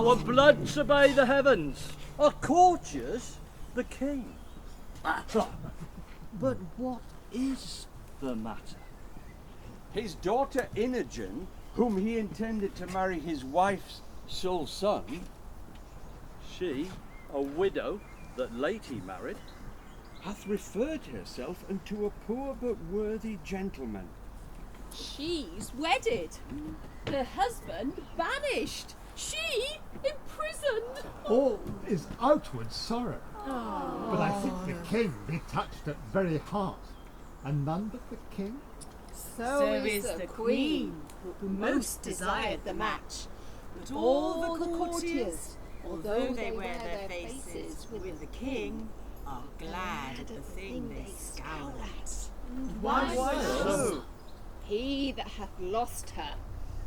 Our bloods obey the heavens, our courtiers the king. But what is the matter? His daughter Imogen, whom he intended to marry his wife's sole son, she, a widow that late he married, hath referred herself unto a poor but worthy gentleman. She's wedded, her husband banished, she imprisoned. All is outward sorrow, but I think the king be touched at very heart, and none but the king. So is the queen, who most desired the match. But all the courtiers, although they wear their faces with the king, are glad at the thing they scowl at. Why so? He that hath lost her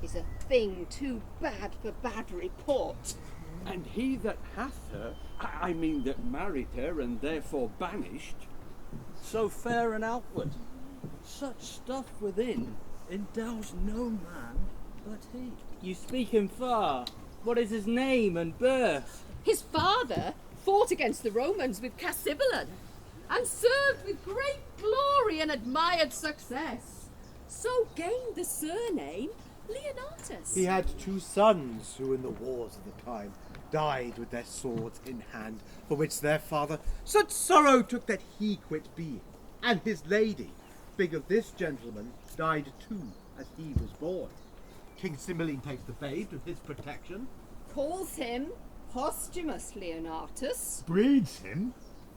is a thing too bad for bad report. And he that hath her, I mean that married her and therefore banished, so fair and outward, such stuff within endows no man but he. You speak him far. What is his name and birth? His father fought against the Romans with Cymbeline, and served with great glory and admired success, so gained the surname Leonatus. He had 2 sons who in the wars of the time died with their swords in hand, for which their father such sorrow took that he quit being. And his lady, big of this gentleman, died too as he was born. King Cymbeline takes the babe to his protection, Calls him posthumous Leonatus, Breeds him,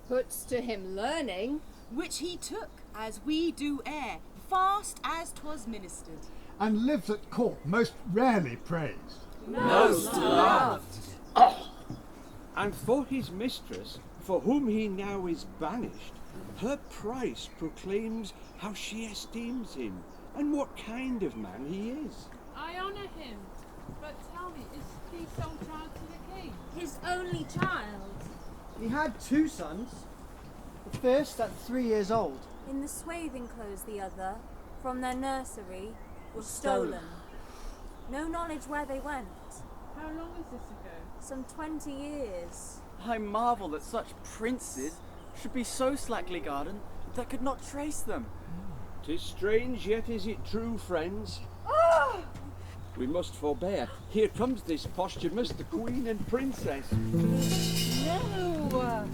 puts to him learning, which he took, as we do err, fast as 'twas ministered. and lives at court most rarely praised. most loved. And for his mistress, for whom he now is banished, her price proclaims how she esteems him, and what kind of man he is. I honour him, but tell me, is he sole child to the king? His only child. He had 2 sons, the first at 3 years old. In the swathing clothes the other, from their nursery, was stolen. No knowledge where they went. How long is this ago? Some 20 years. I marvel that such princes should be so slackly guarded that could not trace them. 'Tis strange, yet is it true, friends. We must forbear. Here comes this posthumous, the queen and princess. No!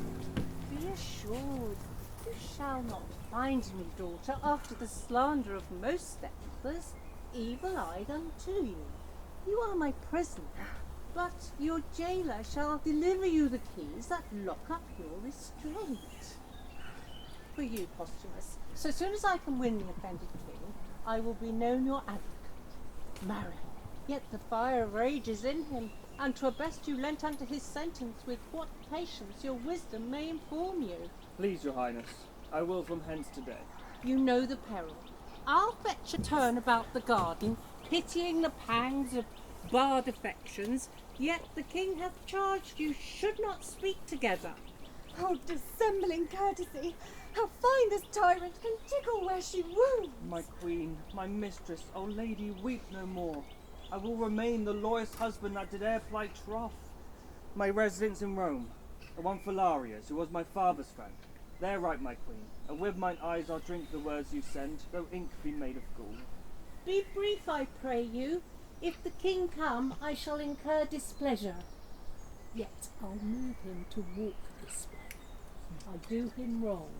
Be assured, you shall not find me, daughter, after the slander of most stepmothers, evil-eyed unto you. You are my prisoner, but your jailer shall deliver you the keys that lock up your restraint. For you, Posthumus, so soon as I can win the offended king, I will be known your advocate. Marry, yet the fire rages in him, and 'twere best you leant unto his sentence with what patience your wisdom may inform you. Please, your highness, I will from hence today. You know the peril. I'll fetch a turn about the garden, pitying the pangs of barred affections, yet the king hath charged you should not speak together. Oh, dissembling courtesy! How fine this tyrant can tickle where she wounds! My queen, my mistress, O lady, weep no more. I will remain the loyalest husband that did e'er plight troth. My residence in Rome, the one for Larius, who was my father's friend. There write, my queen, and with mine eyes I'll drink the words you send, though ink be made of gall. Be brief, I pray you. If the king come, I shall incur displeasure. Yet I'll move him to walk this way. I do him wrong,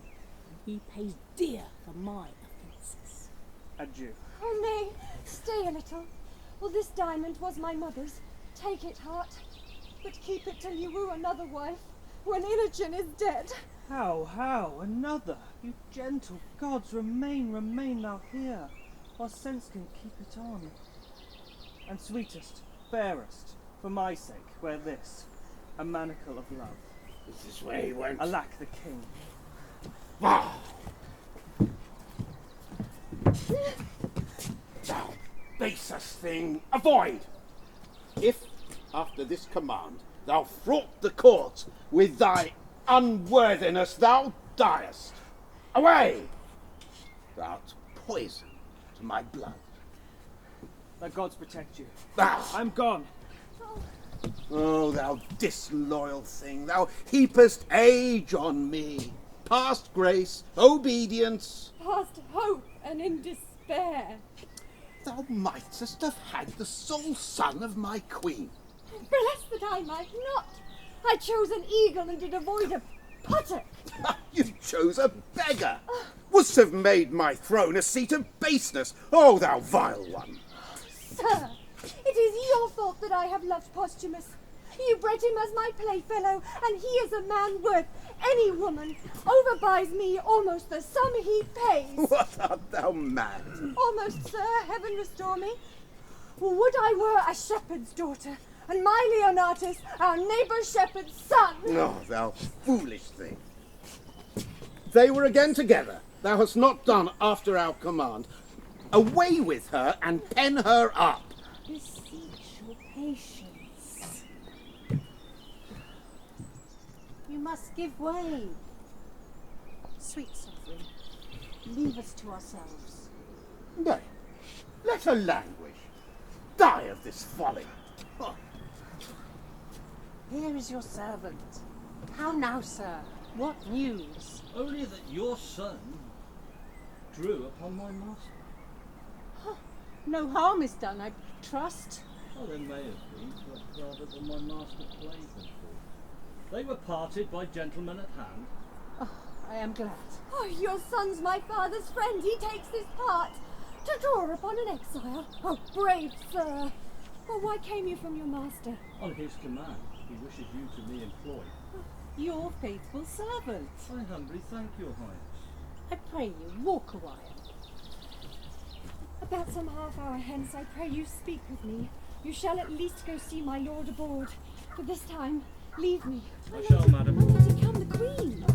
and he pays dear for my offences. Adieu. Oh, nay, stay a little. Well, this diamond was my mother's. Take it, heart, but keep it till you woo another wife, when Imogen is dead. How, another? You gentle gods, remain thou here, while sense can keep it on. And sweetest, fairest, for my sake, wear this, a manacle of love. This is where he went. Alack the king. Thou basest thing, avoid! If, after this command, thou fraught the court with thy unworthiness, thou diest. Away! Thou'rt poison to my blood. The gods protect you. Thou! I'm gone. Oh, thou disloyal thing, thou heapest age on me. Past grace, obedience. Past hope and in despair. Thou mightest have had the sole son of my queen. Bless that I might not. I chose an eagle and did avoid a puttock. You chose a beggar. Wouldst have made my throne a seat of baseness, oh thou vile one. Sir, it is your fault that I have loved Posthumus. You bred him as my playfellow, and he is a man worth any woman. Overbuys me almost the sum he pays. What, art thou mad? Almost, sir, heaven restore me. Would I were a shepherd's daughter, and my Leonatus our neighbour shepherd's son. Oh, thou foolish thing. They were again together. Thou hast not done after our command. Away with her and pen her up. Beseech your patience. You must give way. Sweet sovereign, leave us to ourselves. Nay, let her languish. Die of this folly. Oh. Here is your servant. How now, sir? What news? Only that your son drew upon my master. No harm is done, I trust. Well, there may have been, but rather than my master played them for. They were parted by gentlemen at hand. Oh, I am glad. Oh, your son's my father's friend. He takes this part to draw upon an exile. Oh, brave sir. Well, why came you from your master? On his command, he wishes you to be employed. Your faithful servant. I humbly thank your highness. I pray you, walk a while. About some half hour hence, I pray you speak with me. You shall at least go see my lord aboard. But this time, leave me. I shall, madam. When did he come, the queen?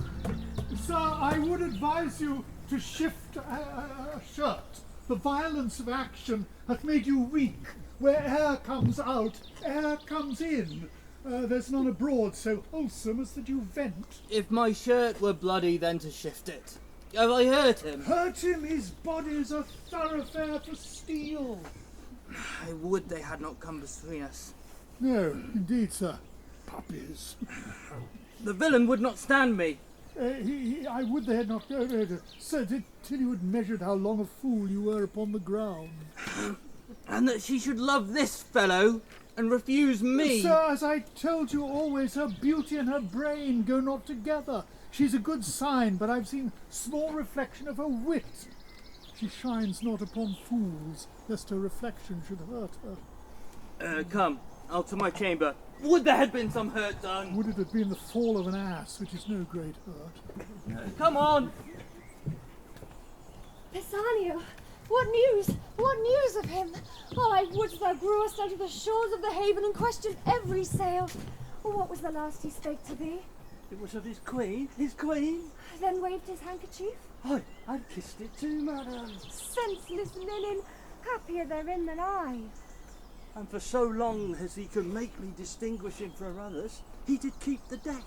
Sir, I would advise you to shift a shirt. The violence of action hath made you weak. Where air comes out, air comes in. There's none abroad so wholesome as that you vent. If my shirt were bloody, then to shift it. Have I hurt him? Hurt him, his body's a thoroughfare for steel. I would they had not come between us. No, indeed, sir. Puppies. The villain would not stand me. I would they had not said till you had measured how long a fool you were upon the ground. And that she should love this fellow and refuse me. Sir, as I told you always, her beauty and her brain go not together. She's a good sign, but I've seen small reflection of her wit. She shines not upon fools, lest her reflection should hurt her. Come, out to my chamber. Would there had been some hurt done? Would it have been the fall of an ass, which is no great hurt. Come on! Pisanio, what news? What news of him? Oh, I would thou grewest out of the shores of the haven and questioned every sail. What was the last he spake to thee? It was of his queen, Then waved his handkerchief. I've kissed it too, madam. Senseless linen, happier therein than I. And for so long as he could make me distinguish him from others, he did keep the deck.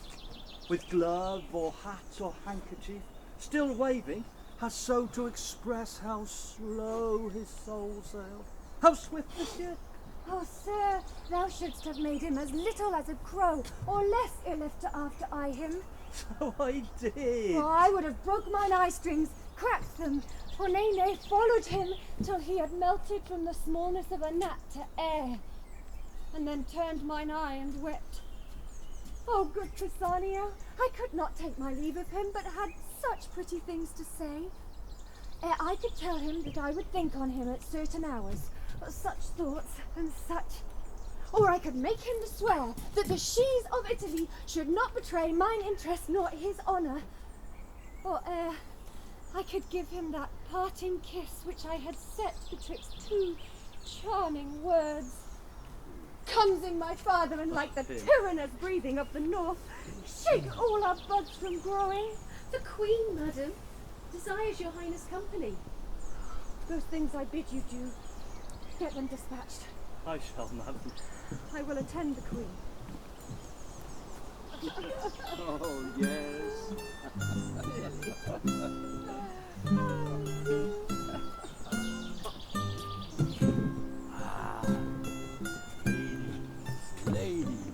With glove or hat or handkerchief, still waving, has so to express how slow his soul sailed, how swift the ship. Oh, sir, thou shouldst have made him as little as a crow, or less ere left to after eye him. So I did. Oh, I would have broke mine eye strings, cracked them, for nay, followed him till he had melted from the smallness of a gnat to air, and then turned mine eye and wept. Oh, good Pisanio, I could not take my leave of him, but had such pretty things to say. Ere I could tell him that I would think on him at certain hours, such thoughts and such. Or I could make him to swear that the sheaves of Italy should not betray mine interest nor his honour. Or ere I could give him that parting kiss which I had set betwixt two charming words. Comes in my father, and like the tyrannous breathing of the north, shake all our buds from growing. The Queen, madam, desires your highness company. Those things I bid you do, get them dispatched. I shall, madam. I will attend the Queen. Oh, yes. Ladies,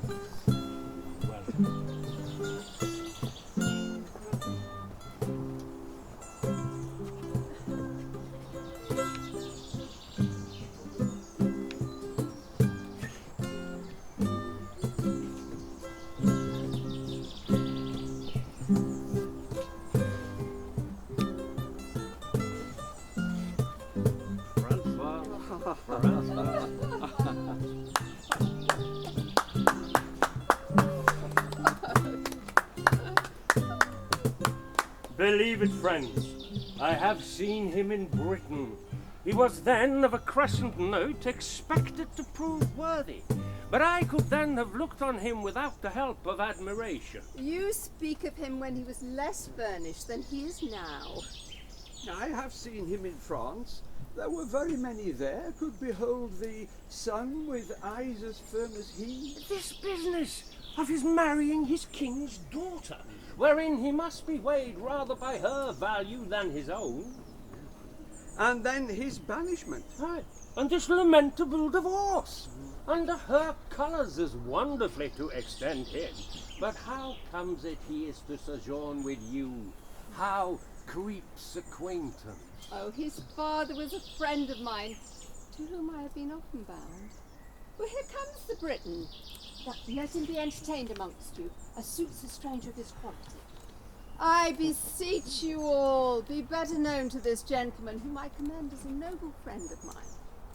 Believe it, friends, I have seen him in Britain. He was then of a crescent note expected to prove worthy, but I could then have looked on him without the help of admiration. You speak of him when he was less furnished than he is now. I have seen him in France. There were very many there could behold the sun with eyes as firm as he. This business of his marrying his king's daughter, wherein he must be weighed rather by her value than his own. And then his banishment. Aye, and this lamentable divorce. Under her colours is wonderfully to extend him. But how comes it he is to sojourn with you? How creeps acquaintance? Oh, his father was a friend of mine, to whom I have been often bound. Well, here comes the Briton. Let him be entertained amongst you, as suits a stranger of his quality. I beseech you all, be better known to this gentleman, whom I commend as a noble friend of mine.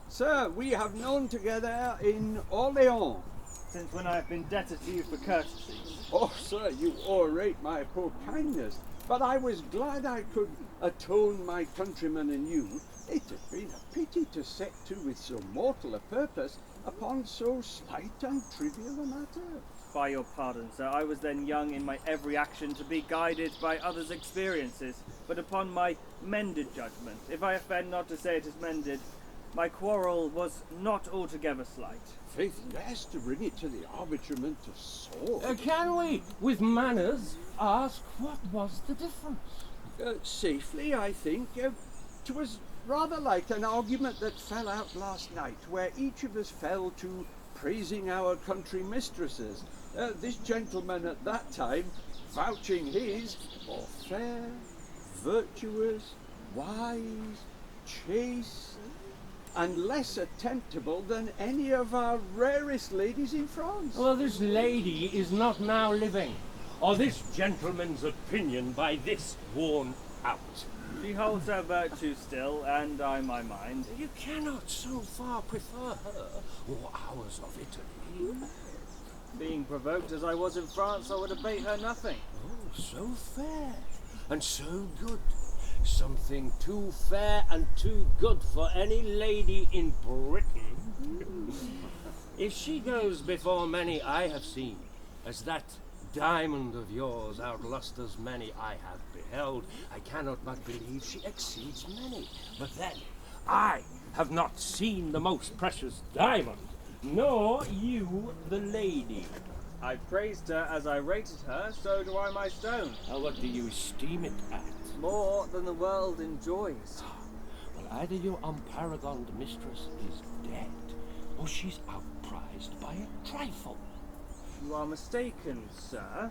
Sir, we have known together in Orleans. Since when I have been debtor to you for courtesy. Oh, sir, you o'errate my poor kindness, but I was glad I could atone my countrymen and you. It had been a pity to set to with so mortal a purpose upon so slight and trivial a matter. By your pardon, sir, I was then young in my every action to be guided by others' experiences, but upon my mended judgment, if I offend not to say it is mended, my quarrel was not altogether slight. Faith, yes, to bring it to the arbitrament of sword. Can we, with manners, ask what was the difference? Safely, I think. 'Twas rather like an argument that fell out last night, where each of us fell to praising our country mistresses. This gentleman at that time vouching his for fair, virtuous, wise, chaste, and less attemptable than any of our rarest ladies in France. Well, this lady is not now living, or this gentleman's opinion by this worn out. She holds her virtue still, and I my mind. You cannot so far prefer her or ours of Italy. Being provoked as I was in France, I would abate her nothing. Oh, so fair and so good. Something too fair and too good for any lady in Britain. If she goes before many I have seen, as that diamond of yours outlusters many I have beheld, I cannot but believe she exceeds many. But then, I have not seen the most precious diamond, nor you the lady. I praised her as I rated her, so do I my stone. What do you esteem it at? More than the world enjoys. Well, either your unparagoned mistress is dead, or she's outprized by a trifle. You are mistaken, sir.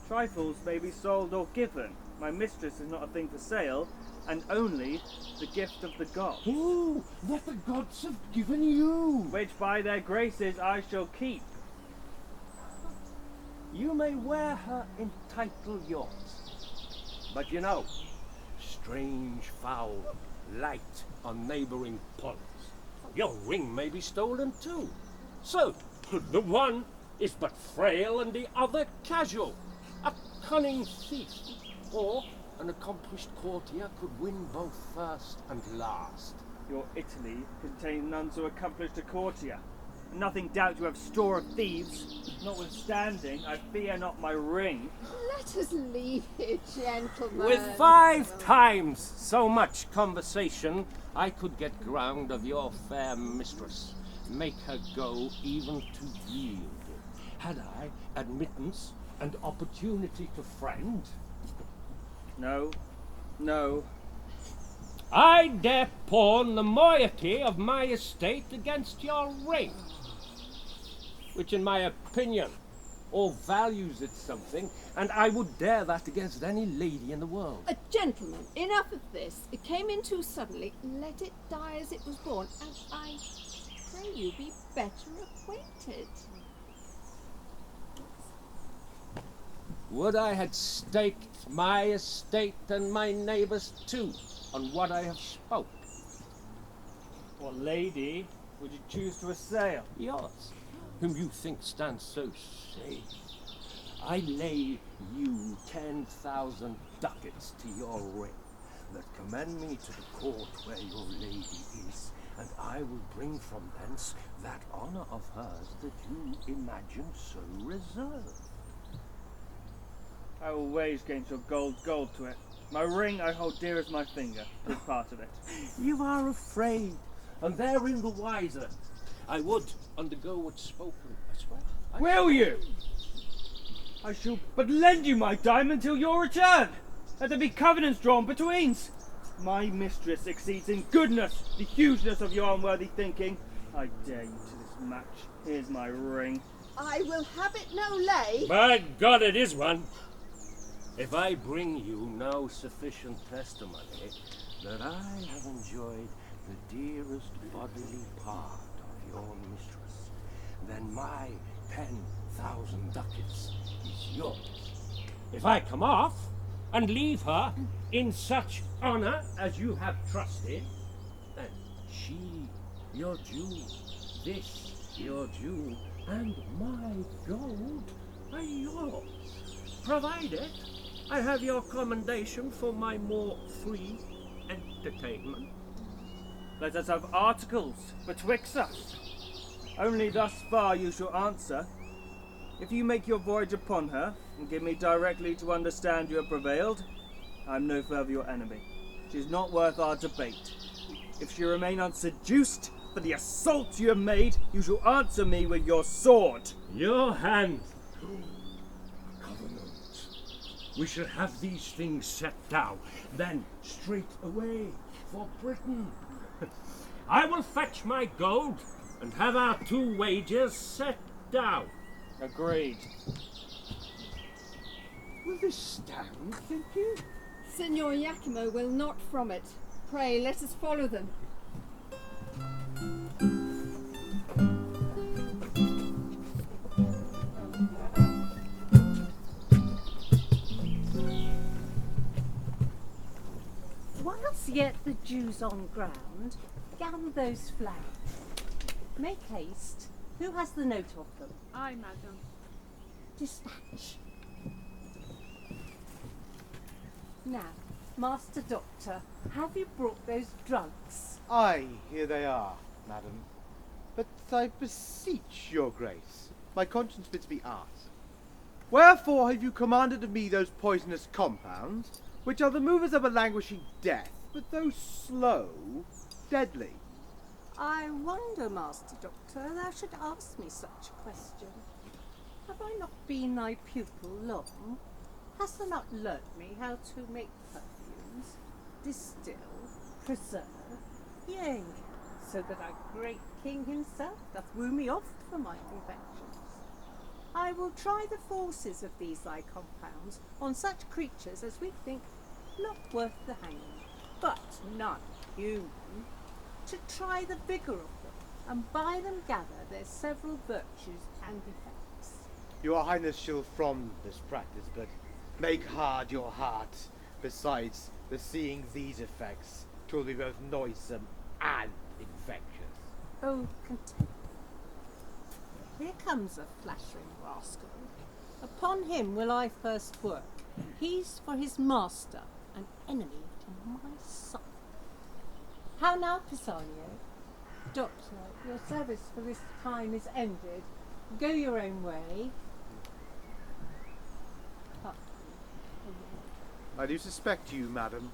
Trifles may be sold or given. My mistress is not a thing for sale, and only the gift of the gods. Ooh, that the gods have given you! Which by their graces I shall keep. You may wear her in title yours. But you know, strange fowl light on neighbouring ponds. Your ring may be stolen too. So, the one is but frail and the other casual. A cunning thief or an accomplished courtier could win both first and last. Your Italy contains none so accomplished a courtier. Nothing doubt you have store of thieves. Notwithstanding, I fear not my ring. Let us leave it, gentlemen. With 5 times so much conversation, I could get ground of your fair mistress, make her go even to yield. Had I admittance and opportunity to friend? No, no. I dare pawn the moiety of my estate against your ring, which in my opinion all values it something, and I would dare that against any lady in the world. Gentlemen, enough of this. It came in too suddenly. Let it die as it was born, and I pray you be better acquainted. Would I had staked my estate and my neighbours too on what I have spoke. What lady would you choose to assail? Yours, whom you think stands so safe. I lay you 10,000 ducats to your ring, that commend me to the court where your lady is, and I will bring from thence that honour of hers that you imagine so reserved. I will wage against your gold to it. My ring I hold dear as my finger, this part of it. You are afraid, and therein the wiser. I would undergo what's spoken, I swear. Will you? I shall but lend you my diamond till your return. Let there be covenants drawn between. My mistress exceeds in goodness the hugeness of your unworthy thinking. I dare you to this match. Here's my ring. I will have it no lay. By God, it is one. If I bring you no sufficient testimony that I have enjoyed the dearest bodily part of your mistress, then my 10,000 ducats is yours. If I come off and leave her in such honour as you have trusted, then she, your jewel, this, your jewel, and my gold are yours, provided I have your commendation for my more free entertainment. Let us have articles betwixt us. Only thus far you shall answer. If you make your voyage upon her, and give me directly to understand you have prevailed, I am no further your enemy. She is not worth our debate. If she remain unseduced for the assault you have made, you shall answer me with your sword. Your hand. Covenant. We shall have these things set down, then straight away for Britain. I will fetch my gold and have our 2 wagers set down. Agreed. Will this stand, think you? Signor Iachimo will not from it. Pray, let us follow them. Whilst yet the dew's on ground, gather those flowers. Make haste. Who has the note of them? I, madam. Dispatch. Now, Master Doctor, have you brought those drugs? Aye, here they are, madam. But I beseech your grace, my conscience bids me ask, wherefore have you commanded of me those poisonous compounds, which are the movers of a languishing death, but though slow, deadly? I wonder, Master Doctor, thou should ask me such a question. Have I not been thy pupil long? Hast thou not learnt me how to make perfumes, distill, preserve, yea, so that our great king himself doth woo me oft for my confections? I will try the forces of these thy compounds on such creatures as we think not worth the hanging, but none human, to try the vigour of them, and by them gather their several virtues and effects. Your highness shall from this practice, but make hard your heart. Besides, the seeing these effects, 'twill be both noisome and infectious. Oh, content. Here comes a flattering rascal. Upon him will I first work. He's for his master, an enemy to my son. How now, Pisanio? Doctor, your service for this time is ended. Go your own way. I do suspect you, madam,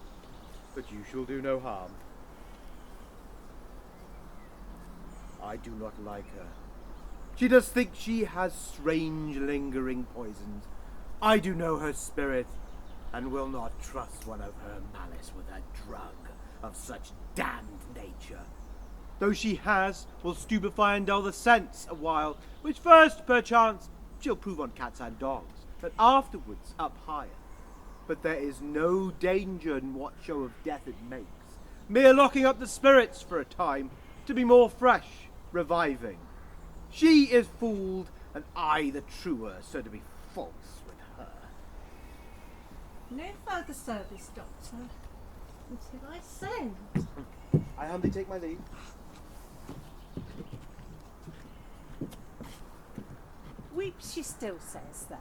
but you shall do no harm. I do not like her. She does think she has strange lingering poisons. I do know her spirit, and will not trust one of her malice with a drug of such damned nature. Though she will stupefy and dull the sense a while, which first, perchance, she'll prove on cats and dogs, but afterwards up higher. But there is no danger in what show of death it makes, mere locking up the spirits for a time, to be more fresh, reviving. She is fooled, and I the truer, so to be false with her. No further service, Doctor, until I send. I humbly take my leave. Weeps she still, sayest thou?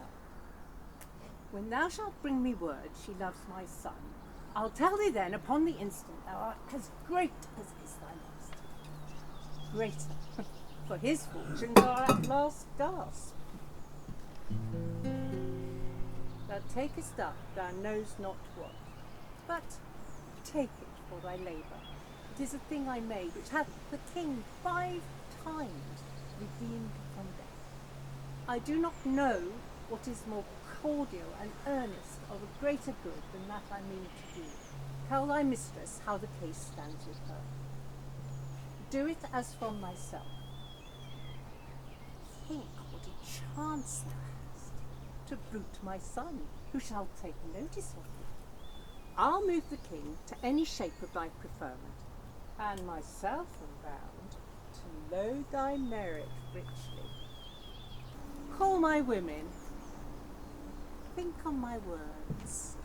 When thou shalt bring me word she loves my son, I'll tell thee then upon the instant thou art as great as is thy master. Greater, for his fortunes are at last gasp. Thou takest up thou knowest not what, but take it for thy labour. It is a thing I made, which hath the king 5 times redeemed from death. I do not know what is more cordial and earnest of a greater good than that I mean to do. Tell thy mistress how the case stands with her. Do it as from myself. Think what a chance thou hast to bruit my son, who shall take notice of thee. I'll move the king to any shape of thy preferment, and myself am bound to load thy merit richly. Call my women. Think on my words.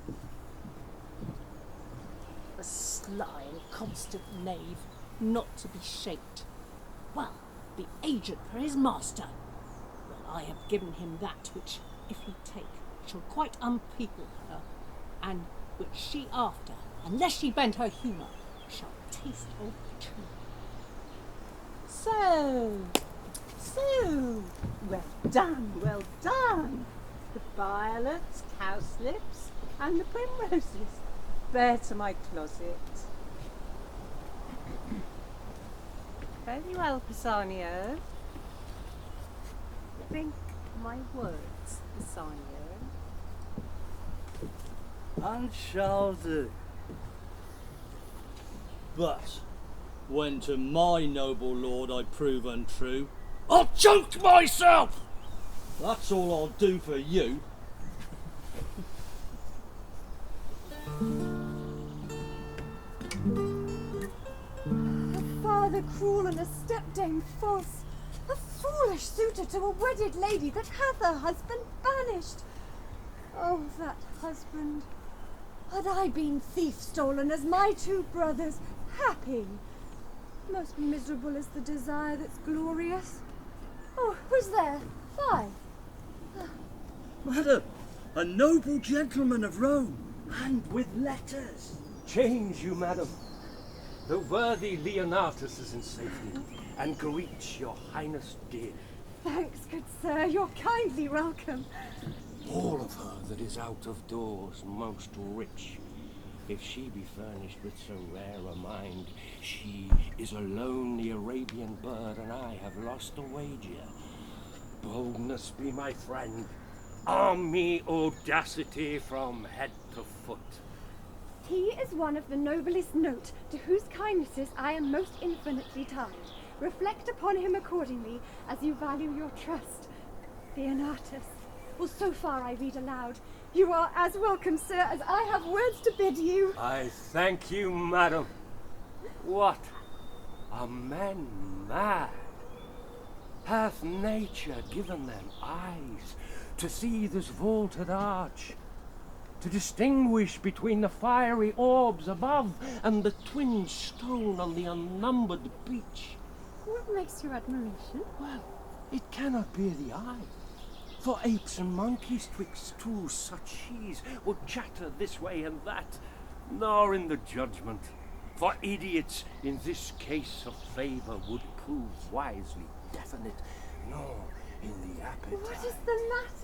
A sly and constant knave, not to be shaped. Well, the agent for his master. Well, I have given him that which, if he take, shall quite unpeople her, and which she after, unless she bend her humour, shall taste of true. So, well done, well done. The violets, cowslips, and the primroses. Bear to my closet. Very well, Pisanio. Think my words, Pisanio. And shall do. But when to my noble lord I prove untrue, I'll choke myself! That's all I'll do for you. A father cruel and a stepdame false, a foolish suitor to a wedded lady that hath her husband banished. Oh, that husband! Had I been thief-stolen as my 2 brothers, happy. Most miserable is the desire that's glorious. Oh, who's there? Fie! Madam, a noble gentleman of Rome, and with letters. Change you, madam. The worthy Leonatus is in safety, and greets your highness dearly. Thanks, good sir, you're kindly welcome. All of her that is out of doors most rich. If she be furnished with so rare a mind, she is alone the Arabian bird, and I have lost a wager. Boldness be my friend. Arm me audacity from head to foot. He is one of the noblest note, to whose kindnesses I am most infinitely tied. Reflect upon him accordingly, as you value your trust. Leonatus, well, so far I read aloud. You are as welcome, sir, as I have words to bid you. I thank you, madam. What? Are men mad? Hath nature given them eyes to see this vaulted arch, to distinguish between the fiery orbs above and the twin stone on the unnumbered beach? What makes your admiration? Well, it cannot be the eye. For apes and monkeys twixt 2 such she's would chatter this way and that, nor in the judgment. For idiots in this case of favour would prove wisely definite, nor in the appetite. What is the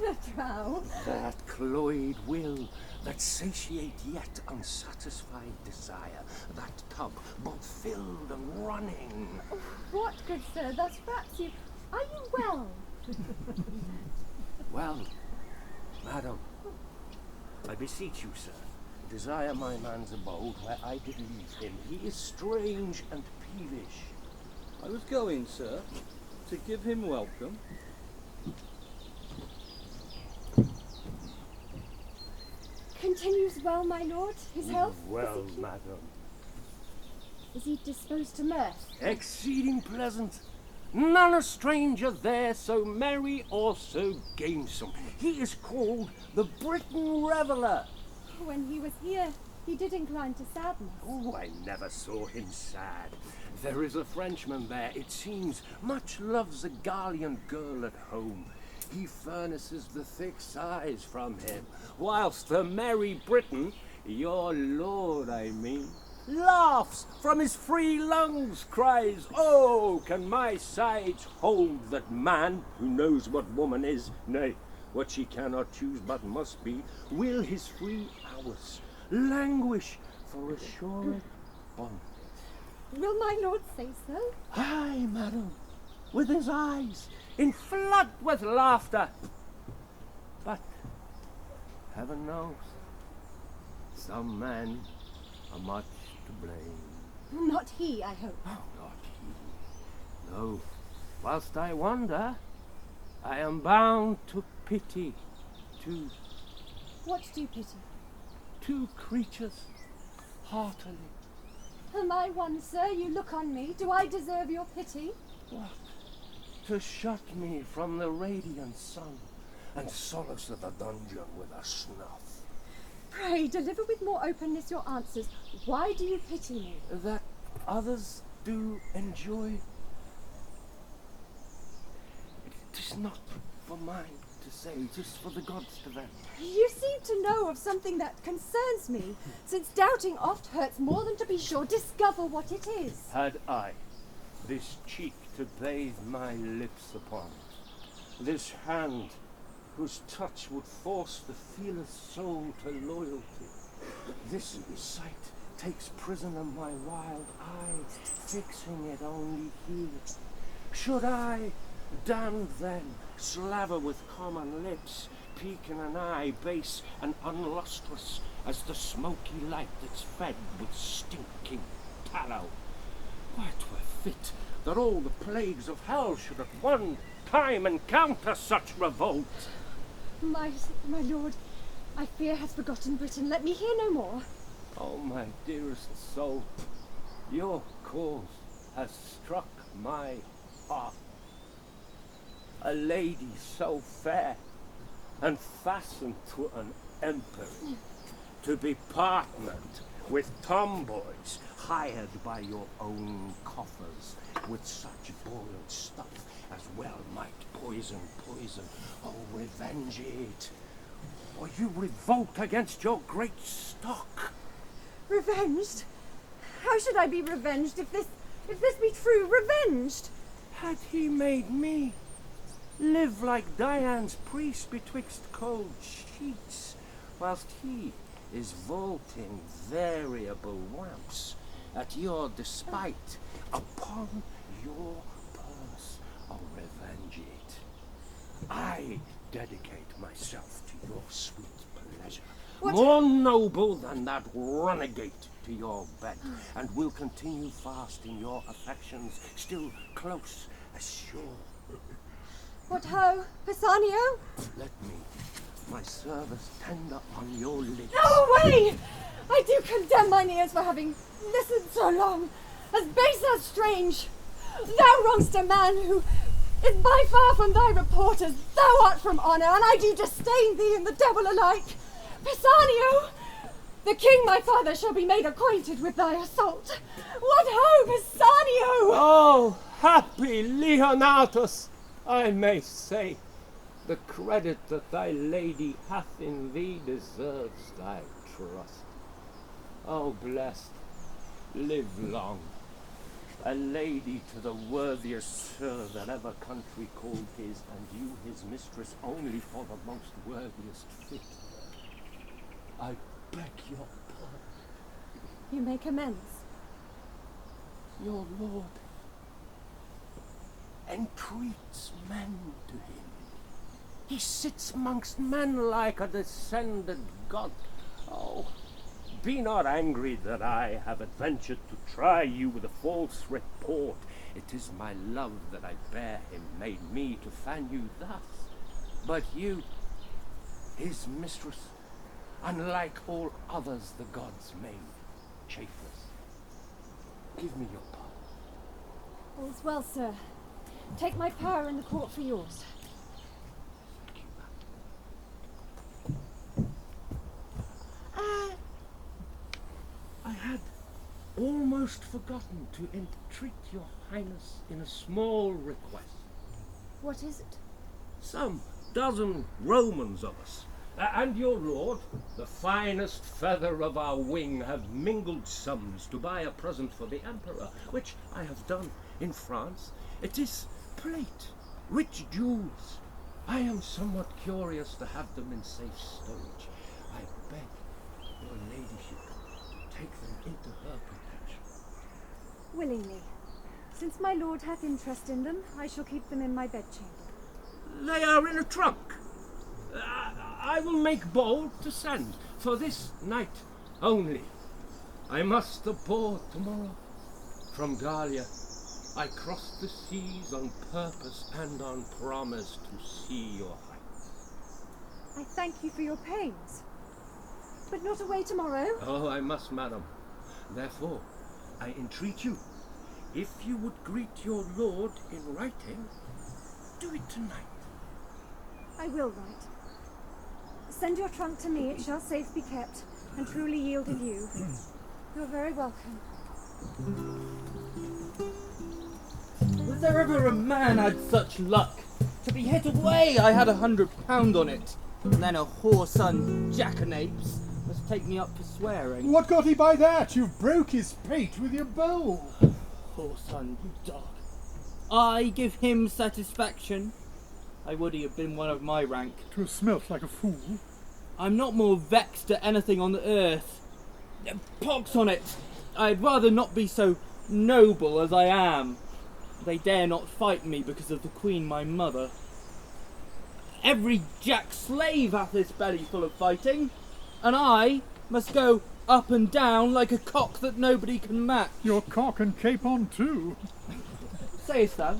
matter, Drow? That cloyed will, that satiate yet unsatisfied desire, that tub both filled and running. Oh, what, good sir, thus frats you? Are you well? Well, madam, I beseech you, sir, desire my man's abode where I did leave him. He is strange and peevish. I was going, sir, to give him welcome. Continues well, my lord? His health? Well, madam. Is he disposed to mirth? Exceeding pleasant. None a stranger there so merry or so gamesome. He is called the Britain Reveller. When he was here, he did incline to sadness. Oh, I never saw him sad. There is a Frenchman there, it seems, much loves a Gallian girl at home. he furnaces the thick sighs from him, whilst the merry Briton, your lord I mean, laughs from his free lungs, cries, "Oh, can my sides hold that man, who knows what woman is, nay, what she cannot choose but must be, will his free hours languish for assured bond?" Will my lord say so? Aye, madam, with his eyes in flood with laughter. But heaven knows, some men are much to blame. Not he, I hope. Oh, not he. No, whilst I wonder, I am bound to pity two. What do you pity? Two creatures, heartily. Am I one, sir? You look on me. Do I deserve your pity? What? To shut me from the radiant sun and solace of the dungeon with a snuff. Pray, deliver with more openness your answers. Why do you pity me? That others do enjoy. It is not for mine to say, just for the gods to vent. You seem to know of something that concerns me, since doubting oft hurts more than to be sure discover what it is. Had I this cheek to bathe my lips upon, this hand whose touch would force the fearless soul to loyalty, this sight takes prisoner my wild eye, fixing it only here. Should I, damned then, slaver with common lips, peak in an eye base and unlustrous as the smoky light that's fed with stinking tallow? Why, 'twere fit that all the plagues of hell should at one time encounter such revolt. My lord, I fear has forgotten Britain. Let me hear no more. Oh, my dearest soul, your cause has struck my heart. A lady so fair and fastened to an emperor, to be partnered with tomboys hired by your own coffers with such boiled stuff as well might poison. Oh, revenge it, or you revolt against your great stock. Revenged? How should I be revenged if this be true? Revenged? Had he made me live like Dian's priest betwixt cold sheets, whilst he is vaulting variable wamps at your despite upon your purse? Oh, revenge it. I dedicate myself to your sweet pleasure, more noble than that renegade to your bed, and will continue fast in your affections, still close as sure. What ho, Pisanio? Let me my service tender on your lips. No, away! I do condemn mine ears for having listened so long, as base as strange. Thou wrong'st a man who is by far from thy reporters. Thou art from honour, and I do disdain thee and the devil alike. Pisanio, the king my father shall be made acquainted with thy assault. What ho, Pisanio! Oh, happy Leonatus, I may say, the credit that thy lady hath in thee deserves thy trust. Oh, blessed, live long, a lady to the worthiest sir that ever country called his, and you his mistress only for the most worthiest fit. I beg your pardon. You make amends. Your lord entreats men to him. He sits amongst men like a descended god. Oh, be not angry that I have adventured to try you with a false report. It is my love that I bear him made me to fan you thus. But you, his mistress, unlike all others the gods made, chafless. Give me your pardon. All's well, sir. Take my power in the court for yours. I had almost forgotten to entreat your highness in a small request. What is it? Some dozen Romans of us. And your lord, the finest feather of our wing, have mingled sums to buy a present for the emperor, which I have done in France. It is plate, rich jewels. I am somewhat curious to have them in safe storage. I beg your ladyship to take them into her protection. Willingly. Since my lord hath interest in them, I shall keep them in my bedchamber. They are in a trunk. I will make bold to send for this night only. I must aboard tomorrow. From Gallia, I crossed the seas on purpose and on promise to see your heights. I thank you for your pains. But not away tomorrow? Oh, I must, madam. Therefore, I entreat you, if you would greet your lord in writing, do it tonight. I will write. Send your trunk to me, it shall safe be kept, and truly yielded you. You're very welcome. Was there ever a man had such luck? To be hit away, I had £100 on it. And then a whoreson jackanapes must take me up for swearing. What got he by that? You broke his pate with your bow. Whoreson, you dog. I give him satisfaction. I would he had been one of my rank. To have smelt like a fool. I'm not more vexed at anything on the earth. Pox on it! I'd rather not be so noble as I am. They dare not fight me because of the queen my mother. Every jack slave hath his belly full of fighting, and I must go up and down like a cock that nobody can match. Your cock and capon too. Sayest thou?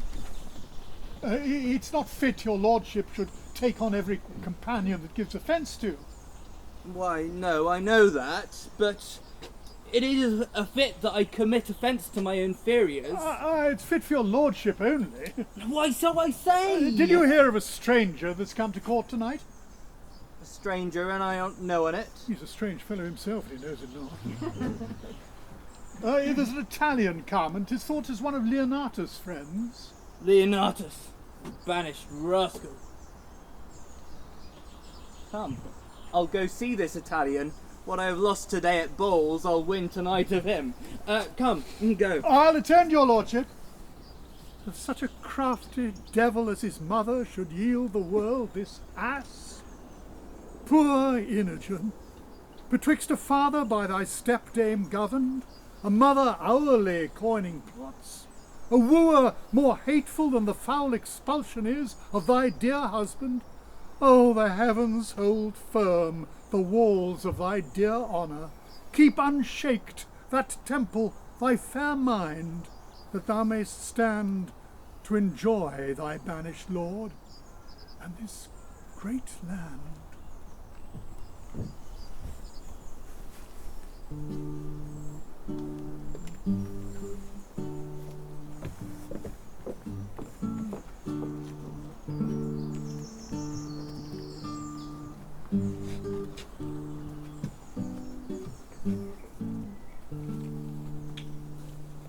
It's not fit your lordship should take on every companion that gives offence to. Why, no, I know that, but it is a fit that I commit offence to my inferiors. It's fit for your lordship only. Why, so I say! Did you hear of a stranger that's come to court tonight? A stranger, and I don't know on it. He's a strange fellow himself, and he knows it not. There's an Italian come, and 'tis thought as one of Leonatus' friends. Leonatus, banished rascal. Come, I'll go see this Italian. What I have lost today at bowls, I'll win tonight of him. Come, go. I'll attend your lordship. If such a crafty devil as his mother should yield the world this ass. Poor Imogen, betwixt a father by thy stepdame governed, a mother hourly coining plots, a wooer more hateful than the foul expulsion is of thy dear husband, oh, the heavens hold firm the walls of thy dear honour. Keep unshaked that temple, thy fair mind, that thou mayst stand to enjoy thy banished lord and this great land.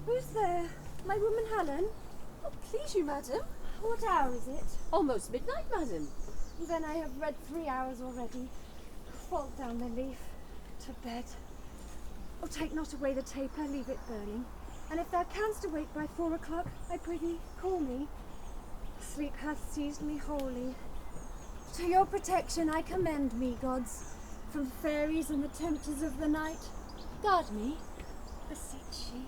Who's there? My woman Helen? Oh, please you, madam. What hour is it? Almost midnight, madam. Then I have read 3 hours already. Fall down the leaf. To bed. Oh, take not away the taper, leave it burning. And if thou canst awake by 4 o'clock, I prithee, call me. Sleep hath seized me wholly. To your protection I commend me, gods, from fairies and the tempters of the night. Guard me, beseech ye.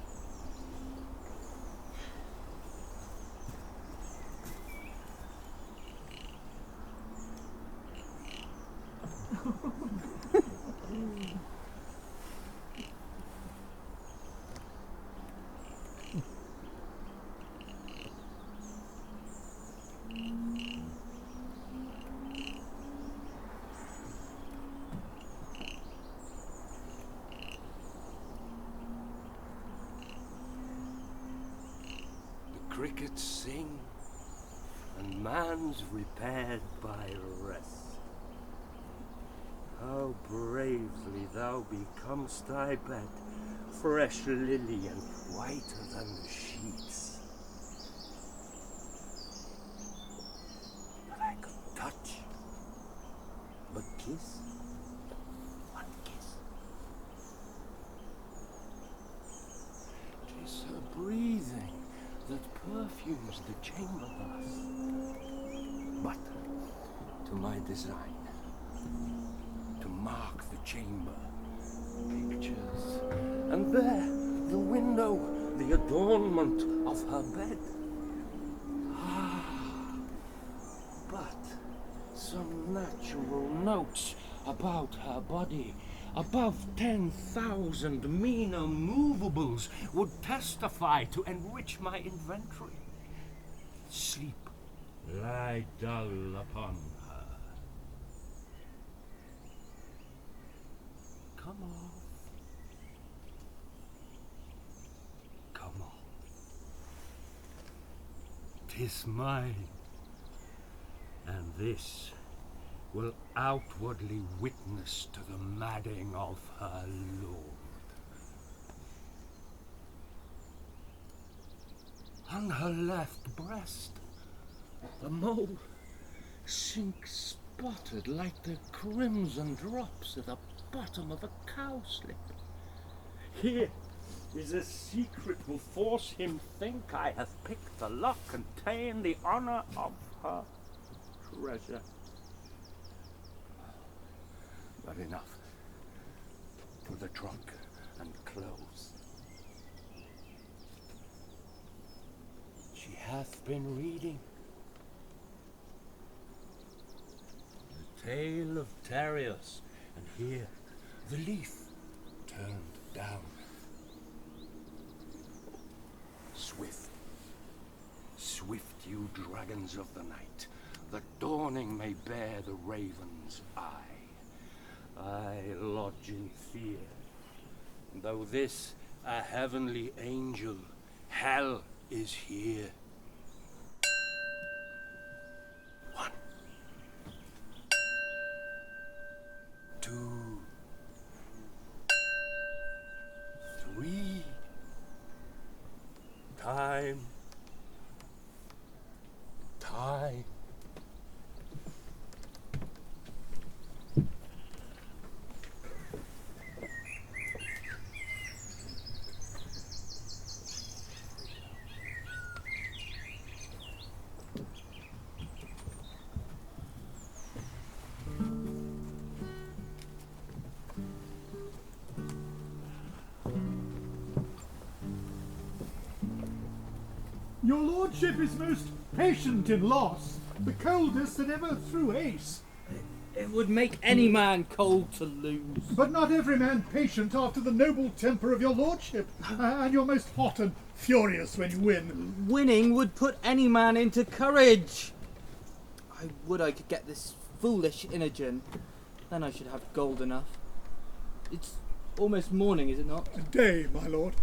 Crickets sing, and man's repaired by rest. How bravely thou becomest thy bed, fresh lily and whiter than the sheets. But I could touch kiss. One kiss. 'Tis her breathing that perfumes the chamber thus. But to my design, to mark the chamber, pictures, and there the window, the adornment of her bed. But some natural notes about her body, above 10,000 meaner movables, would testify to enrich my inventory. Sleep, lie dull upon her. Come off. Come off. 'Tis mine. And this will outwardly witness to the madding of her lord. On her left breast, the mole sinks spotted like the crimson drops at the bottom of a cowslip. Here is a secret will force him think I have picked the lock and ta'en the honour of her treasure. But enough. To the trunk and clothes. She hath been reading the tale of Tereus, and here the leaf turned down. Swift, swift, you dragons of the night, the dawning may bear the raven's eye. I lodge in fear, though this a heavenly angel, hell is here. One, two, three. Time. Your lordship is most patient in loss, the coldest that ever threw ace. It would make any man cold to lose. But not every man patient after the noble temper of your lordship, and you're most hot and furious when you win. Winning would put any man into courage. I would I could get this foolish Imogen, then I should have gold enough. It's almost morning, is it not? Day, my lord.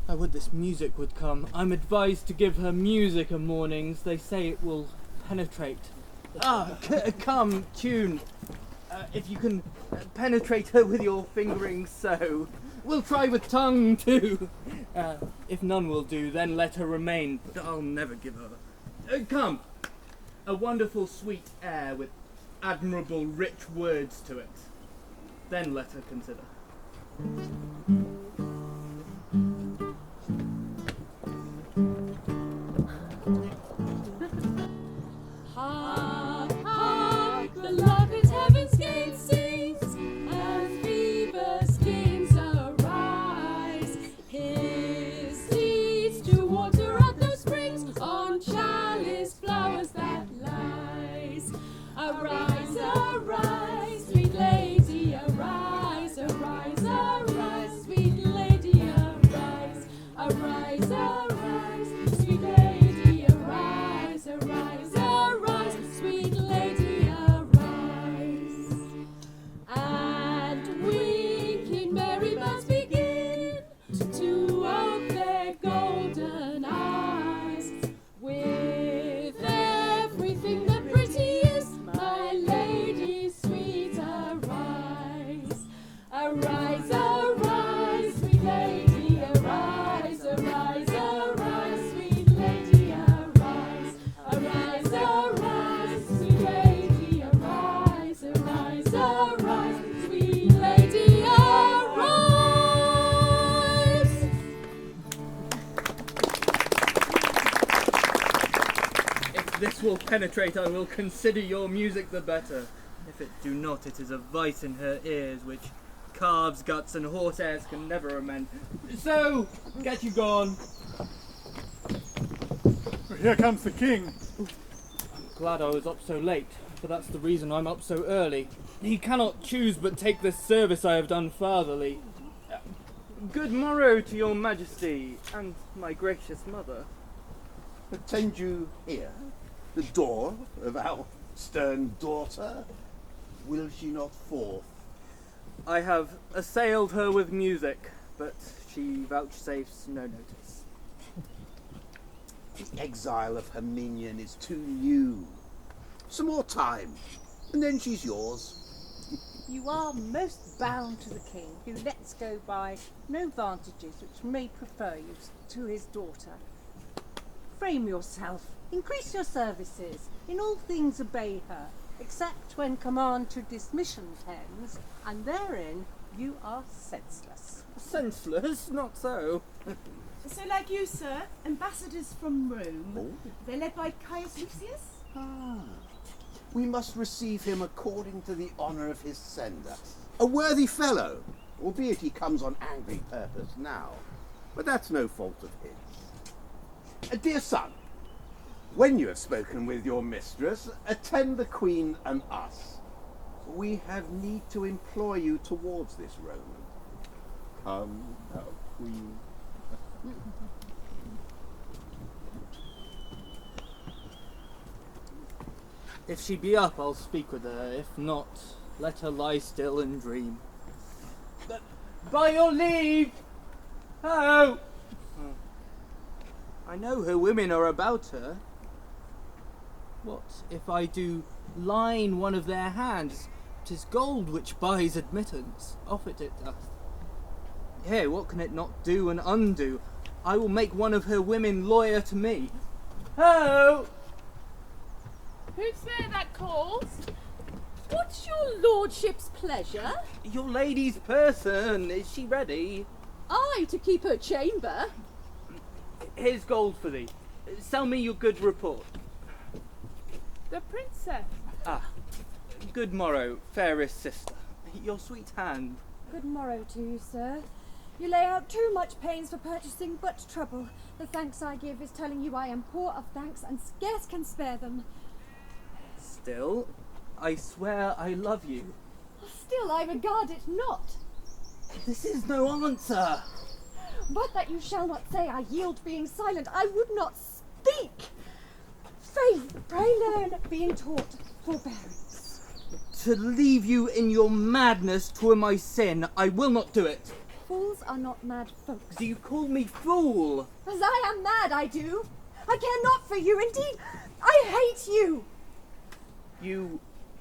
I would this music would come. I'm advised to give her music o' mornings. They say it will penetrate. Come, tune. If you can penetrate her with your fingerings so. We'll try with tongue too. If none will do, then let her remain. But I'll never give her. Come. A wonderful sweet air with admirable rich words to it. Then let her consider. Hark, hark, the lark at heaven's gate sings, and Phoebus' kings arise. His leads to water at the springs, on chalice flowers that lies. Arise, arise, sweet lady, arise, arise, arise, sweet lady, arise. Arise, arise, sweet lady, arise, arise, arise, sweet lady, arise. And winking merry birds begin to open their golden eyes. With everything that pretty is, my lady will penetrate, I will consider your music the better. If it do not, it is a vice in her ears, which calves' guts and horse hairs can never amend. So, get you gone. Here comes the king. Glad I was up so late, for that's the reason I'm up so early. He cannot choose but take this service I have done fatherly. Good morrow to your majesty and my gracious mother. Attend you here, the door of our stern daughter? Will she not forth? I have assailed her with music, but she vouchsafes no notice. The exile of her minion is too new. Some more time, and then she's yours. You are most bound to the king, who lets go by no vantages which may prefer you to his daughter. Frame yourself, increase your services, in all things obey her, except when command to dismission tends, and therein you are senseless. Senseless? Not so. So like you, sir, ambassadors from Rome, they're led by Caius Lucius? We must receive him according to the honour of his sender. A worthy fellow, albeit he comes on angry purpose now. But that's no fault of his. Dear son, when you have spoken with your mistress, attend the Queen and us. We have need to employ you towards this Roman. Come, our Queen. If she be up, I'll speak with her. If not, let her lie still and dream. But by your leave! Oh! I know her women are about her. What if I do line one of their hands? 'Tis gold which buys admittance. Off it doth. Here, what can it not do and undo? I will make one of her women lawyer to me. Oh! Who's there that calls? What's your lordship's pleasure? Your lady's person, is she ready? Aye, to keep her chamber. Here's gold for thee. Sell me your good report. The princess. Ah, good morrow, fairest sister. Your sweet hand. Good morrow to you, sir. You lay out too much pains for purchasing but trouble. The thanks I give is telling you I am poor of thanks and scarce can spare them. Still, I swear I love you. Still I regard it not. This is no answer. But that you shall not say I yield being silent, I would not speak. Faith, pray learn, being taught forbearance. To leave you in your madness twere my sin. I will not do it. Fools are not mad folks. Do you call me fool? As I am mad, I do. I care not for you, indeed, I hate you. You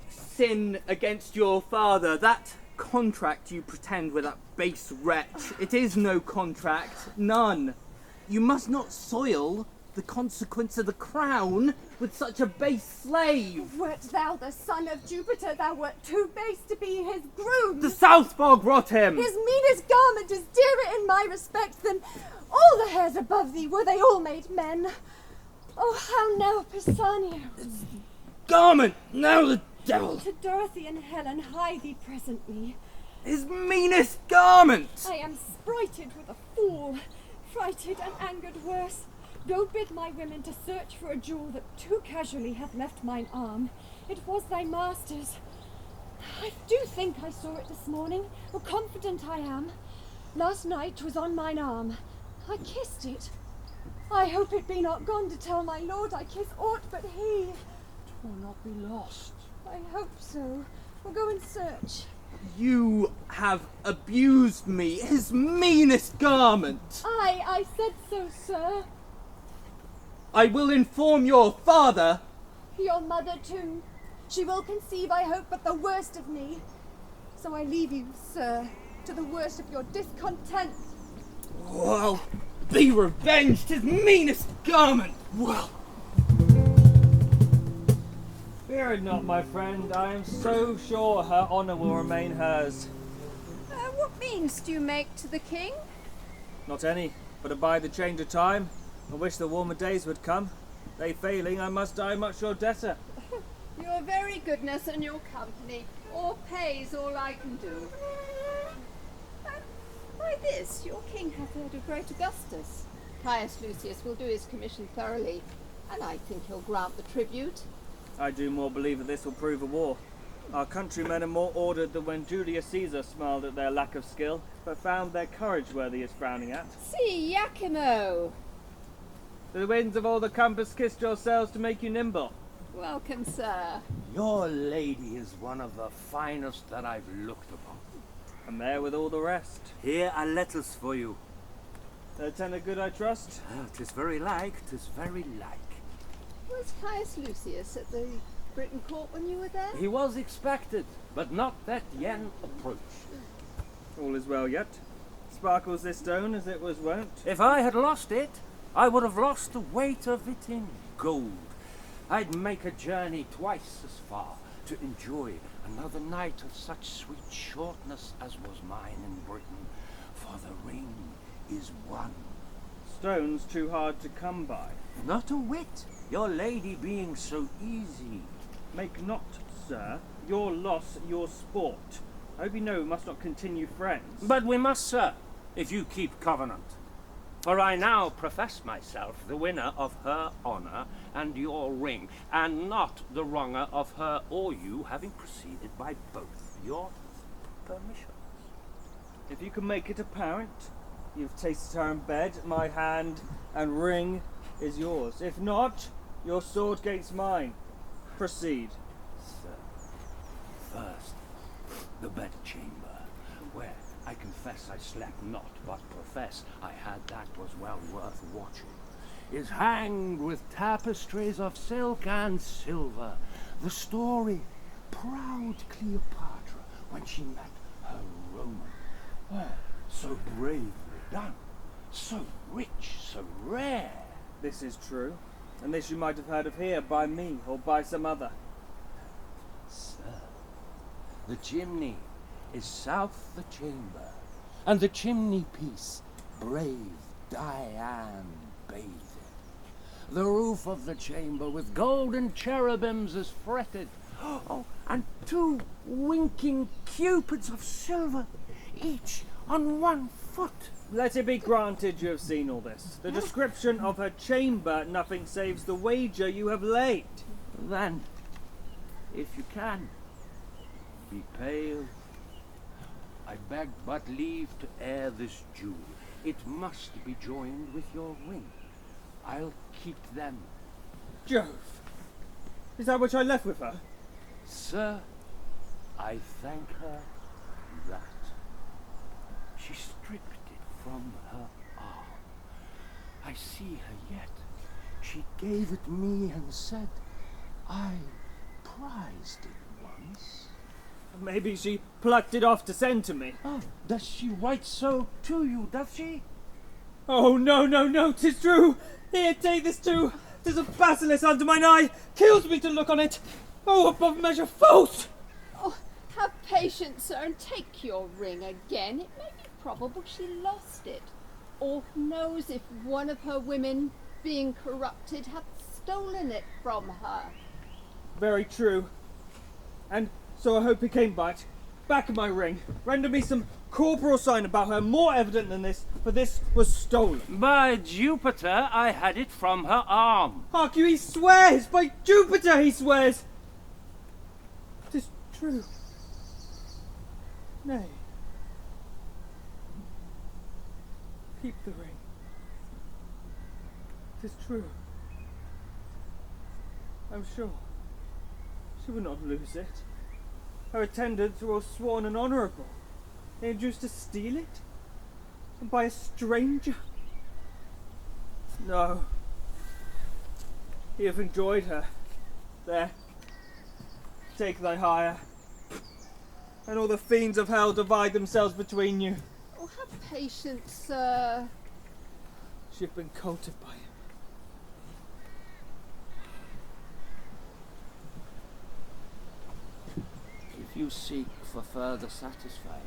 sin against your father. That contract you pretend with that base wretch, it is no contract, none. You must not soil the consequence of the crown with such a base slave. Wert thou the son of Jupiter, thou wert too base to be his groom. The South Bog rot him! His meanest garment is dearer in my respect than all the hairs above thee, were they all made men. Oh, how now, Pisanio! Garment! Now the devil! To Dorothy and Helen hie thee presently. His meanest garment! I am sprited with a fool, frighted and angered worse. Go bid my women to search for a jewel that too casually hath left mine arm. It was thy master's. I do think I saw it this morning, how confident I am. Last night 'twas on mine arm. I kissed it. I hope it be not gone to tell my lord I kiss aught but he. Will not be lost. I hope so. We'll go and search. You have abused me, his meanest garment. I said so, sir. I will inform your father. Your mother too. She will conceive, I hope, but the worst of me. So I leave you, sir, to the worst of your discontent. Well, be revenged, his meanest garment. Well. Fear it not, my friend. I am so sure her honour will remain hers. What means do you make to the king? Not any, but abide the change of time. I wish the warmer days would come. They failing, I must die much your debtor. Your very goodness and your company, all pays all I can do. By this, your king hath heard of great Augustus. Caius Lucius will do his commission thoroughly, and I think he'll grant the tribute. I do more believe that this will prove a war. Our countrymen are more ordered than when Julius Caesar smiled at their lack of skill, but found their courage worthy as frowning at. See, Iachimo! The winds of all the compass kissed your sails to make you nimble. Welcome, sir. Your lady is one of the finest that I've looked upon. And there with all the rest. Here are letters for you. Lieutenant good, I trust? 'Tis very like, 'tis very like. Was Caius Lucius at the Britain court when you were there? He was expected, but not that yen approach. All is well yet. Sparkles this stone as it was wont. If I had lost it, I would have lost the weight of it in gold. I'd make a journey twice as far to enjoy another night of such sweet shortness as was mine in Britain, for the ring is won. Stones too hard to come by. Not a whit, your lady being so easy. Make not, sir, your loss your sport. I hope you know we must not continue friends. But we must, sir, if you keep covenant. For I now profess myself the winner of her honour and your ring, and not the wronger of her or you, having proceeded by both your permissions. If you can make it apparent, you've tasted her in bed, my hand and ring is yours. If not, your sword gainst mine. Proceed. Sir, first, the bedchamber, where I confess I slept not, but profess I had that was well worth watching, is hanged with tapestries of silk and silver. The story, proud Cleopatra, when she met her Roman. Oh, so bravely done, so rich, so rare. This is true, and this you might have heard of here by me or by some other. Sir, the chimney is south the chamber, and the chimney piece brave Diane bathing. The roof of the chamber with golden cherubims is fretted. Oh, and 2 winking cupids of silver, each on 1 foot. Let it be granted you have seen all this. The description of her chamber nothing saves the wager you have laid. Then, if you can, be pale. I beg but leave to air this jewel. It must be joined with your ring. I'll keep them. Jove! Is that which I left with her? Sir, I thank her that. She stripped it from her arm. I see her yet. She gave it me and said, I prized it once. Maybe she plucked it off to send to me. Oh, does she write so to you, does she? Oh, no, 'tis true. Here, take this too. 'Tis a basilisk under mine eye. Kills me to look on it. Oh, above measure false. Oh, have patience, sir, and take your ring again. It may be probable she lost it. Or who knows if one of her women, being corrupted, hath stolen it from her. Very true. And so I hope he came by it. Back of my ring. Render me some corporal sign about her more evident than this, for this was stolen. By Jupiter, I had it from her arm. Hark you, he swears! By Jupiter, he swears! 'Tis true. Nay. Keep the ring. 'Tis true. I'm sure. She would not lose it. Her attendants were all sworn and honourable. They induced to steal it? And by a stranger? No. You have enjoyed her. There. Take thy hire. And all the fiends of hell divide themselves between you. Oh, have patience, sir. She hath been courted by him. If you seek for further satisfying,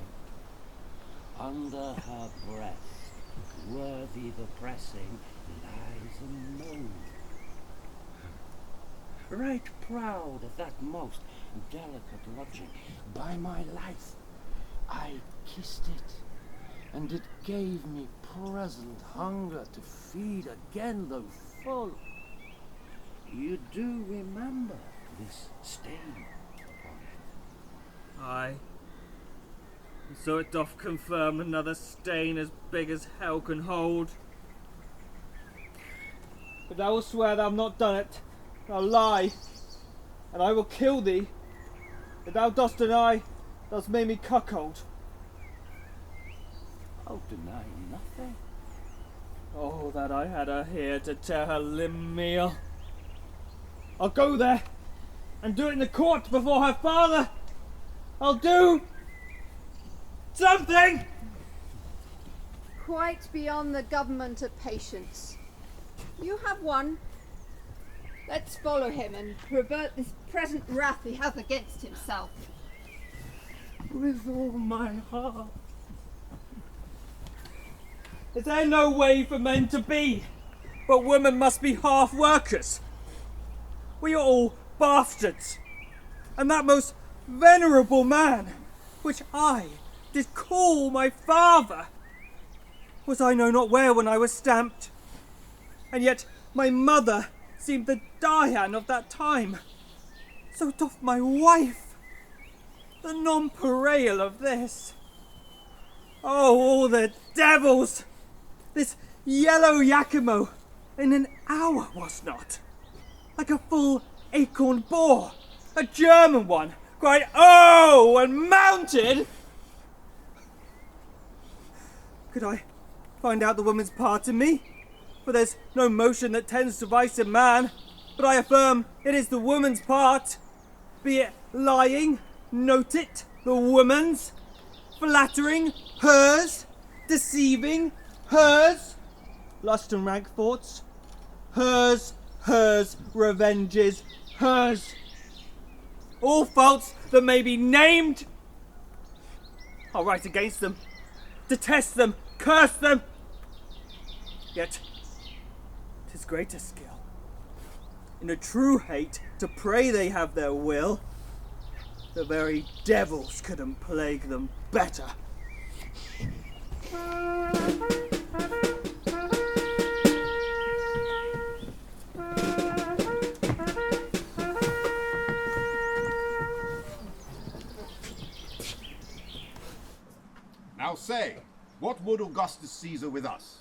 under her breast, worthy the pressing, lies a moan. right proud of that most delicate lodging. By my life, I kissed it, and it gave me present hunger to feed again though full. You do remember this stain upon it? Aye. So it doth confirm another stain as big as hell can hold. But thou will swear thou have not done it, thou lie, and I will kill thee. If thou dost deny, thou'st made me cuckold. I'll deny nothing. Oh, that I had her here to tear her limb meal. I'll go there and do it in the court before her father. I'll do something. Quite beyond the government of patience. You have won. Let's follow him and pervert this present wrath he hath against himself. With all my heart. Is there no way for men to be, but women must be half workers? We are all bastards, and that most venerable man, which I did call my father, was I know not where when I was stamped, and yet my mother seemed the Dian of that time. So doth my wife, the nonpareil of this. Oh, all the devils! This yellow Yakimo in an hour was not. Like a full acorn boar, a German one, cried oh, and mounted. Could I find out the woman's part in me? For there's no motion that tends to vice a man, but I affirm it is the woman's part. Be it lying, note it, the woman's, flattering, hers, deceiving, hers, lust and rank thoughts, hers, revenges, hers. All faults that may be named, I'll write against them, detest them, curse them. Yet, 'tis greater skill in a true hate to pray they have their will. The very devils couldn't plague them better. Now say, what would Augustus Caesar with us?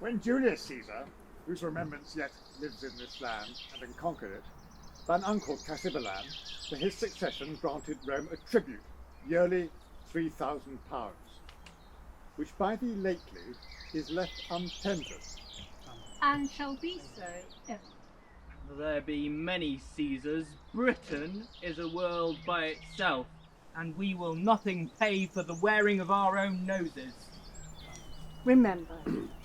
When Julius Caesar, whose remembrance yet lives in this land, having conquered it, thine uncle Cymbeline, for his succession granted Rome a tribute, yearly 3,000 pounds, which by thee lately is left untendered. And shall be so ever. There be many Caesars. Britain is a world by itself, and we will nothing pay for the wearing of our own noses. Remember,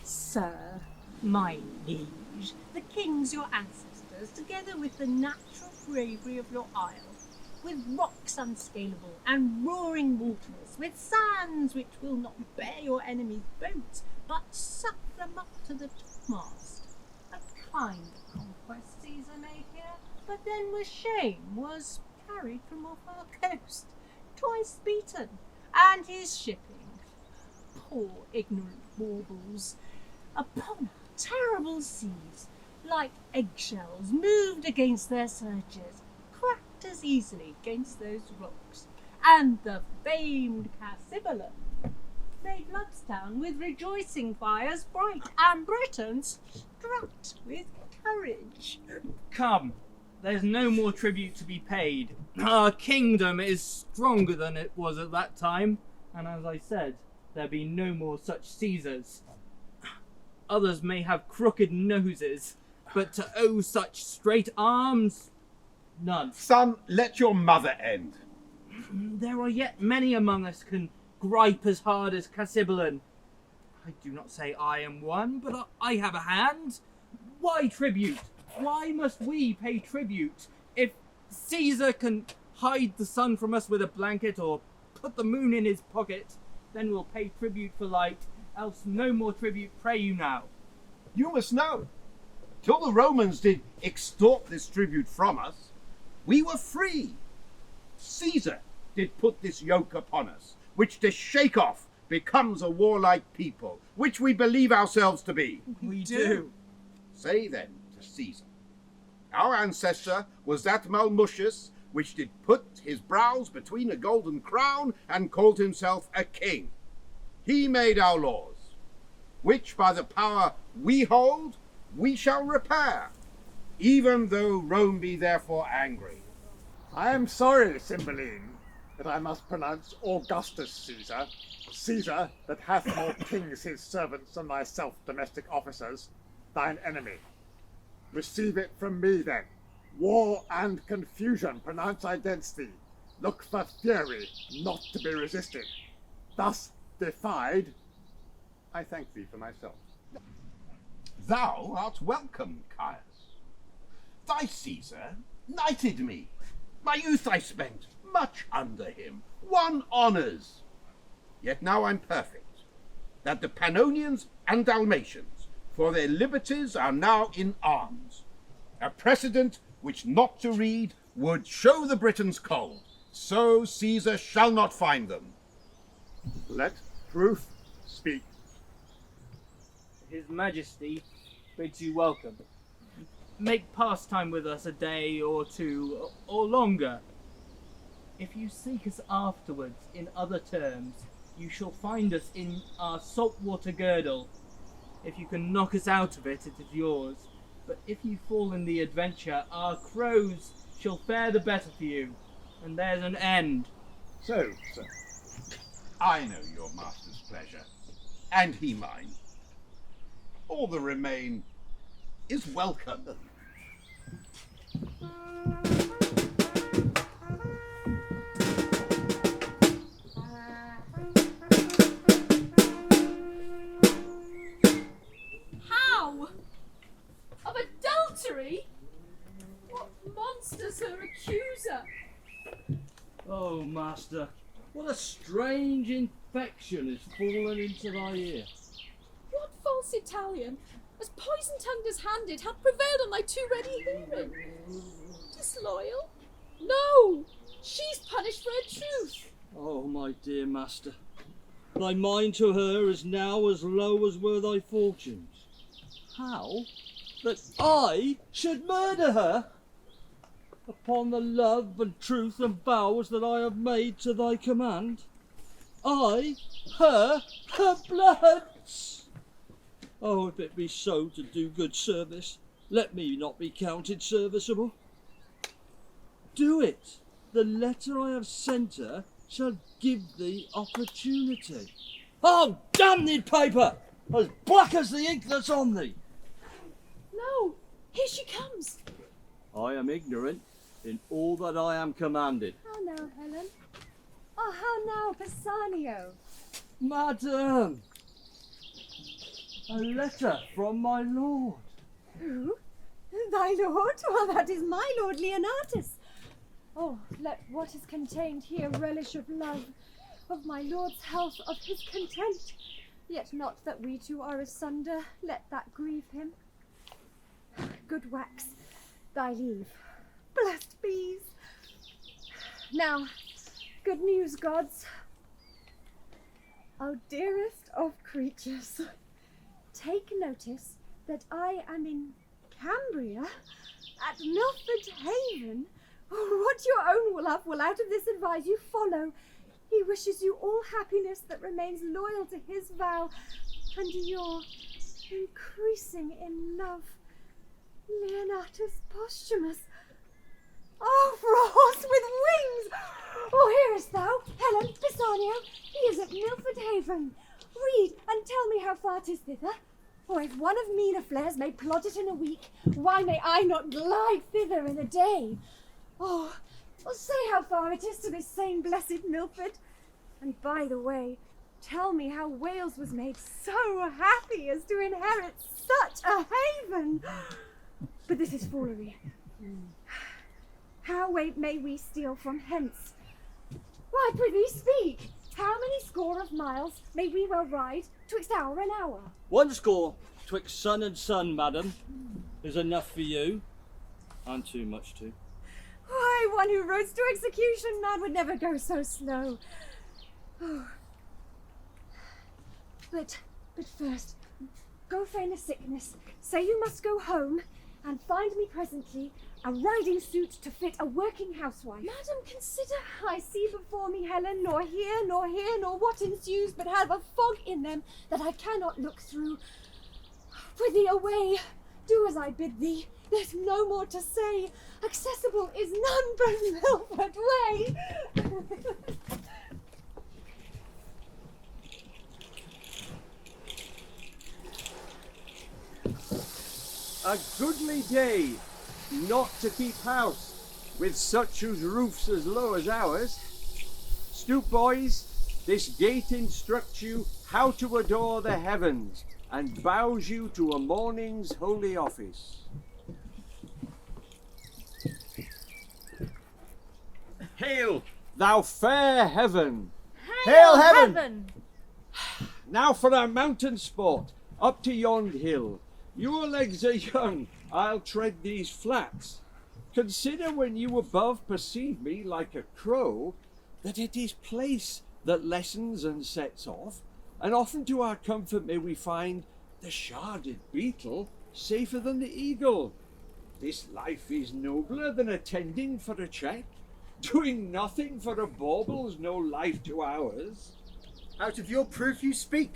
sir, my liege, the kings your ancestors, together with the natural bravery of your isle, with rocks unscalable and roaring waters, with sands which will not bear your enemies' boats, but suck them up to the topmast. A kind of conquest Caesar made here, but then with shame was carried from off our coast, twice beaten, and his shipping, poor ignorant baubles, upon terrible seas, like eggshells moved against their surges, cracked as easily against those rocks, and the famed Cymbeline made Bloodstown with rejoicing fires bright, and Britons strut with courage. Come, there's no more tribute to be paid. Our kingdom is stronger than it was at that time, and as I said, there be no more such Caesars. Others may have crooked noses, but to owe such straight arms, none. Son, let your mother end. There are yet many among us can gripe as hard as Cymbeline. I do not say I am one, but I have a hand. Why tribute? Why must we pay tribute? If Caesar can hide the sun from us with a blanket or put the moon in his pocket, then we'll pay tribute for light, else no more tribute, pray you now. You must know, till the Romans did extort this tribute from us, we were free. Caesar did put this yoke upon us, which to shake off becomes a warlike people, which we believe ourselves to be. We do. Say then to Caesar, our ancestor was that Malmucius which did put his brows between a golden crown and called himself a king. He made our laws, which by the power we hold, we shall repair, even though Rome be therefore angry. I am sorry, Cymbeline, that I must pronounce Augustus Caesar, Caesar that hath more kings his servants than thyself domestic officers, thine enemy. Receive it from me then. War and confusion pronounce I against thee. Look for fury, not to be resisted. Thus defied, I thank thee for myself. Thou art welcome, Caius. Thy Caesar knighted me. My youth I spent much under him, won honours. Yet now I'm perfect, that the Pannonians and Dalmatians for their liberties are now in arms. A precedent which not to read would show the Britons cold, so Caesar shall not find them. Let proof speak. His Majesty bids you welcome. Make pastime with us a day or two, or longer. If you seek us afterwards in other terms, you shall find us in our saltwater girdle. If you can knock us out of it, it is yours. But if you fall in the adventure, our crows shall fare the better for you, and there's an end. So, sir, I know your master's pleasure, and he mine. All that remain is welcome. How? Of adultery? What monster's her accuser? Oh, master, what a strange infection has fallen into thy ear. What false Italian, as poison-tongued as handed, hath prevailed on thy too ready hearing? Disloyal? No! She's punished for her truth. Oh, my dear master, thy mind to her is now as low as were thy fortunes. How? That I should murder her? Upon the love and truth and vows that I have made to thy command? I, her bloods! Oh, if it be so to do good service, let me not be counted serviceable. Do it. The letter I have sent her shall give thee opportunity. Oh, damn thee paper! As black as the ink that's on thee! No, here she comes. I am ignorant in all that I am commanded. How now, Helen? Oh, how now, Bassanio? Madam! A letter from my lord. Who? Thy lord? Well, that is my lord Leonatus. Oh, let what is contained here relish of love, of my lord's health, of his content. Yet not that we two are asunder, let that grieve him. Good wax, thy leave. Blessed bees. Now, good news, gods. O dearest of creatures, take notice that I am in Cambria, at Milford Haven. What your own will out of this advise you follow. He wishes you all happiness that remains loyal to his vow, and your increasing in love, Leonatus Posthumus. Oh, for a horse with wings! Oh, hearest thou, Helen, Bassanio, he is at Milford Haven. Read, and tell me how far 'tis thither. For if one of meaner flares may plod it in a week, why may I not glide thither in a day? Oh, well, say how far it is to this same blessed Milford. And by the way, tell me how Wales was made so happy as to inherit such a haven. But this is foolery. How may we steal from hence? Why, prithee, speak. How many score of miles may we well ride twixt hour and hour? 1 score, twixt sun and sun, madam. There's enough for you, and too much too. Why, one who roads to execution, man, would never go so slow. Oh. But first, go feign a sickness. Say you must go home, and find me presently a riding suit to fit a working housewife. Madam, consider, I see before me, Helen, nor hear, nor what ensues, but have a fog in them that I cannot look through. Prithee, away, do as I bid thee. There's no more to say. Accessible is none but Milford way. A goodly day, not to keep house with such whose roof's as low as ours. Stoop, boys, this gate instructs you how to adore the heavens, and bows you to a morning's holy office. Hail, thou fair heaven! Hail, heaven! Now for our mountain sport, up to yond hill. Your legs are young, I'll tread these flats. Consider when you above perceive me like a crow, that it is place that lessens and sets off, and often to our comfort may we find the sharded beetle safer than the eagle. This life is nobler than attending for a check. Doing nothing for a bauble's no life to ours. Out of your proof you speak.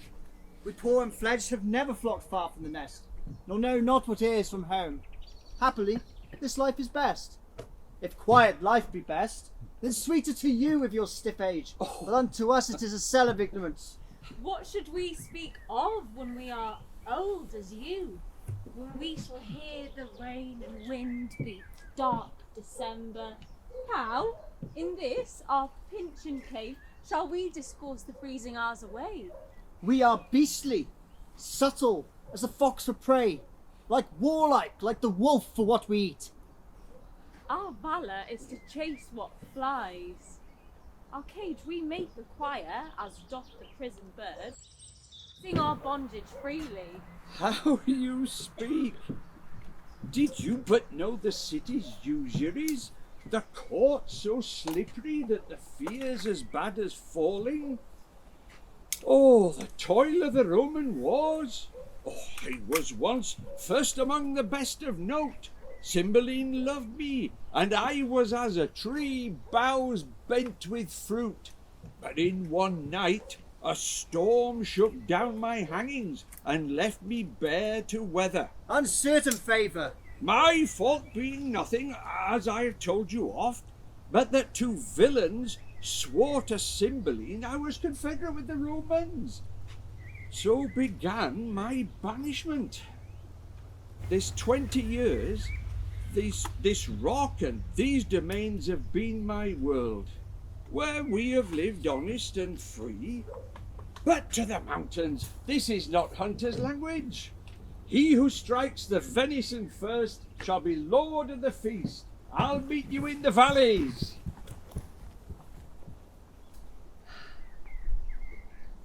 We poor and fledged have never flocked far from the nest, nor know not what is from home. Happily, this life is best. If quiet life be best, then sweeter to you with your stiff age, but unto us it is a cell of ignorance. What should we speak of when we are old as you? We shall hear the rain and wind beat dark December. How, in this our pincheon cave, shall we discourse the freezing hours away? We are beastly, subtle as a fox for prey, like warlike, like the wolf for what we eat. Our valour is to chase what flies. Our cage we make require, as doth the prison bird, sing our bondage freely. How you speak! Did you but know the city's usuries? The court so slippery that the fear's as bad as falling? Oh, the toil of the Roman wars! Oh, I was once first among the best of note. Cymbeline loved me, and I was as a tree boughs bent with fruit. But in one night a storm shook down my hangings and left me bare to weather. Uncertain favour! My fault being nothing, as I have told you oft, but that two villains swore to Cymbeline I was confederate with the Romans. So began my banishment. This 20 years, this rock and these domains have been my world, where we have lived honest and free. But to the mountains, this is not hunter's language. He who strikes the venison first shall be lord of the feast. I'll meet you in the valleys.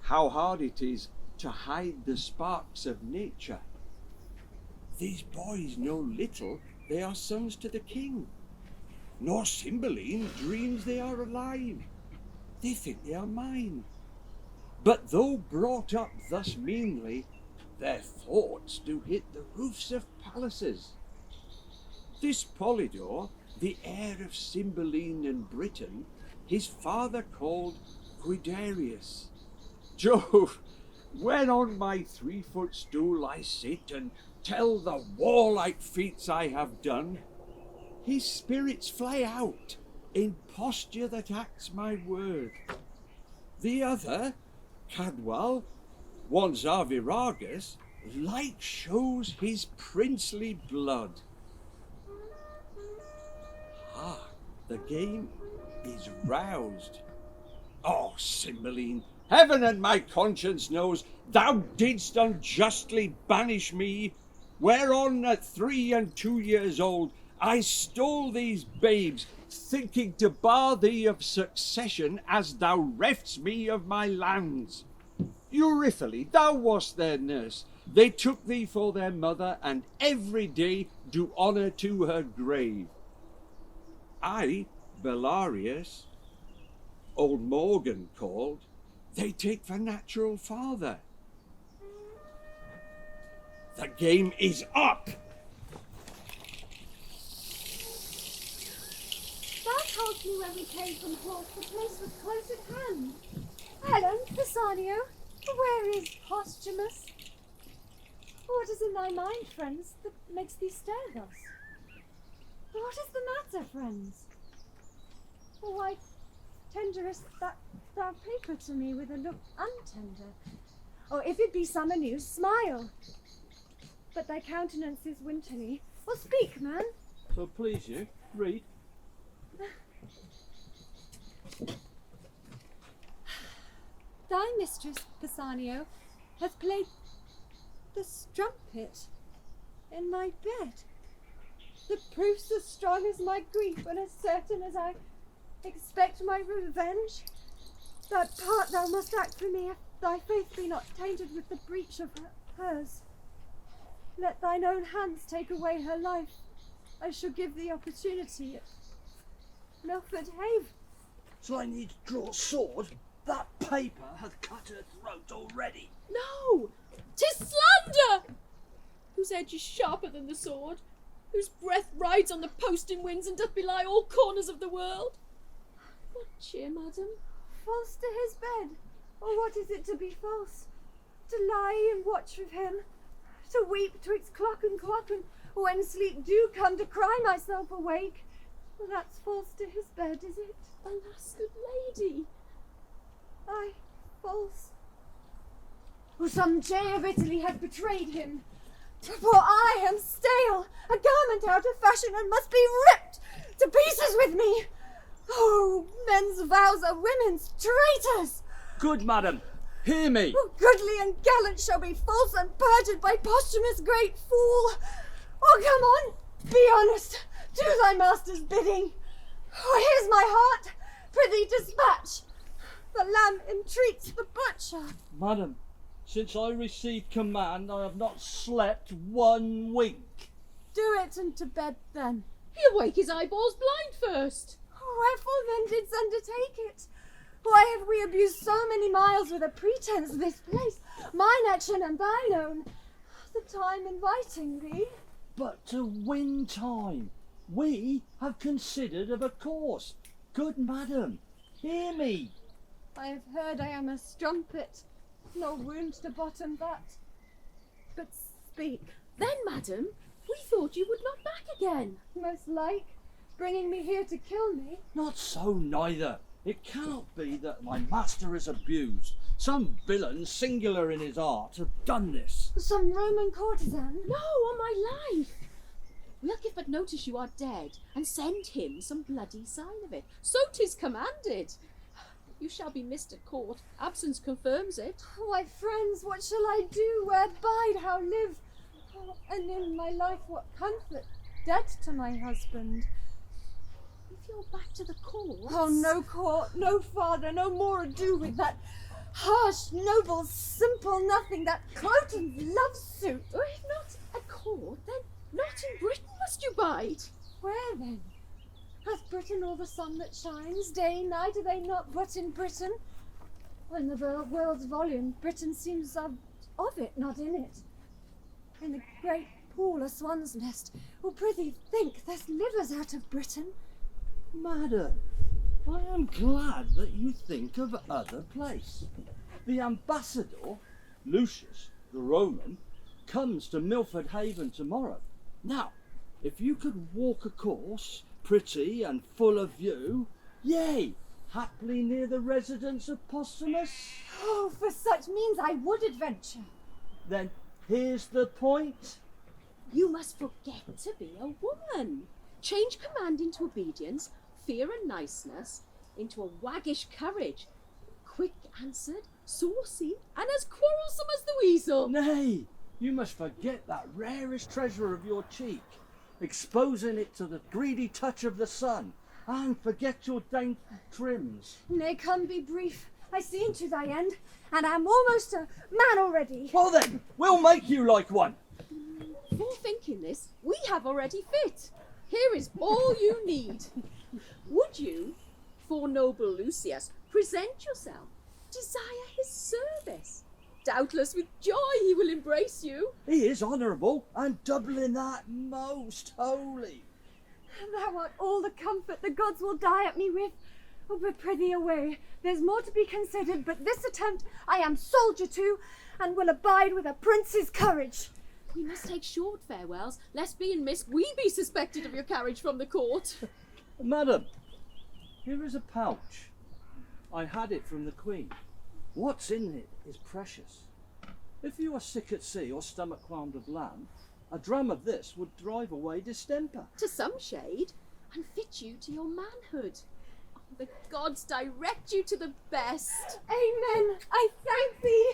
How hard it is to hide the sparks of nature. These boys know little they are sons to the king, nor Cymbeline dreams they are alive. They think they are mine. But though brought up thus meanly, their thoughts do hit the roofs of palaces. This Polydore, the heir of Cymbeline and Britain, his father called Guiderius. Jove, when on my 3-foot stool I sit and tell the warlike feats I have done, his spirits fly out in posture that acts my word. The other, Cadwal, once Arviragus, like shows his princely blood. Ah, the game is roused. Oh, Cymbeline, heaven and my conscience knows thou didst unjustly banish me, whereon at 3 and 2 years old I stole these babes, thinking to bar thee of succession as thou reft'st me of my lands. Euryphile, thou wast their nurse, They took thee for their mother, and every day do honour to her grave. I, Belarius, old Morgan called, they take for natural father. The game is up! Thou told me when we came from Hort, the place was close at hand. Helen, Bassanio, where is Posthumus? What is in thy mind, friends, that makes thee stare thus? What is the matter, friends? Why tenderest that thou paper to me with a look untender? Or if it be summer news, smile. But thy countenance is winterly. Or speak, man. So please you, read. Thy mistress, Bassanio, hath played the strumpet in my bed. The proof's as strong as my grief, and as certain as I expect my revenge. That part thou must act for me, if thy faith be not tainted with the breach of hers. Let thine own hands take away her life. I shall give thee opportunity at Milford Haven. So I need to draw a sword? That paper hath cut her throat already. No! 'Tis slander! Whose edge is sharper than the sword, whose breath rides on the posting winds and doth belie all corners of the world. What cheer, madam? False to his bed? Or what is it to be false? To lie and watch with him? To weep twixt clock, and when sleep do come, to cry myself awake? Well, that's false to his bed, is it? Alas, good lady. Aye, false. Or some jay of Italy hath betrayed him. For I am stale, a garment out of fashion, and must be ripped to pieces with me. Oh, men's vows are women's traitors. Good madam, hear me. Oh, goodly and gallant shall be false and perjured by Posthumus, great fool. Oh, come on, be honest, do thy master's bidding. Oh, here's my heart, prithee dispatch. The lamb entreats the butcher. Madam, since I received command, I have not slept 1 wink. Do it, and to bed then. He'll wake his eyeballs blind first. Wherefore then didst undertake it? Why have we abused so many miles with a pretence this place, mine action and thine own, the time inviting thee? But to win time, we have considered of a course. Good madam, hear me. I have heard I am a strumpet, no wound to bottom that. But speak. Then, madam, we thought you would not back again. Most like, bringing me here to kill me. Not so neither. It cannot be that my master is abused. Some villain singular in his art have done this. Some Roman courtesan? No, on my life. We'll give but notice you are dead, and send him some bloody sign of it. So 'tis commanded. You shall be missed at court. Absence confirms it. Why, friends, what shall I do? Where bide? How live? Oh, and in my life what comfort? Debt to my husband. If you're back to the court... Oh, no court, no father, no more ado with that harsh, noble, simple nothing, that Cloten's love suit. Or if not at court, then not in Britain must you bide. Where then? Hath Britain all the sun that shines, day, night, are they not but in Britain? When the world's volume, Britain seems of it, not in it. In the great pool a swan's nest. Oh, prithee think, there's livers out of Britain. Madam, I am glad that you think of other place. The ambassador, Lucius, the Roman, comes to Milford Haven tomorrow. Now, if you could walk a course, pretty and full of view, yea, haply near the residence of Posthumus. Oh, for such means I would adventure. Then here's the point. You must forget to be a woman. Change command into obedience, fear and niceness into a waggish courage, quick answered, saucy, and as quarrelsome as the weasel. Nay, you must forget that rarest treasure of your cheek, exposing it to the greedy touch of the sun, and forget your dainty trims. Nay, come, be brief. I seen to thy end, and am almost a man already. Well then, we'll make you like one. For thinking this, we have already fit. Here is all you need. Would you, for noble Lucius, present yourself, desire his service? Doubtless with joy he will embrace you. He is honourable, and doubling that most holy. Thou art all the comfort the gods will die at me with. Oh, but prithee away. There's more to be considered, but this attempt I am soldier to, and will abide with a prince's courage. We must take short farewells, lest being missed we be suspected of your carriage from the court. Madam, here is a pouch. I had it from the Queen. What's in it is precious. If you are sick at sea or stomach-qualmed of land, a dram of this would drive away distemper. To some shade, and fit you to your manhood. Oh, the gods direct you to the best. Amen. I thank thee.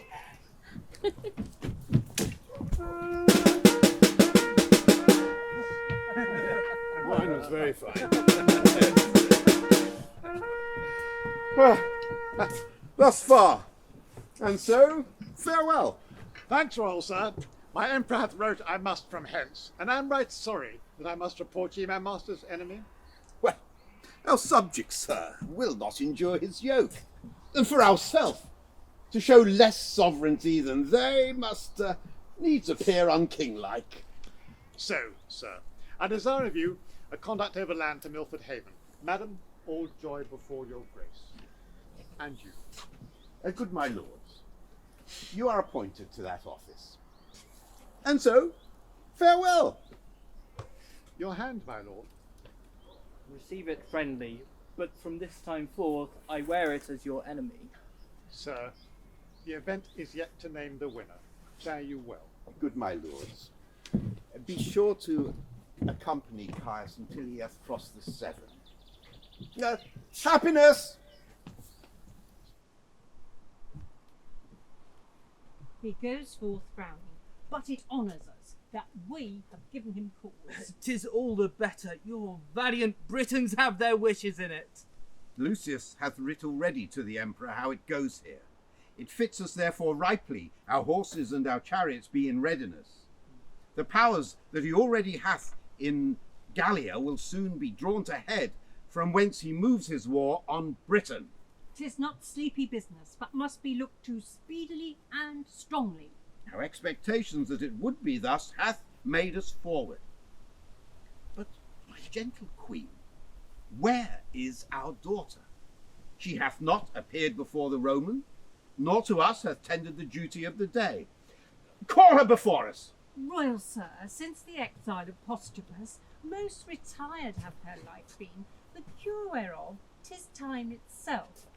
The wine was very fine. Well, thus far. And so, farewell. Thanks, royal sir. My emperor hath wrote I must from hence, and I am right sorry that I must report ye my master's enemy. Well, our subjects, sir, will not endure his yoke. And for ourself, to show less sovereignty than they, must needs appear unkinglike. So, sir, I desire of you a conduct overland to Milford Haven. Madam, all joy before your grace. And you. Good my lords, you are appointed to that office. And so, farewell. Your hand, my lord. Receive it friendly, but from this time forth I wear it as your enemy. Sir, the event is yet to name the winner. Fare you well. Good my lords, be sure to accompany Caius until he hath crossed the Severn. Happiness! He goes forth frowning, but it honours us that we have given him cause. 'Tis all the better. Your valiant Britons have their wishes in it. Lucius hath writ already to the emperor how it goes here. It fits us therefore ripely, our horses and our chariots be in readiness. The powers that he already hath in Gallia will soon be drawn to head, from whence he moves his war on Britain. 'Tis not sleepy business, but must be looked to speedily and strongly. Our expectations that it would be thus hath made us forward. But, my gentle queen, where is our daughter? She hath not appeared before the Roman, nor to us hath tendered the duty of the day. Call her before us. Royal sir, since the exile of Posthumus, most retired have her life been, the cure whereof 'tis time itself.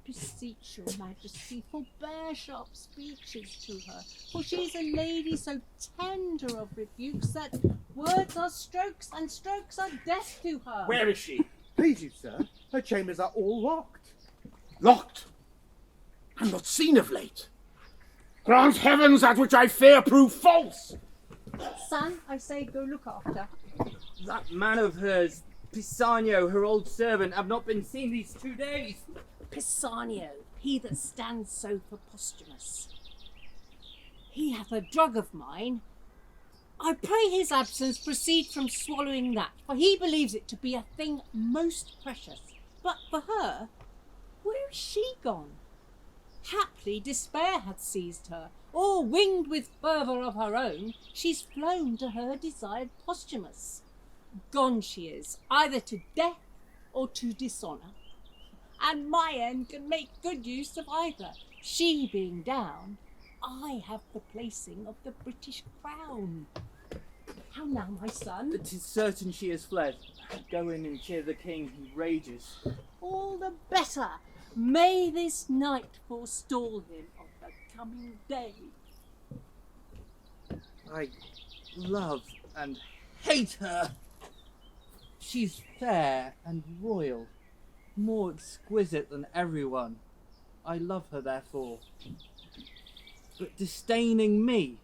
Beseech your majesty, forbear sharp speeches to her, for she's a lady so tender of rebukes that words are strokes and strokes are death to her. Where is she? Please you, sir, her chambers are all locked. Locked, and not seen of late. Grant heavens that which I fear prove false. Son, I say go look after. That man of hers, Pisanio, her old servant, have not been seen these 2 days. Pisanio, he that stands so for Posthumus. He hath a drug of mine. I pray his absence proceed from swallowing that, for he believes it to be a thing most precious. But for her, where is she gone? Haply despair hath seized her, or winged with fervour of her own, she's flown to her desired Posthumus. Gone she is, either to death or to dishonour. And my end can make good use of either. She being down, I have the placing of the British crown. How now, my son? 'Tis certain she has fled. Go in and cheer the king, he rages. All the better. May this night forestall him of the coming day. I love and hate her. She's fair and royal, more exquisite than everyone. I love her therefore. But disdaining me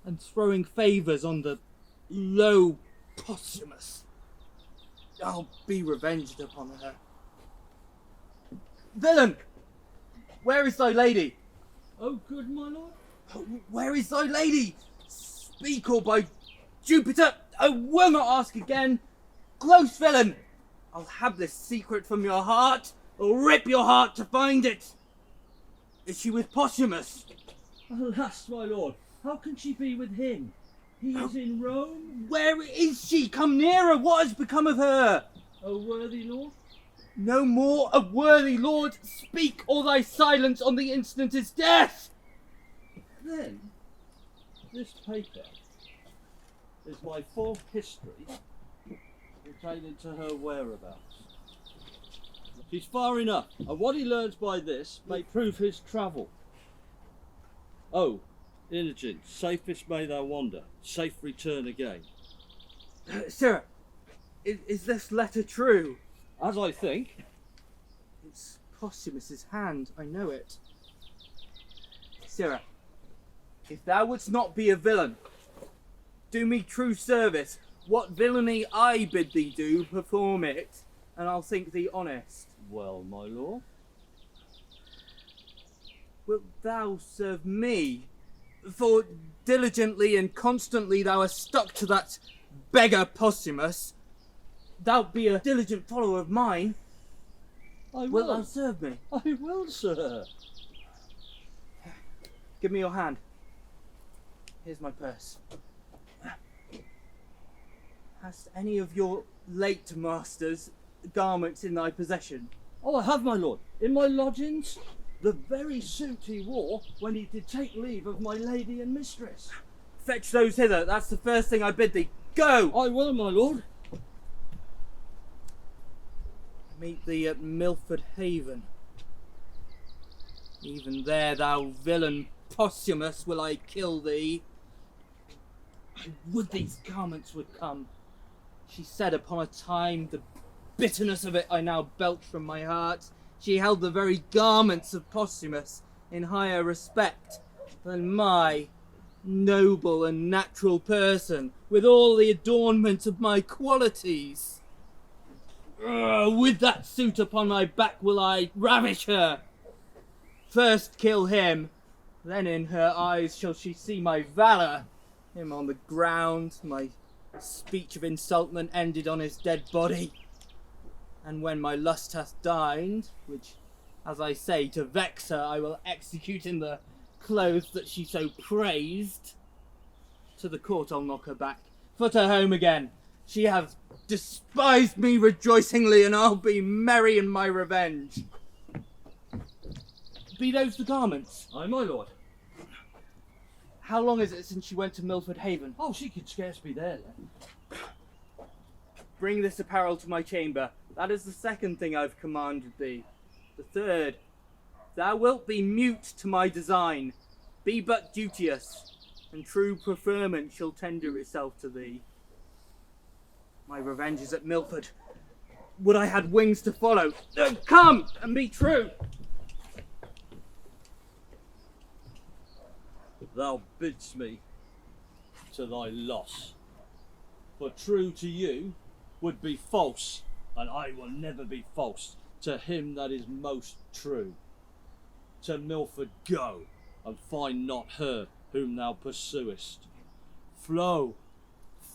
and throwing favours on the low Posthumus, I'll be revenged upon her. Villain! Where is thy lady? Oh, good, my lord. Where is thy lady? Speak, or by Jupiter, I will not ask again. Close, villain! I'll have this secret from your heart, or rip your heart to find it. Is she with Posthumus? Alas, my lord, how can she be with him? He is in Rome. Where is she? Come nearer. What has become of her? O worthy lord? No more a worthy lord. Speak, or thy silence on the instant is death. Then, this paper is my full history pertaining to her whereabouts. She's far enough, and what he learns by this may prove his travel. Oh, Imogen, safest may thou wander, safe return again. Sir, is this letter true? As I think. It's Posthumus's hand, I know it. Sirrah, if thou wouldst not be a villain, do me true service. What villainy I bid thee do, perform it, and I'll think thee honest. Well, my lord. Wilt thou serve me? For diligently and constantly thou hast stuck to that beggar Posthumus. Thou'lt be a diligent follower of mine. I will. Wilt thou serve me? I will, sir. Give me your hand. Here's my purse. Hast any of your late master's garments in thy possession? Oh, I have, my lord. In my lodgings, the very suit he wore when he did take leave of my lady and mistress. Fetch those hither. That's the first thing I bid thee. Go! I will, my lord. Meet thee at Milford Haven. Even there, thou villain Posthumus, will I kill thee. I would these garments would come. She said upon a time, the bitterness of it I now belch from my heart. She held the very garments of Posthumus in higher respect than my noble and natural person, with all the adornment of my qualities. With that suit upon my back will I ravish her. First kill him, then in her eyes shall she see my valour. Him on the ground, my speech of insultment ended on his dead body. And when my lust hath dined, which, as I say, to vex her I will execute in the clothes that she so praised, to the court I'll knock her back, put her home again. She hath despised me rejoicingly, and I'll be merry in my revenge. Be those the garments? Aye, my lord. How long is it since she went to Milford Haven? Oh, she could scarce be there then. Bring this apparel to my chamber. That is the second thing I've commanded thee. The third, thou wilt be mute to my design. Be but duteous, and true preferment shall tender itself to thee. My revenge is at Milford. Would I had wings to follow. Come and be true. Thou bidst me to thy loss. For true to you would be false, and I will never be false to him that is most true. To Milford go, and find not her whom thou pursuest. Flow,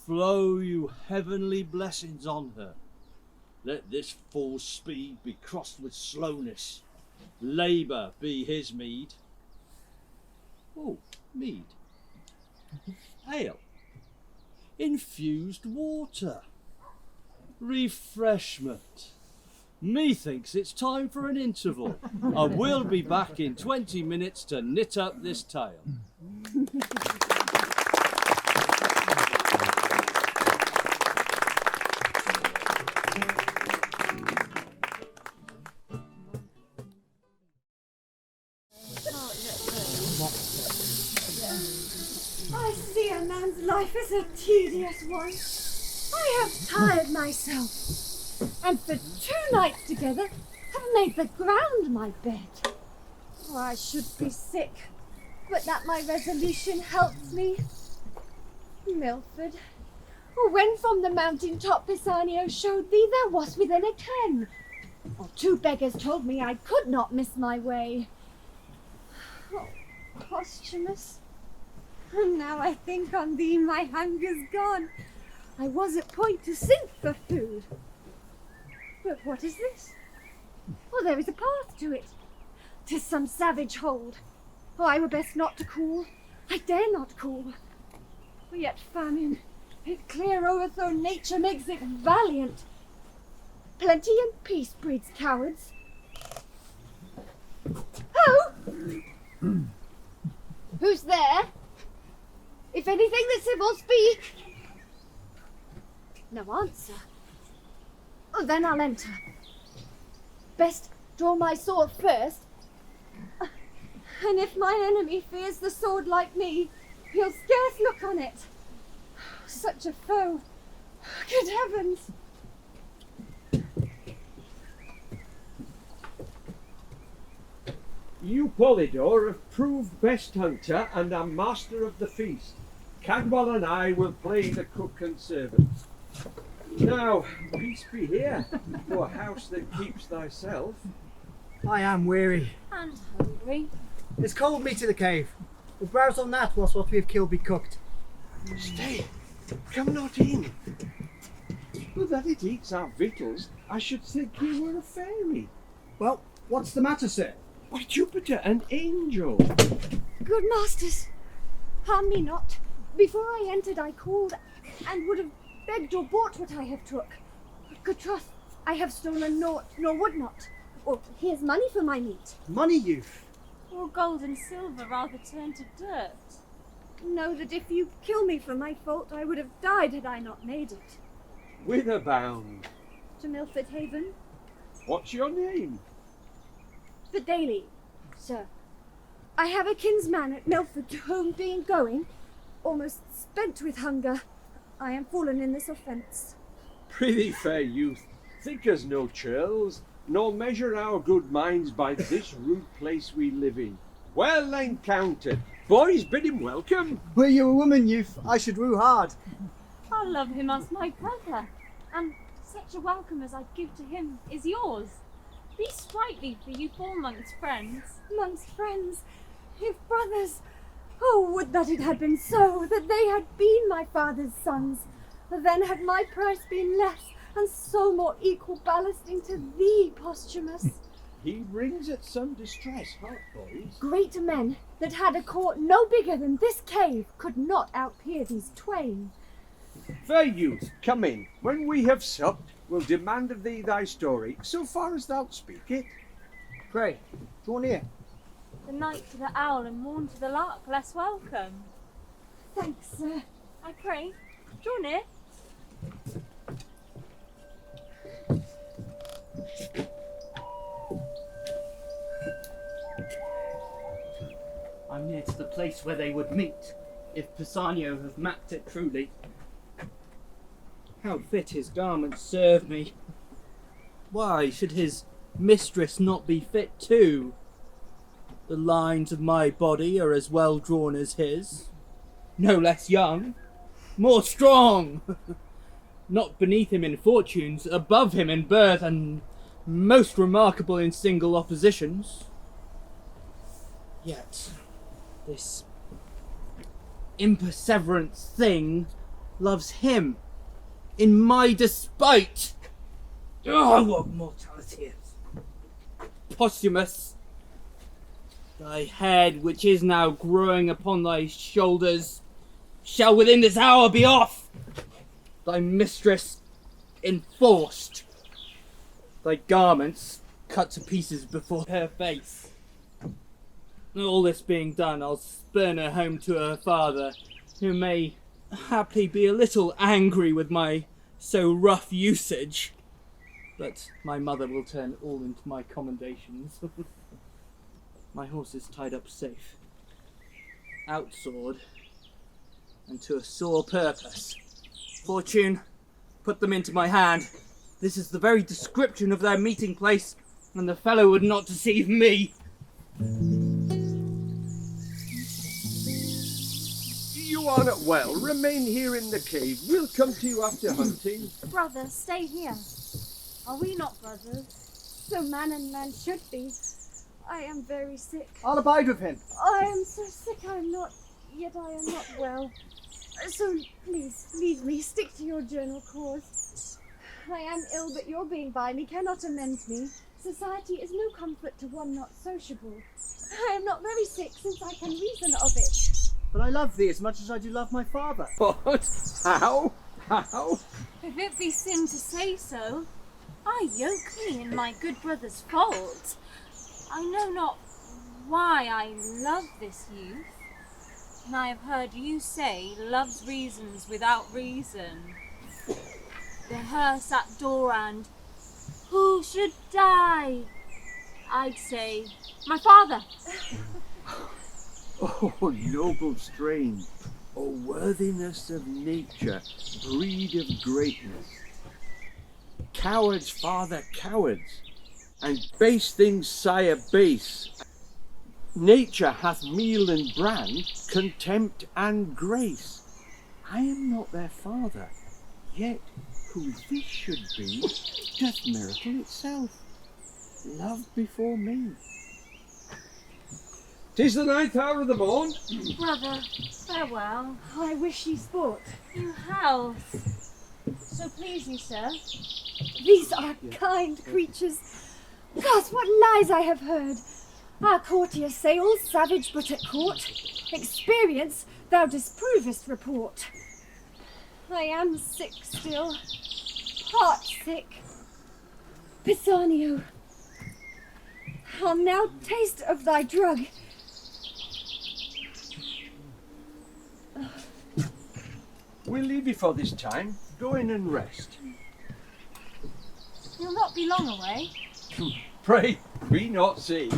flow you heavenly blessings on her. Let this full speed be crossed with slowness. Labour be his meed. Oh, mead. Ale. Infused water. Refreshment. Methinks it's time for an interval. I will be back in 20 minutes to knit up this tale. I see a man's life is a tedious one. I have tired myself, and for 2 nights together have made the ground my bed. For I should be sick, but that my resolution helps me. Milford, when from the mountain top Pisanio showed thee thou wast within a ken, Oh, 2 beggars told me I could not miss my way. Oh, Posthumus. And now I think on thee my hunger's gone. I was at point to sink for food. But what is this? Oh, there is a path to it. 'Tis some savage hold. Oh, I were best not to call. I dare not call. For yet famine, it clear overthrown nature makes it valiant. Plenty and peace breeds cowards. Oh! Who's there? If anything the civil speak. No answer. Oh, then I'll enter. Best draw my sword first. And if my enemy fears the sword like me, he'll scarce look on it. Such a foe. Good heavens! You, Polydor, have proved best hunter and are master of the feast. Cadwal and I will play the cook and servant. Now, peace be here, for house that keeps thyself. I am weary. And hungry. It's cold me to the cave. We'll browse on that whilst what we have killed be cooked. Stay, come not in. But that it eats our victuals, I should think you were a fairy. Well, what's the matter, sir? Why, Jupiter, an angel. Good masters, harm me not. Before I entered I called, and would have begged or bought what I have took. But good troth, I have stolen naught, nor would not. Or here's money for my meat. Money, youth? Or gold and silver rather turned to dirt. Know that if you kill me for my fault, I would have died had I not made it. Whither bound? To Milford Haven. What's your name? The Daily, sir. I have a kinsman at Milford to whom being going, almost spent with hunger, I am fallen in this offence. Prithee, fair youth, think us no churls, nor measure our good minds by this rude place we live in. Well encountered. Boys, bid him welcome. Were you a woman, youth, I should woo hard. I love him as my brother, and such a welcome as I give to him is yours. Be sprightly for you fall amongst friends. Amongst friends, if brothers. Oh, would that it had been so, that they had been my father's sons. Then had my price been less, and so more equal ballasting to thee, Posthumus. He brings at some distress, heart boys. Great men that had a court no bigger than this cave could not outpeer these twain. Fair youth, come in. When we have supped, we'll demand of thee thy story, so far as thou'lt speak it. Pray, draw near. The night to the owl and morn to the lark less welcome. Thanks, sir. I pray, draw near. I'm near to the place where they would meet, if Pisanio have mapped it truly. How fit his garments serve me. Why should his mistress not be fit too? The lines of my body are as well drawn as his. No less young, more strong. Not beneath him in fortunes, above him in birth, and most remarkable in single oppositions. Yet this imperseverant thing loves him in my despite. Oh, what mortality is! Posthumus, thy head, which is now growing upon thy shoulders, shall within this hour be off, thy mistress enforced, thy garments cut to pieces before her face. All this being done, I'll spurn her home to her father, who may haply be a little angry with my so rough usage, but my mother will turn all into my commendations. My horse is tied up safe, outsword, and to a sore purpose. Fortune, put them into my hand. This is the very description of their meeting place, and the fellow would not deceive me. You are not well. Remain here in the cave. We'll come to you after hunting. Brother, stay here. Are we not brothers? So man and man should be. I am very sick. I'll abide with him. I am so sick I am not well. So please, leave me, stick to your journal cause. I am ill, but your being by me cannot amend me. Society is no comfort to one not sociable. I am not very sick, since I can reason of it. But I love thee as much as I do love my father. What? How? How? If it be sin to say so, I yoke me in my good brother's fault. I know not why I love this youth, and I have heard you say love's reasons without reason. The hearse at door and who should die? I'd say my father. Oh, noble strain, oh worthiness of nature, breed of greatness. Cowards father cowards, and base things sire base. Nature hath meal and bran, contempt and grace. I am not their father, yet who this should be, doth miracle itself. Love before me. 'Tis the 9th hour of the morn. Brother, farewell. I wish ye sport. You health. So please you, sir. These are kind creatures. Gods, what lies I have heard. Our courtiers say all savage but at court. Experience thou disprovest report. I am sick still. Heart sick. Pisanio, I'll now taste of thy drug. We'll leave you for this time. Go in and rest. You'll not be long away. Pray, be not see,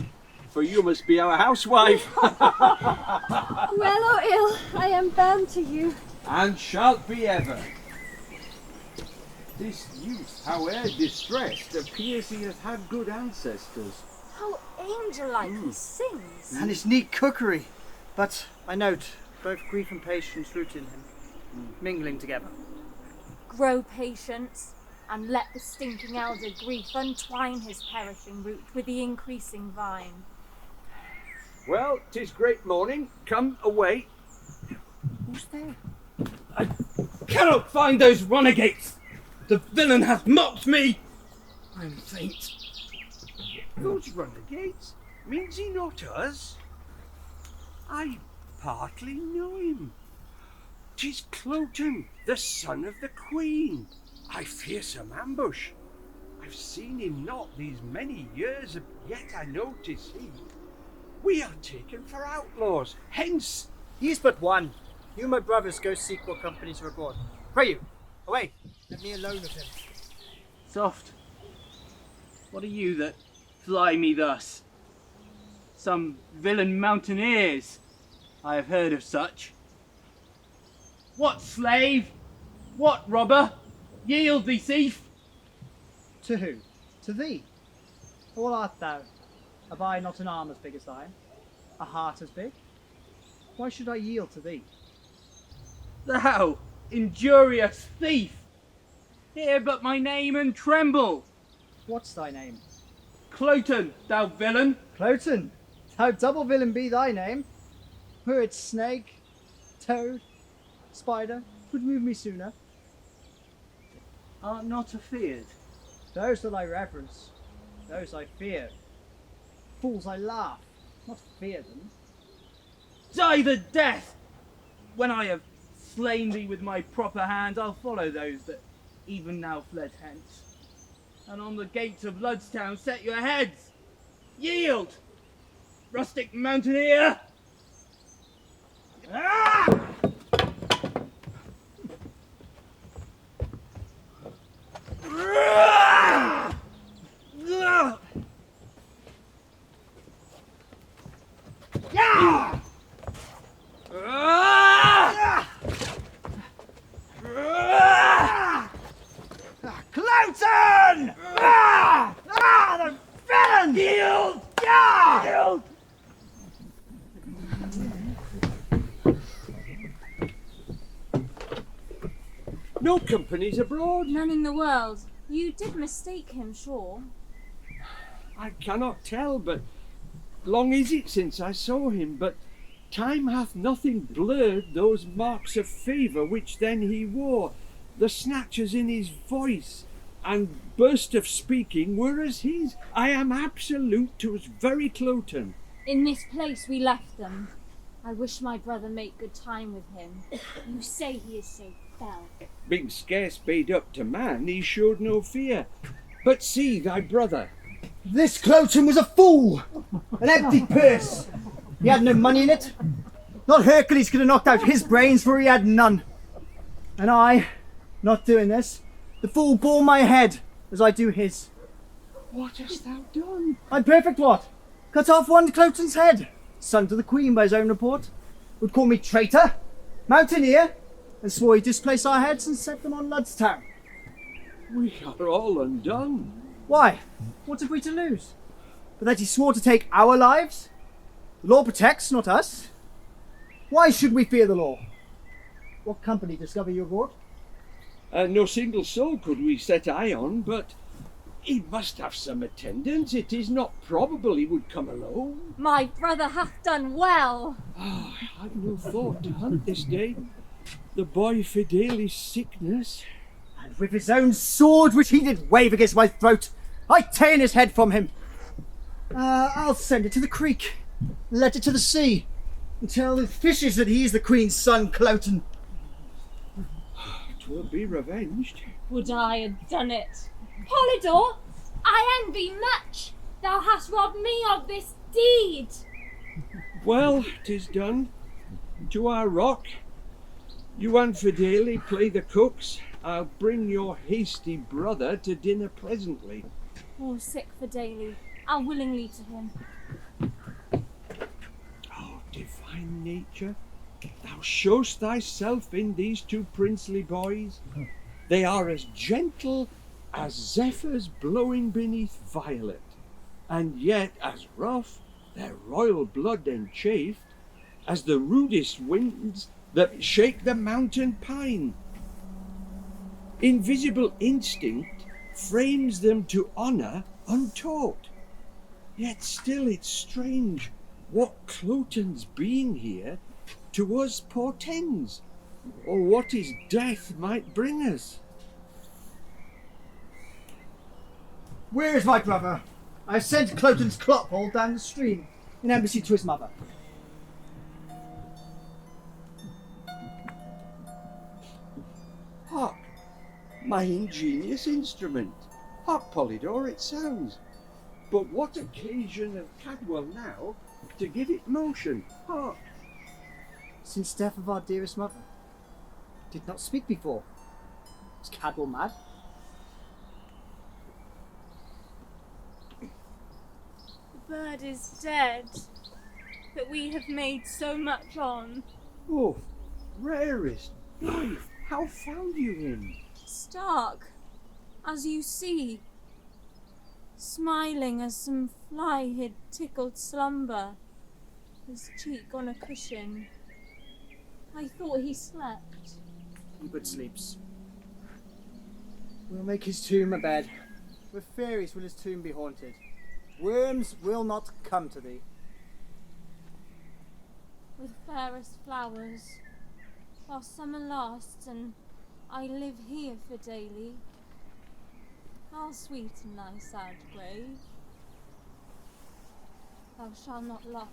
for you must be our housewife. Well or ill, I am bound to you. And shalt be ever. This youth, howe'er distressed, appears he hath had good ancestors. How angel-like he sings. And his neat cookery. But I note both grief and patience root in him, mingling together. Grow patience, and let the stinking elder grief untwine his perishing root with the increasing vine. Well, 'tis great morning. Come away. Who's there? I cannot find those runagates. The villain hath mocked me. I am faint. Those renegades? Means he not us? I partly know him. 'Tis Cloten, the son of the Queen. I fear some ambush. I've seen him not these many years, yet I know 'tis he. We are taken for outlaws, hence. He is but one. You, my brothers, go seek what companies are abroad. Pray you, away, let me alone with him. Soft. What are you that fly me thus? Some villain mountaineers. I have heard of such. What slave? What robber? Yield thee, thief! To who? To thee? What art thou? Have I not an arm as big as thine? A heart as big? Why should I yield to thee? Thou, injurious thief! Hear but my name and tremble! What's thy name? Cloten, thou villain! Cloten? Thou double villain be thy name. Were it snake, toad, spider, would move me sooner. Art not afeard? Those that I reverence, those I fear. Fools I laugh, not fear them. Die the death! When I have slain thee with my proper hand, I'll follow those that even now fled hence. And on the gates of Ludstown set your heads! Yield! Rustic mountaineer! Ah! Cloten! The villain! Yield! Yield! No companies abroad. None in the world. You did mistake him, sure. I cannot tell, but long is it since I saw him, but time hath nothing blurred those marks of favour which then he wore. The snatches in his voice and burst of speaking were as his. I am absolute to his very Cloten. In this place we left them. I wish my brother make good time with him. You say he is so fell. Being scarce bade up to man, he showed no fear. But see thy brother. This Cloten was a fool! An empty purse! He had no money in it. Not Hercules could have knocked out his brains, for he had none. And I, not doing this, the fool bore my head as I do his. What hast thou done? I'm perfect what? Cut off one Cloten's head, son to the Queen by his own report. Would call me traitor, mountaineer, and swore he'd displace our heads and set them on Ludstown. We are all undone. Why? What have we to lose? But that he swore to take our lives? The law protects, not us. Why should we fear the law? What company discover you abroad? No single soul could we set eye on, but he must have some attendance. It is not probable he would come alone. My brother hath done well. I had no thought to hunt this day. The boy Fidele's sickness. And with his own sword, which he did wave against my throat, I ta'en his head from him. I'll send it to the creek, let it to the sea, and tell the fishes that he is the Queen's son, Cloten. 'Twill be revenged. Would I had done it. Polydor, I envy much. Thou hast robbed me of this deed. Well, 'tis done. To our rock. You and Fidele play the cooks. I'll bring your hasty brother to dinner presently. Oh, sick for daily. I'll willingly to him. Oh, divine nature, thou show'st thyself in these two princely boys. They are as gentle as zephyrs blowing beneath violet, and yet as rough, their royal blood enchafed, as the rudest winds that shake the mountain pine. Invisible instinct frames them to honour untaught. Yet still it's strange what Cloten's being here to us portends, or what his death might bring us. Where is my brother? I have sent Cloten's clotpole down the stream in embassy to his mother. Hark, my ingenious instrument. Hark, Polydor, it sounds. But what occasion of Cadwell now to give it motion? Hark. Since death of our dearest mother. Did not speak before. Is Cadwell mad? The bird is dead, that we have made so much on. Oh, rarest life, how found you him? Stark, as you see, smiling as some fly had tickled slumber, his cheek on a cushion. I thought he slept. He but sleeps. We'll make his tomb a bed. With fairies will his tomb be haunted. Worms will not come to thee. With fairest flowers, while summer lasts and I live here for daily, I'll sweeten thy sad grave. Thou shalt not lock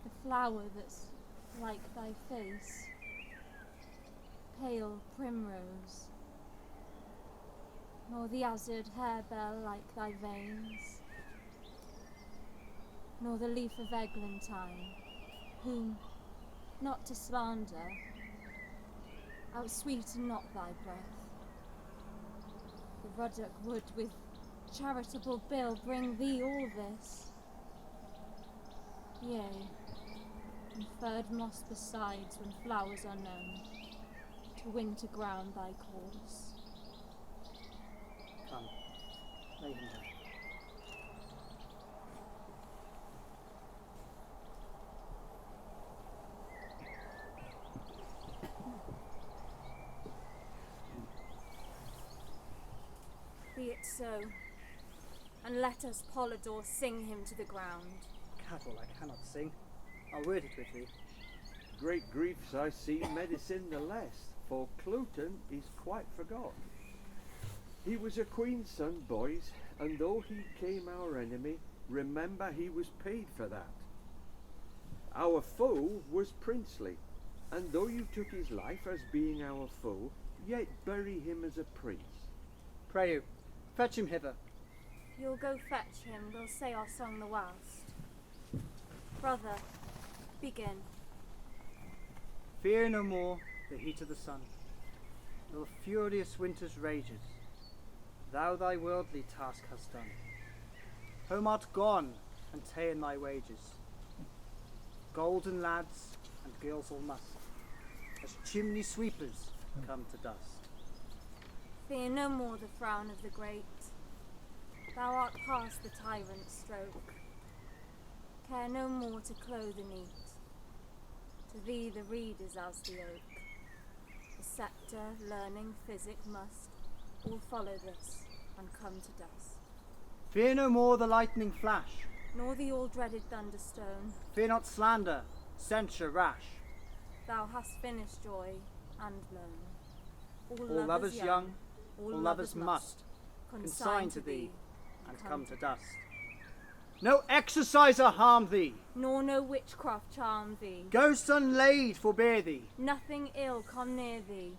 the flower that's like thy face, pale primrose, nor the azur'd harebell like thy veins, nor the leaf of eglantine, whom, not to slander, outsweeten not thy breath. The ruddock would with charitable bill bring thee all this. Yea, and furred moss besides when flowers are known, to win to ground thy course. Come, lay him down. Be it so. and let us, Polydore, sing him to the ground. Cattle I cannot sing. I'll word it with thee. Great griefs I see medicine the less, for Cloten is quite forgot. He was a queen's son, boys, and though he came our enemy, remember he was paid for that. Our foe was princely, and though you took his life as being our foe, yet bury him as a prince. Pray you, fetch him hither. You'll go fetch him, we'll say our song the whilst. Brother, begin. Fear no more the heat of the sun, nor furious winter's rages. Thou thy worldly task hast done. Home art gone, and ta'en thy wages. Golden lads and girls all must, as chimney sweepers come to dust. Fear no more the frown of the great. Thou art past the tyrant's stroke. Care no more to clothe and eat. To thee the reed is as the oak. The sceptre, learning, physic must all follow this and come to dust. Fear no more the lightning flash, Nor the all-dreaded thunderstone. fear not slander, censure rash. Thou hast finished joy and blown. All lovers young, all lovers must consign to thee and come to dust. No exerciser harm thee, Nor no witchcraft charm thee. ghost unlaid forbear thee. Nothing ill come near thee.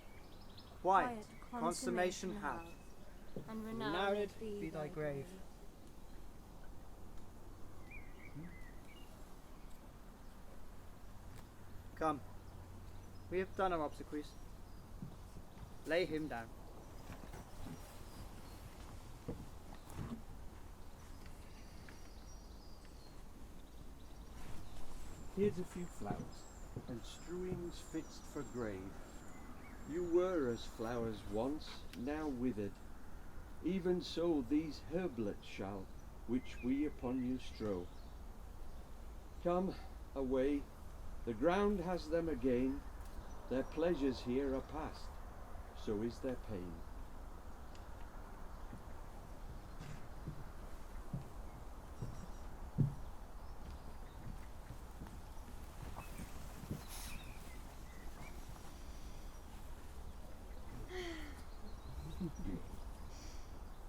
Quiet consummation have, and renowned be thy grave. Come, we have done our obsequies. Lay him down. Here's a few flowers, and strewings fixed for grave. You were as flowers once, now withered. Even so these herblets shall, which we upon you strow. Come, away, the ground has them again. Their pleasures here are past, so is their pain.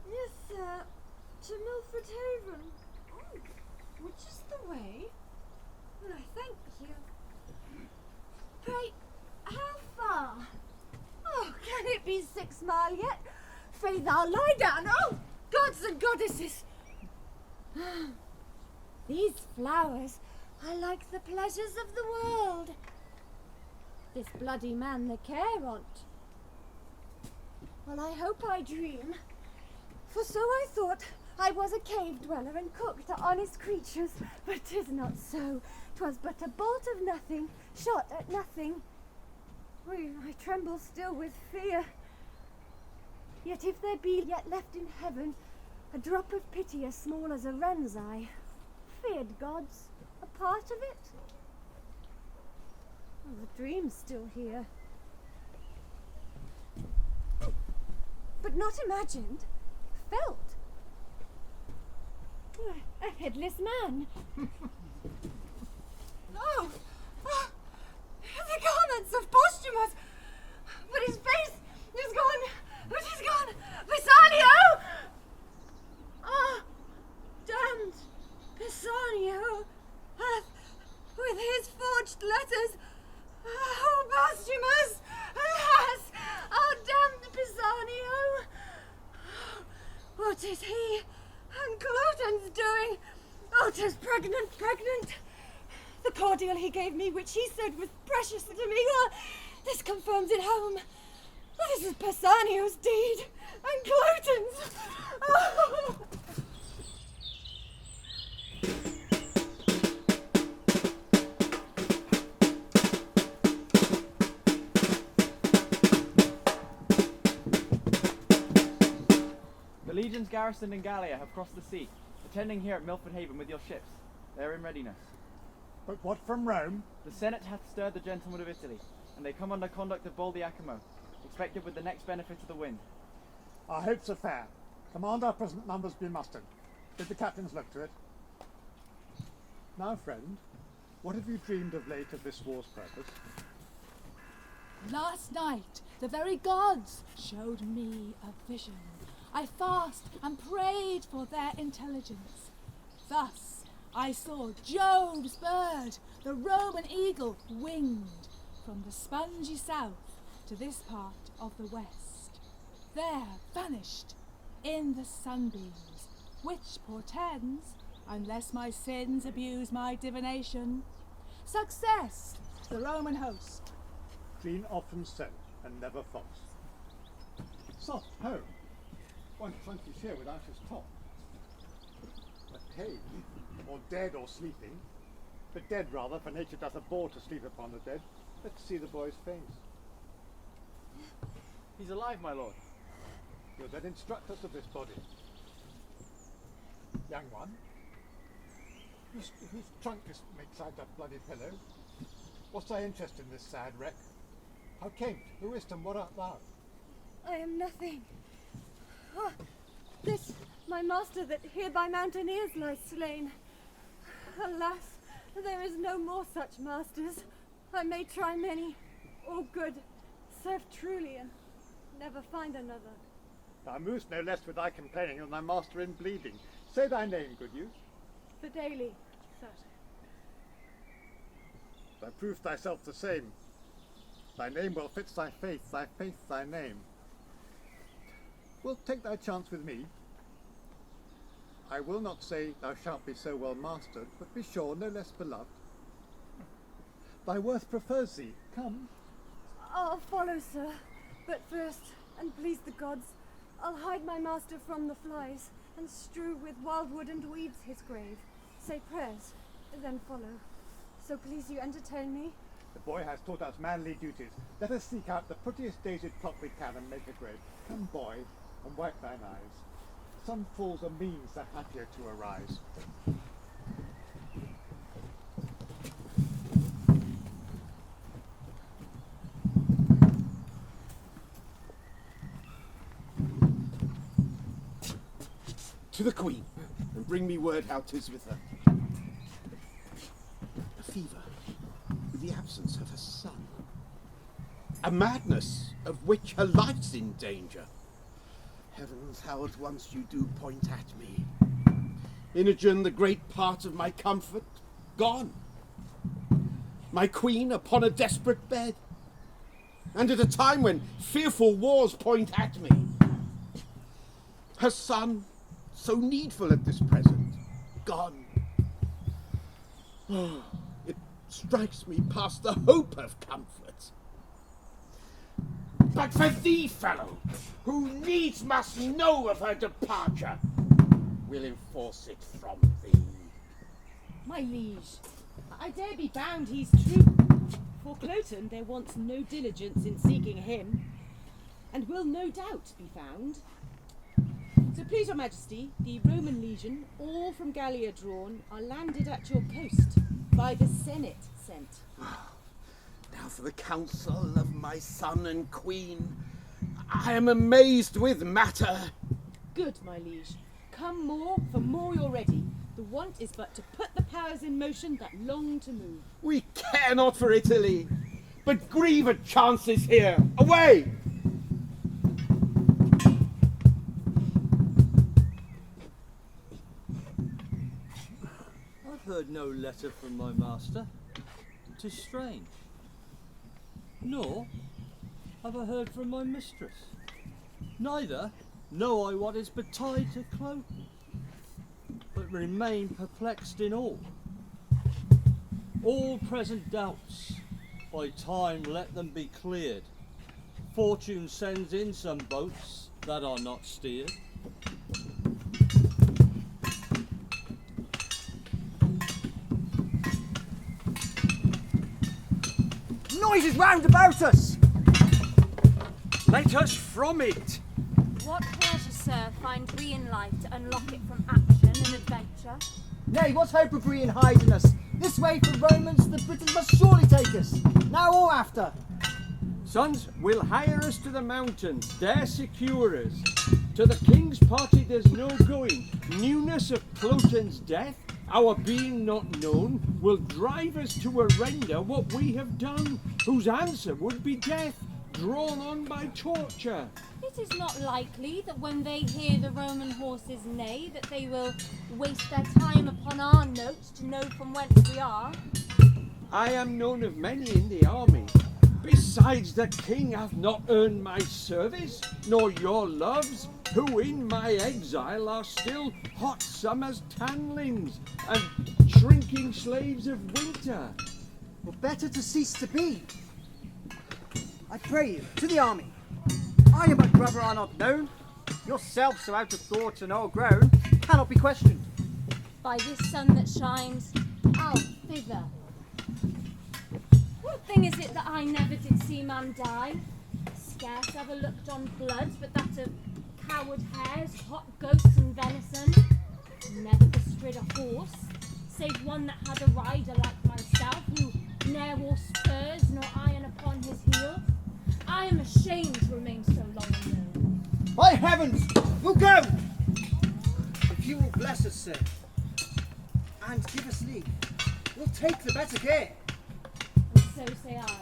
Yes, sir. To Milford Haven. Oh, which is the way? Well, I thank you. Pray, how far? Oh, can it be 6 mile yet? Faith, I'll lie down. Oh, gods and goddesses! These flowers are like the pleasures of the world. This bloody man the care on't. Well, I hope I dream. For so I thought I was a cave dweller and cook to honest creatures, but 'tis not so. 'Twas but a bolt of nothing, shot at nothing. I tremble still with fear. Yet if there be yet left in heaven a drop of pity as small as a wren's eye, feared gods, a part of it? Oh, the dream's still here. But not imagined, felt. A headless man. Oh! The garments of Posthumus! But his face is gone! It is gone! Pisanio! Ah! Damned Pisanio hath, with his forged letters, oh, Posthumus! Alas! Oh, damned Pisanio! What is he and Cloten's doing? Oh, 'tis pregnant! The cordial he gave me, which he said was precious to me, well, this confirms it home. This is Pisanio's deed, and Cloten's! Oh. The legions garrisoned in Gallia have crossed the sea, attending here at Milford Haven with your ships. They are in readiness. But what from Rome? The Senate hath stirred the gentlemen of Italy, and they come under conduct of Boldiacomo, expected with the next benefit of the wind. Our hopes are fair. Command our present numbers be mustered. Did the captains look to it? Now, friend, what have you dreamed of late of this war's purpose? Last night, the very gods showed me a vision. I fasted and prayed for their intelligence. Thus, I saw Jove's bird, the Roman eagle, winged from the spongy south to this part of the west. There vanished in the sunbeams, which portends, unless my sins abuse my divination, success to the Roman host. Clean often sent and never false. Soft home. One clunky here without his top. A cage, or dead or sleeping. But dead rather, for nature doth abhor to sleep upon the dead. Let's see the boy's face. He's alive, my lord. You'll then instruct us of this body. Young one, whose trunk is inside that bloody pillow? What's thy interest in this sad wreck? How cam't? Who is't and what art thou? I am nothing. Ah, this, my master that here by mountaineers lies slain. Alas, there is no more such masters. I may try many, all good, serve truly, and never find another. Thou movest no less with thy complaining than thy master in bleeding. Say thy name, good youth. For daily, sir. Thou provest thyself the same. Thy name well fits thy faith thy name. Wilt take thy chance with me? I will not say thou shalt be so well mastered, but be sure no less beloved. Thy worth prefers thee. Come. I'll follow, sir. But first, and please the gods, I'll hide my master from the flies, and strew with wildwood and weeds his grave. Say prayers, then follow. So please you entertain me. The boy has taught us manly duties. Let us seek out the prettiest daisied plot we can and make a grave. Come, boy, and wipe thine eyes. Some fools are means the happier to arise. To the Queen, and bring me word how 'tis with her. A fever, with the absence of her son. A madness, of which her life's in danger. Heavens, how at once you do point at me. Imogen, the great part of my comfort, gone. My queen upon a desperate bed. And at a time when fearful wars point at me. Her son, so needful at this present, gone. Oh, it strikes me past the hope of comfort. But for thee, fellow, who needs must know of her departure, will enforce it from thee. My liege, I dare be bound he's true. For Cloten there wants no diligence in seeking him, and will no doubt be found. So please your majesty, the Roman legion, all from Gallia drawn, are landed at your coast, by the Senate sent. Now for the counsel of my son and queen, I am amazed with matter. Good, my liege. Come more, for more you're ready. The want is but to put the powers in motion that long to move. We care not for Italy, but grieve at chances here. Away! I've heard no letter from my master. 'Tis strange. Nor have I heard from my mistress. Neither know I what is betide to Cloten, but remain perplexed in all. All present doubts, by time let them be cleared. Fortune sends in some boats that are not steered. Noises round about us! Let us from it! What pleasure, sir, find we in life to unlock it from action and adventure? Nay, what hope of we in hiding us? This way for Romans, the Britons must surely take us, now or after. Sons, we'll hire us to the mountains, there secure us. To the king's party there's no going. Newness of Cloten's death, our being not known, will drive us to render what we have done, whose answer would be death, drawn on by torture. It is not likely that when they hear the Roman horses neigh, that they will waste their time upon our notes to know from whence we are. I am known of many in the army. Besides, the king hath not earned my service, nor your loves, who in my exile are still hot summer's tanlings and shrinking slaves of winter. Well, better to cease to be. I pray you, to the army. I and my brother are not known. Yourself, so out of thought and o'ergrown, cannot be questioned. By this sun that shines, out thither. What thing is it that I never did see man die? Scarce ever looked on blood, but that of coward hares, hot goats and venison. Never bestrid a horse, save one that had a rider like myself, who ne'er wore spurs nor iron upon his heel. I am ashamed to remain so long unknown. By heavens, we'll go! If you will bless us, sir, and give us leave, we'll take the better care. And so say I.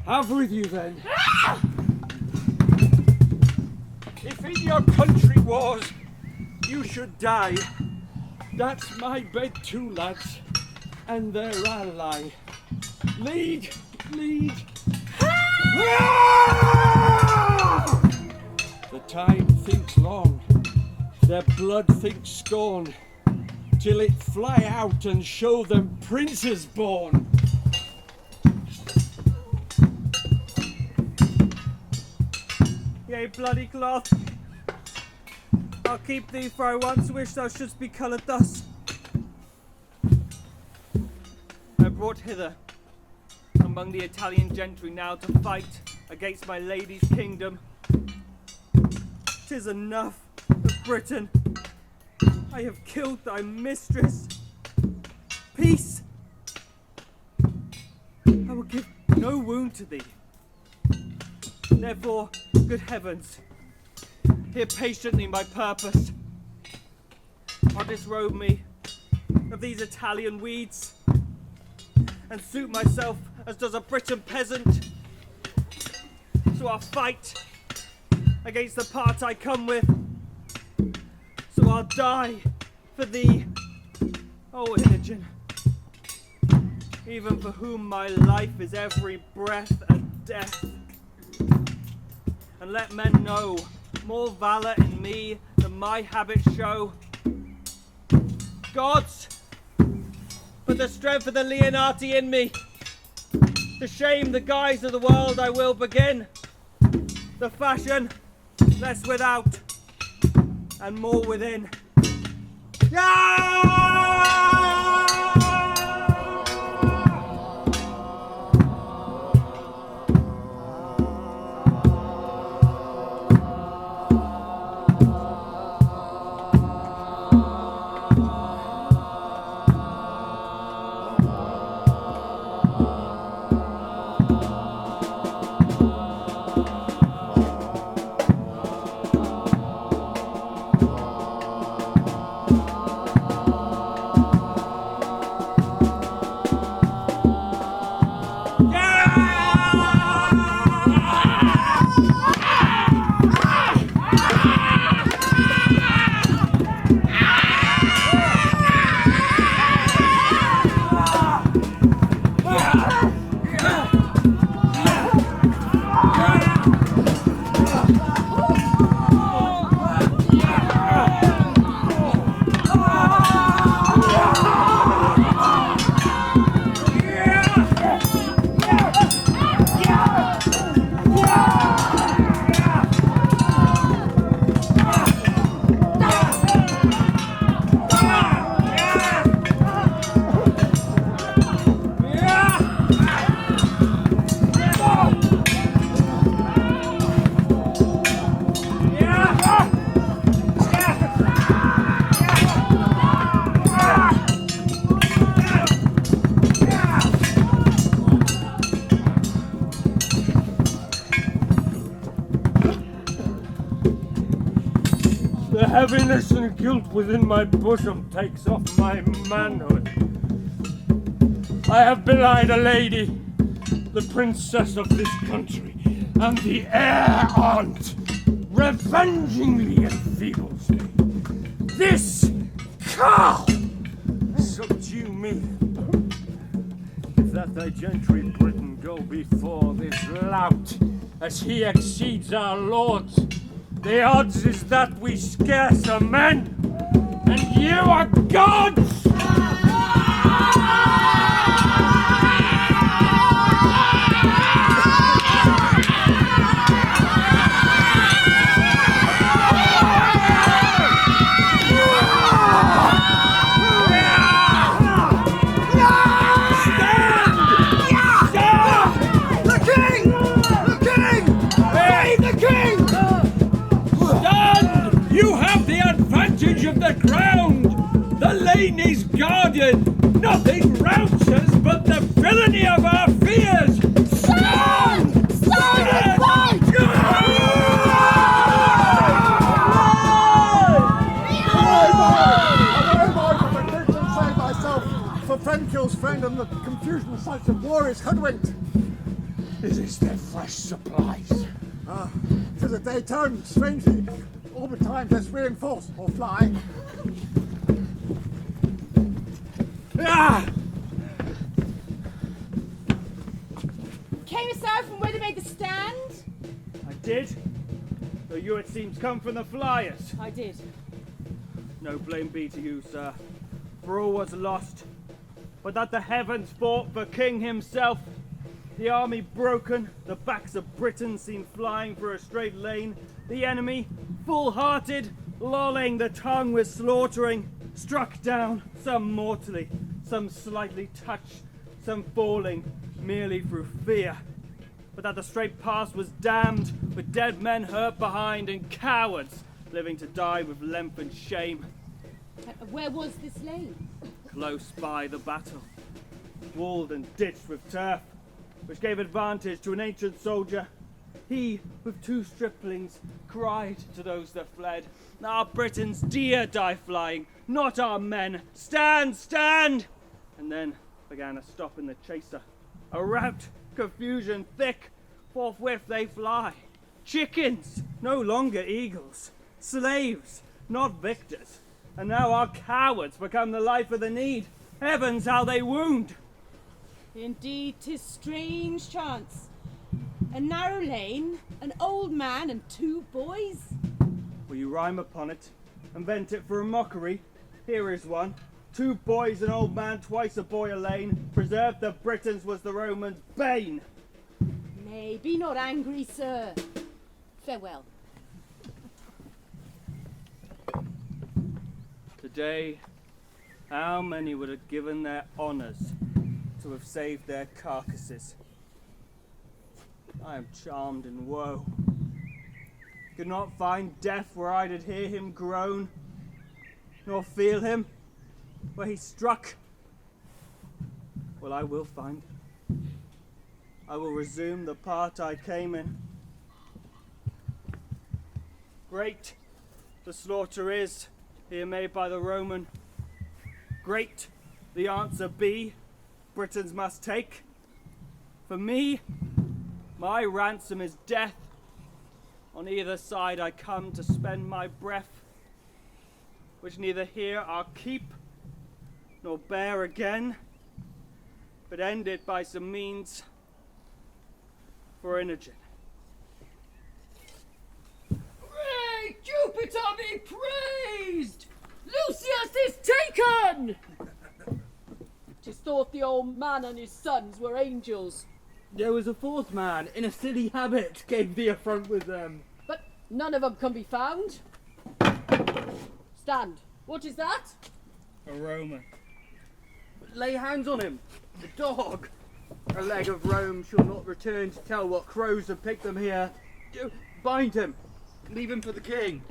Have with you then. If in your country wars you should die, that's my bed too, lads, and there I'll lie. Lead, lead. The time thinks long, their blood thinks scorn, till it fly out and show them princes born. Yea, bloody cloth, I'll keep thee, for I once wished thou shouldst be coloured thus. I brought hither among the Italian gentry now to fight against my lady's kingdom. 'Tis enough of Britain. I have killed thy mistress. Peace! I will give no wound to thee. Therefore, good heavens, hear patiently my purpose. I'll disrobe me of these Italian weeds and suit myself as does a Briton peasant. So I'll fight against the part I come with. So I'll die for thee, O Imogen, even for whom my life is every breath and death. And let men know more valour in me than my habits show. Gods, put the strength of the Leonati in me. To shame the guise of the world I will begin. The fashion, less without, and more within. The heaviness and guilt within my bosom takes off my manhood. I have belied a lady, the princess of this country, and the heir aunt revengingly enfeebles me. This cow subdue me. If that thy gentry Britain go before this lout, as he exceeds our lords, the odds is that we scarce are men, and you are gods! Of the ground! The lane is guarded! Nothing routs us but the villainy of our fears! Stand! Stand and fight! Save thyself, for friend kills friend, and the confusion of sights of war is hoodwinked. It is their fresh supplies. Ah, 'tis a day turned strangely. All betimes let's reinforce or fly. Ah! Came aside from where they made the stand? I did. Though you, it seems, come from the flyers. I did. No blame be to you, sir, for all was lost. But that the heavens fought for King himself, the army broken, the backs of Britain seen flying through a straight lane, the enemy, full-hearted, lolling the tongue with slaughtering, struck down, some mortally, some slightly touched, some falling merely through fear. But that the straight pass was damned, with dead men hurt behind, and cowards living to die with length and shame. Where was this lane? Close by the battle, walled and ditched with turf, which gave advantage to an ancient soldier. He, with 2 striplings, cried to those that fled, "Our Britons dear die flying, not our men! Stand, stand!" And then began a stop in the chaser. A rout, confusion thick, forthwith they fly. Chickens, no longer eagles. Slaves, not victors. And now our cowards become the life of the need. Heavens, how they wound! Indeed, 'tis strange chance. A narrow lane, an old man and 2 boys. Will you rhyme upon it and vent it for a mockery? Here is one. 2 boys, an old man, twice a boy a lane. Preserved the Britons was the Romans' bane. Nay, be not angry, sir. Farewell. Today, how many would have given their honours to have saved their carcasses? I am charmed in woe. Could not find death where I did hear him groan, nor feel him where he struck. Well, I will find him. I will resume the part I came in. Great the slaughter is here made by the Roman. Great the answer be Britons must take. For me, my ransom is death. On either side I come to spend my breath, which neither here I'll keep nor bear again, but end it by some means for Imogen. Hooray! Jupiter be praised! Lucius is taken! 'Tis thought the old man and his sons were angels. There was a 4th man in a silly habit gave the affront with them. But none of them can be found. Stand. What is that? A Roman. Lay hands on him. The dog. A leg of Rome shall not return to tell what crows have picked them here. Bind him. Leave him for the king.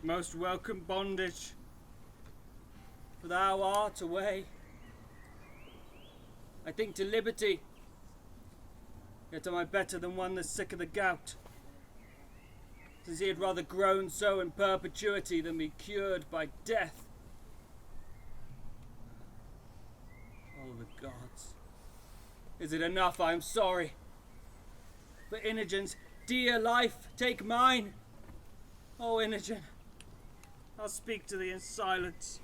Most welcome bondage. for thou art away. I think to liberty, yet am I better than one that's sick of the gout, since he had rather groan so in perpetuity than be cured by death. Oh, the gods, is it enough I am sorry? For Inogen's dear life, take mine. Oh, Inogen, I'll speak to thee in silence.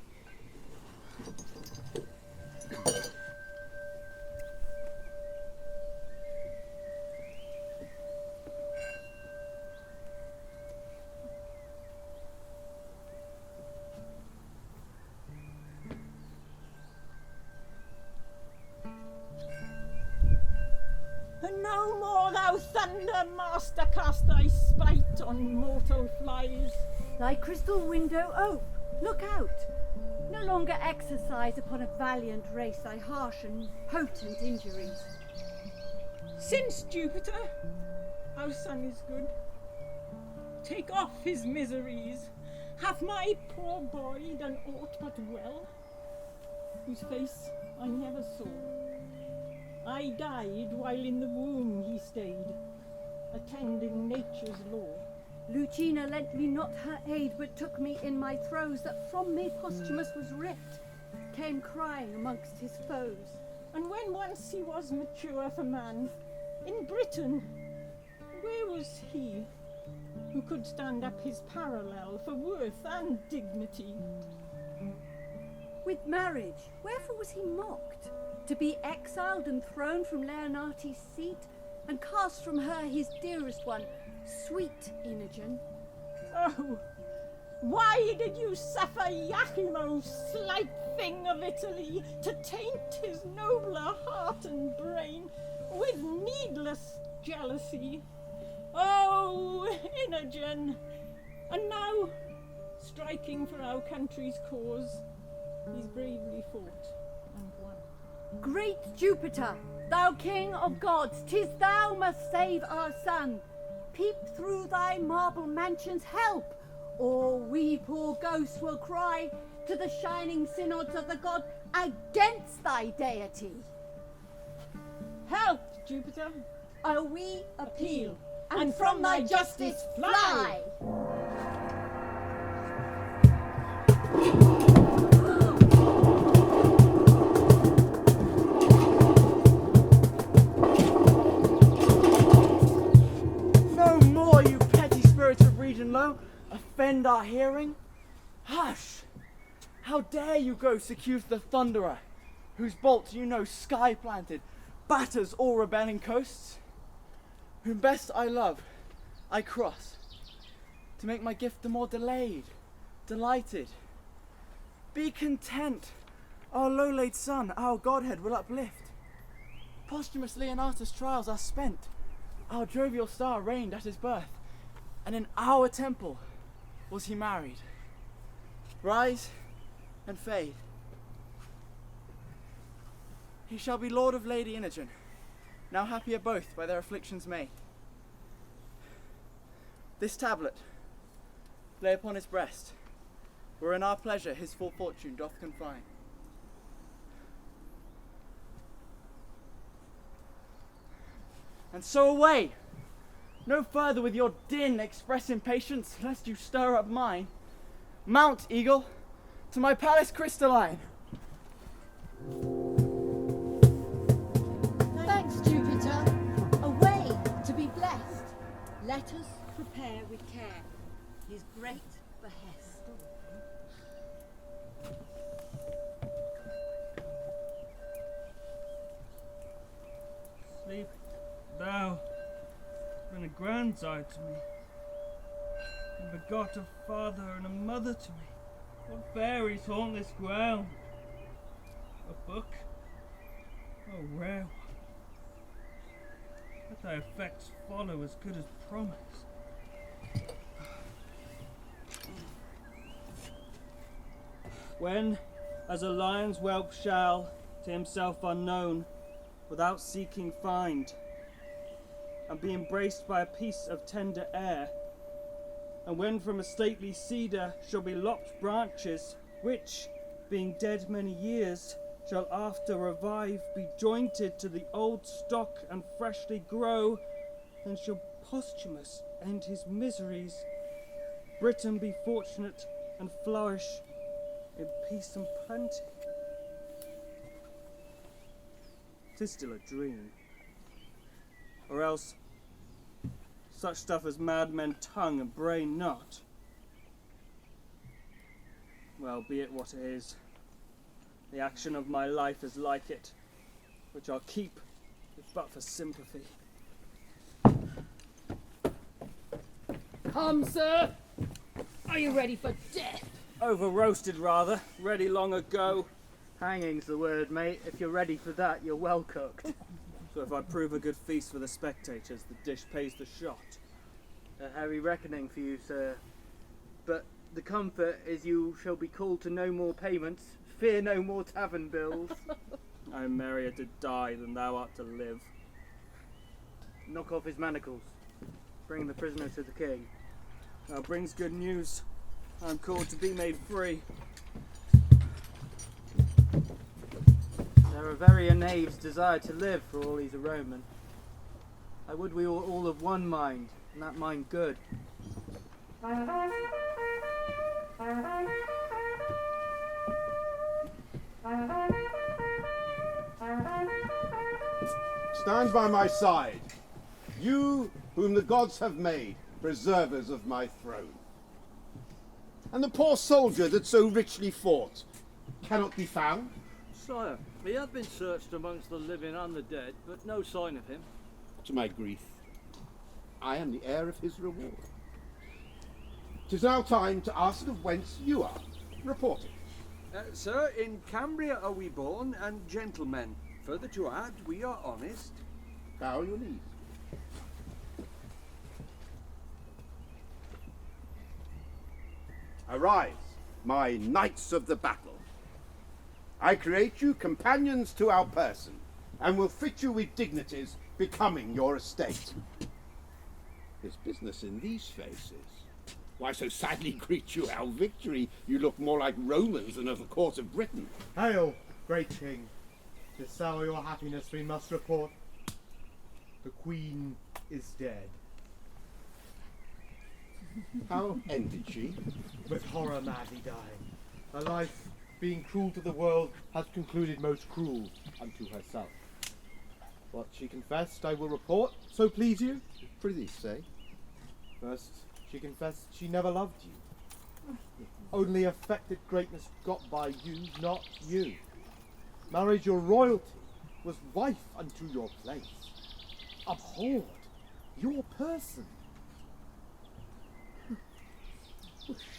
And no more thou thunder, master, cast thy spite on mortal flies. Thy crystal window ope, look out. No longer exercise upon a valiant race thy harsh and potent injuries. Since Jupiter, our son is good, take off his miseries. Hath my poor boy done aught but well, whose face I never saw? I died while in the womb he stayed, attending nature's law. Lucina lent me not her aid, but took me in my throes, that from me Posthumus was ripped, came crying amongst his foes. And when once he was mature for man, in Britain, where was he who could stand up his parallel for worth and dignity? With marriage, wherefore was he mocked? To be exiled and thrown from Leonarte's seat, and cast from her his dearest one, sweet Inogen. Oh, why did you suffer Iachimo, slight thing of Italy, to taint his nobler heart and brain with needless jealousy? Oh, Inogen! And now, striking for our country's cause, he's bravely fought and won. Great Jupiter, thou king of gods, 'tis thou must save our son. Peep through thy marble mansion's help, or we poor ghosts will cry to the shining synods of the god against thy deity. Help, Jupiter! Oh, we appeal, and from thy justice fly! No more, you petty spirits of region low, offend our hearing. Hush! How dare you ghosts accuse the thunderer, whose bolts you know sky-planted, batters all rebelling coasts? Whom best I love, I cross, to make my gift the more delayed, delighted. Be content, our low-laid son, our Godhead will uplift. Posthumous Leonatus' trials are spent, our jovial star reigned at his birth, and in our temple was he married. Rise and fade. He shall be lord of Lady Inogen, now happier both by their afflictions made. This tablet lay upon his breast, wherein our pleasure his full fortune doth confine. And so away! No further with your din express impatience, lest you stir up mine. Mount, eagle, to my palace crystalline. Thanks, Jupiter. Away to be blessed. Let us prepare with care his great behest. Sleep, thou, been a grandsire to me, and begot a father and a mother to me. What fairies haunt this ground? A book? Oh, rare one. Let thy effects follow as good as promise. When, as a lion's whelp shall, to himself unknown, without seeking find, and be embraced by a piece of tender air, and when from a stately cedar shall be lopped branches, which, being dead many years, shall after revive, be jointed to the old stock and freshly grow, and shall posthumous end his miseries. Britain be fortunate and flourish in peace and plenty. 'Tis still a dream. Or else such stuff as madmen tongue and brain not. Well, be it what it is, the action of my life is like it, which I'll keep, if but for sympathy. Come, sir! Are you ready for death? Over roasted rather, ready long ago. Hanging's the word, mate. If you're ready for that, you're well cooked. So if I prove a good feast for the spectators, the dish pays the shot. A heavy reckoning for you, sir. But the comfort is you shall be called to no more payments, fear no more tavern bills. I am merrier to die than thou art to live. Knock off his manacles. Bring the prisoner to the king. Now brings good news. I am called to be made free. There are very knaves desire to live for all he's a Roman. I would we were all of one mind, and that mind good. Stand by my side, you whom the gods have made preservers of my throne. And the poor soldier that so richly fought cannot be found? Sire, he hath been searched amongst the living and the dead, but no sign of him. To my grief, I am the heir of his reward. 'Tis now time to ask of whence you are. Report it. Sir, in Cambria are we born, and gentlemen. Further to add, we are honest. Bow your knees. Arise, my knights of the battle. I create you companions to our person, and will fit you with dignities becoming your estate. There's business in these faces. Why so sadly greet you our victory? You look more like Romans than of the court of Britain. Hail, great king. To sour your happiness we must report. The queen is dead. How ended she? With horror madly dying. Her life, being cruel to the world, has concluded most cruel unto herself. What she confessed I will report, so please you. Prithee say. First, she confessed she never loved you. Only affected greatness got by you, not you. Married your royalty, was wife unto your place. Abhorred your person.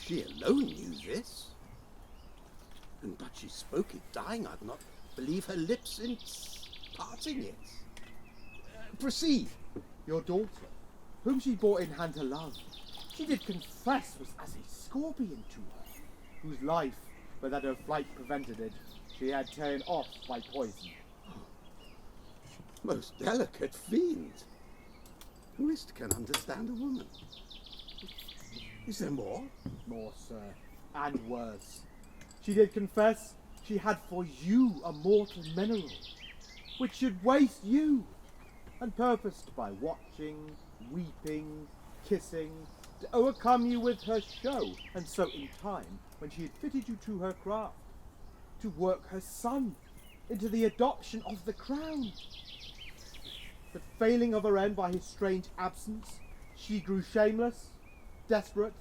She alone knew this. And but she spoke it dying, I'd not believe her lips since parting it. Proceed. Your daughter, whom she bore in hand to love, she did confess was as a scorpion to her, whose life, but that her flight prevented it, she had ta'en off by poison. Most delicate fiend. Who is can understand a woman? Is there more? More, sir, and worse. She did confess she had for you a mortal mineral, which should waste you, and purposed by watching, weeping, kissing, to overcome you with her show, and so in time, when she had fitted you to her craft, to work her son into the adoption of the crown. But failing of her end by his strange absence, she grew shameless, desperate,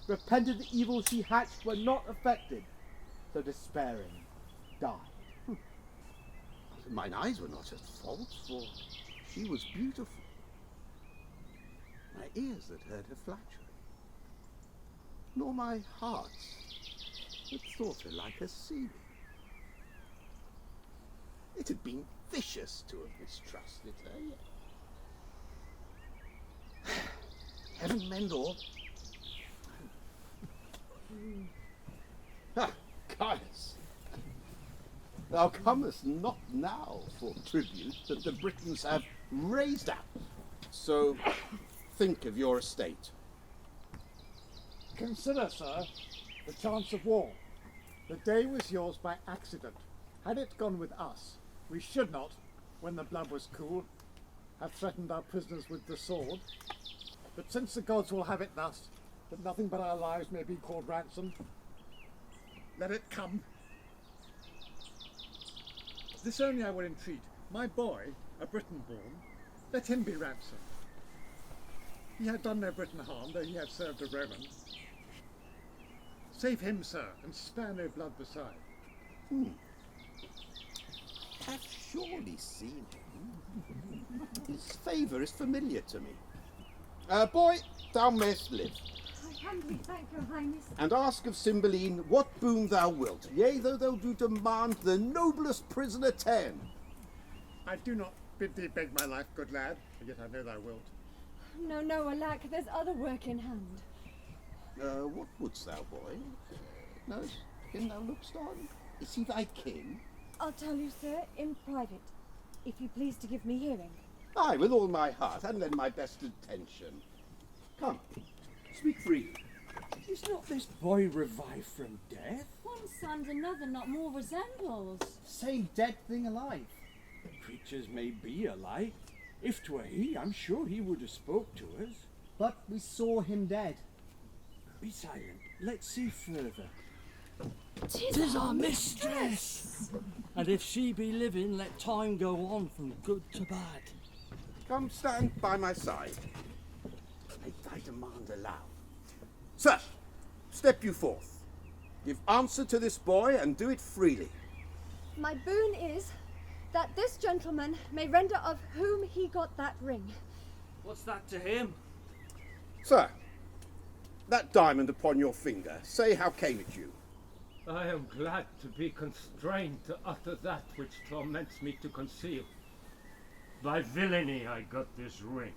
repented the evil she hatched were not effected, so despairing, died. Mine eyes were not at fault, for she was beautiful. My ears that heard her flattery, nor my heart that thought her like a seaman. It had been vicious to have mistrusted her, yet. Heaven mend all. Ah, Caius, thou comest not now for tribute that the Britons have raised up. So think of your estate. Consider, sir, the chance of war. The day was yours by accident. Had it gone with us, we should not, when the blood was cool, have threatened our prisoners with the sword. But since the gods will have it thus, that nothing but our lives may be called ransom, let it come. This only I will entreat. My boy, a Briton born, let him be ransomed. He had done no Briton harm, though he had served a Roman. Save him, sir, and spare no blood beside. I've surely seen him. His favour is familiar to me. Boy, thou mayst live, I humbly thank your highness. and ask of Cymbeline what boon thou wilt, yea, though thou do demand the noblest prisoner 10. I do not bid thee beg my life, good lad, yet I know thou wilt. No, no, alack, there's other work in hand. What wouldst thou, boy? Nurse, him thou look'st on? Is he thy king? I'll tell you, sir, in private, if you please to give me hearing. Aye, with all my heart, and lend my best attention. Come, speak freely. Is not this boy revived from death? One son another not more resembles. Same dead thing alive. Creatures may be alike. If 'twere he, I'm sure he would have spoke to us. But we saw him dead. Be silent. Let's see further. 'Tis our mistress! And if she be living, let time go on from good to bad. Come stand by my side. Make thy demand aloud. Sir, step you forth. Give answer to this boy, and do it freely. My boon is that this gentleman may render of whom he got that ring. What's that to him? Sir, that diamond upon your finger, say how came it you? I am glad to be constrained to utter that which torments me to conceal. By villainy I got this ring.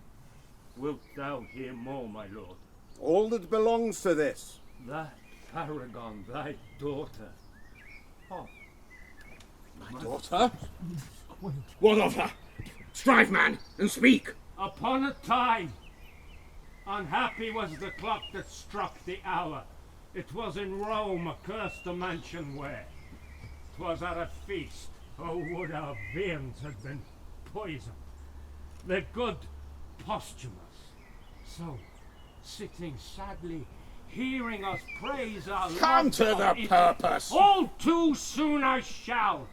Wilt thou hear more, my lord? All that belongs to this. That paragon, thy daughter. Oh, my daughter? What of her? Strive, man, and speak. Upon a time, unhappy was the clock that struck the hour. It was in Rome, accursed the mansion where. 'Twas at a feast. Oh, would our viands had been poisoned. The good Posthumus, so sitting sadly, hearing us praise our Come love to of the Italy. purpose. All too soon I shall.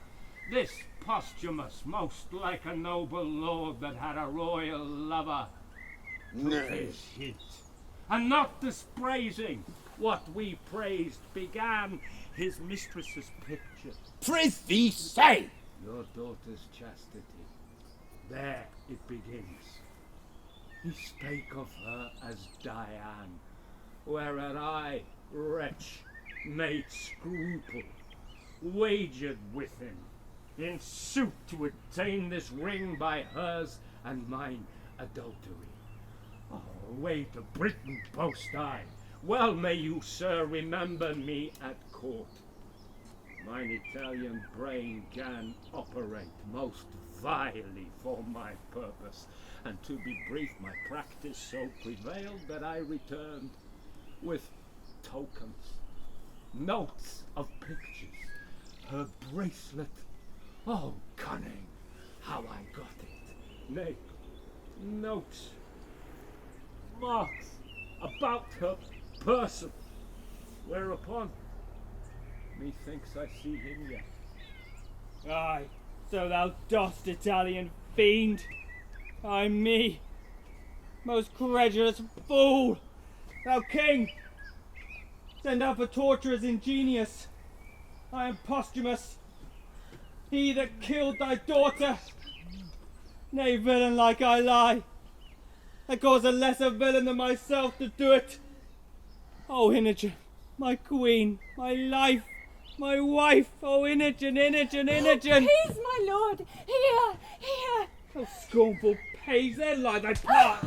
This Posthumus, most like a noble lord that had a royal lover, took Nay. his hint, and not dispraising what we praised, began his mistress's picture. Prithee, say! Your daughter's chastity. There it begins. He spake of her as Diane, whereat I, wretch, made scruple, wagered with him, in suit to attain this ring by hers and mine adultery. Oh, away to Britain post I. Well may you, sir, remember me at court. Mine Italian brain can operate most vilely for my purpose, and to be brief, my practice so prevailed that I returned with tokens, notes of pictures, her bracelet. Oh, cunning, how I got it. Nay, notes, marks about her person, whereupon methinks I see him yet. Aye, so thou dost, Italian fiend. Ay me, most credulous fool. Thou king, send out for torturers ingenious. I am Posthumus, he that killed thy daughter. Nay, villain, like I lie. I cause a lesser villain than myself to do it. Oh, Imogen, my queen, my life, my wife. Oh, Imogen, Imogen, Imogen. Oh, peace, my lord. Here, here. Oh, scornful page, there lie thy part.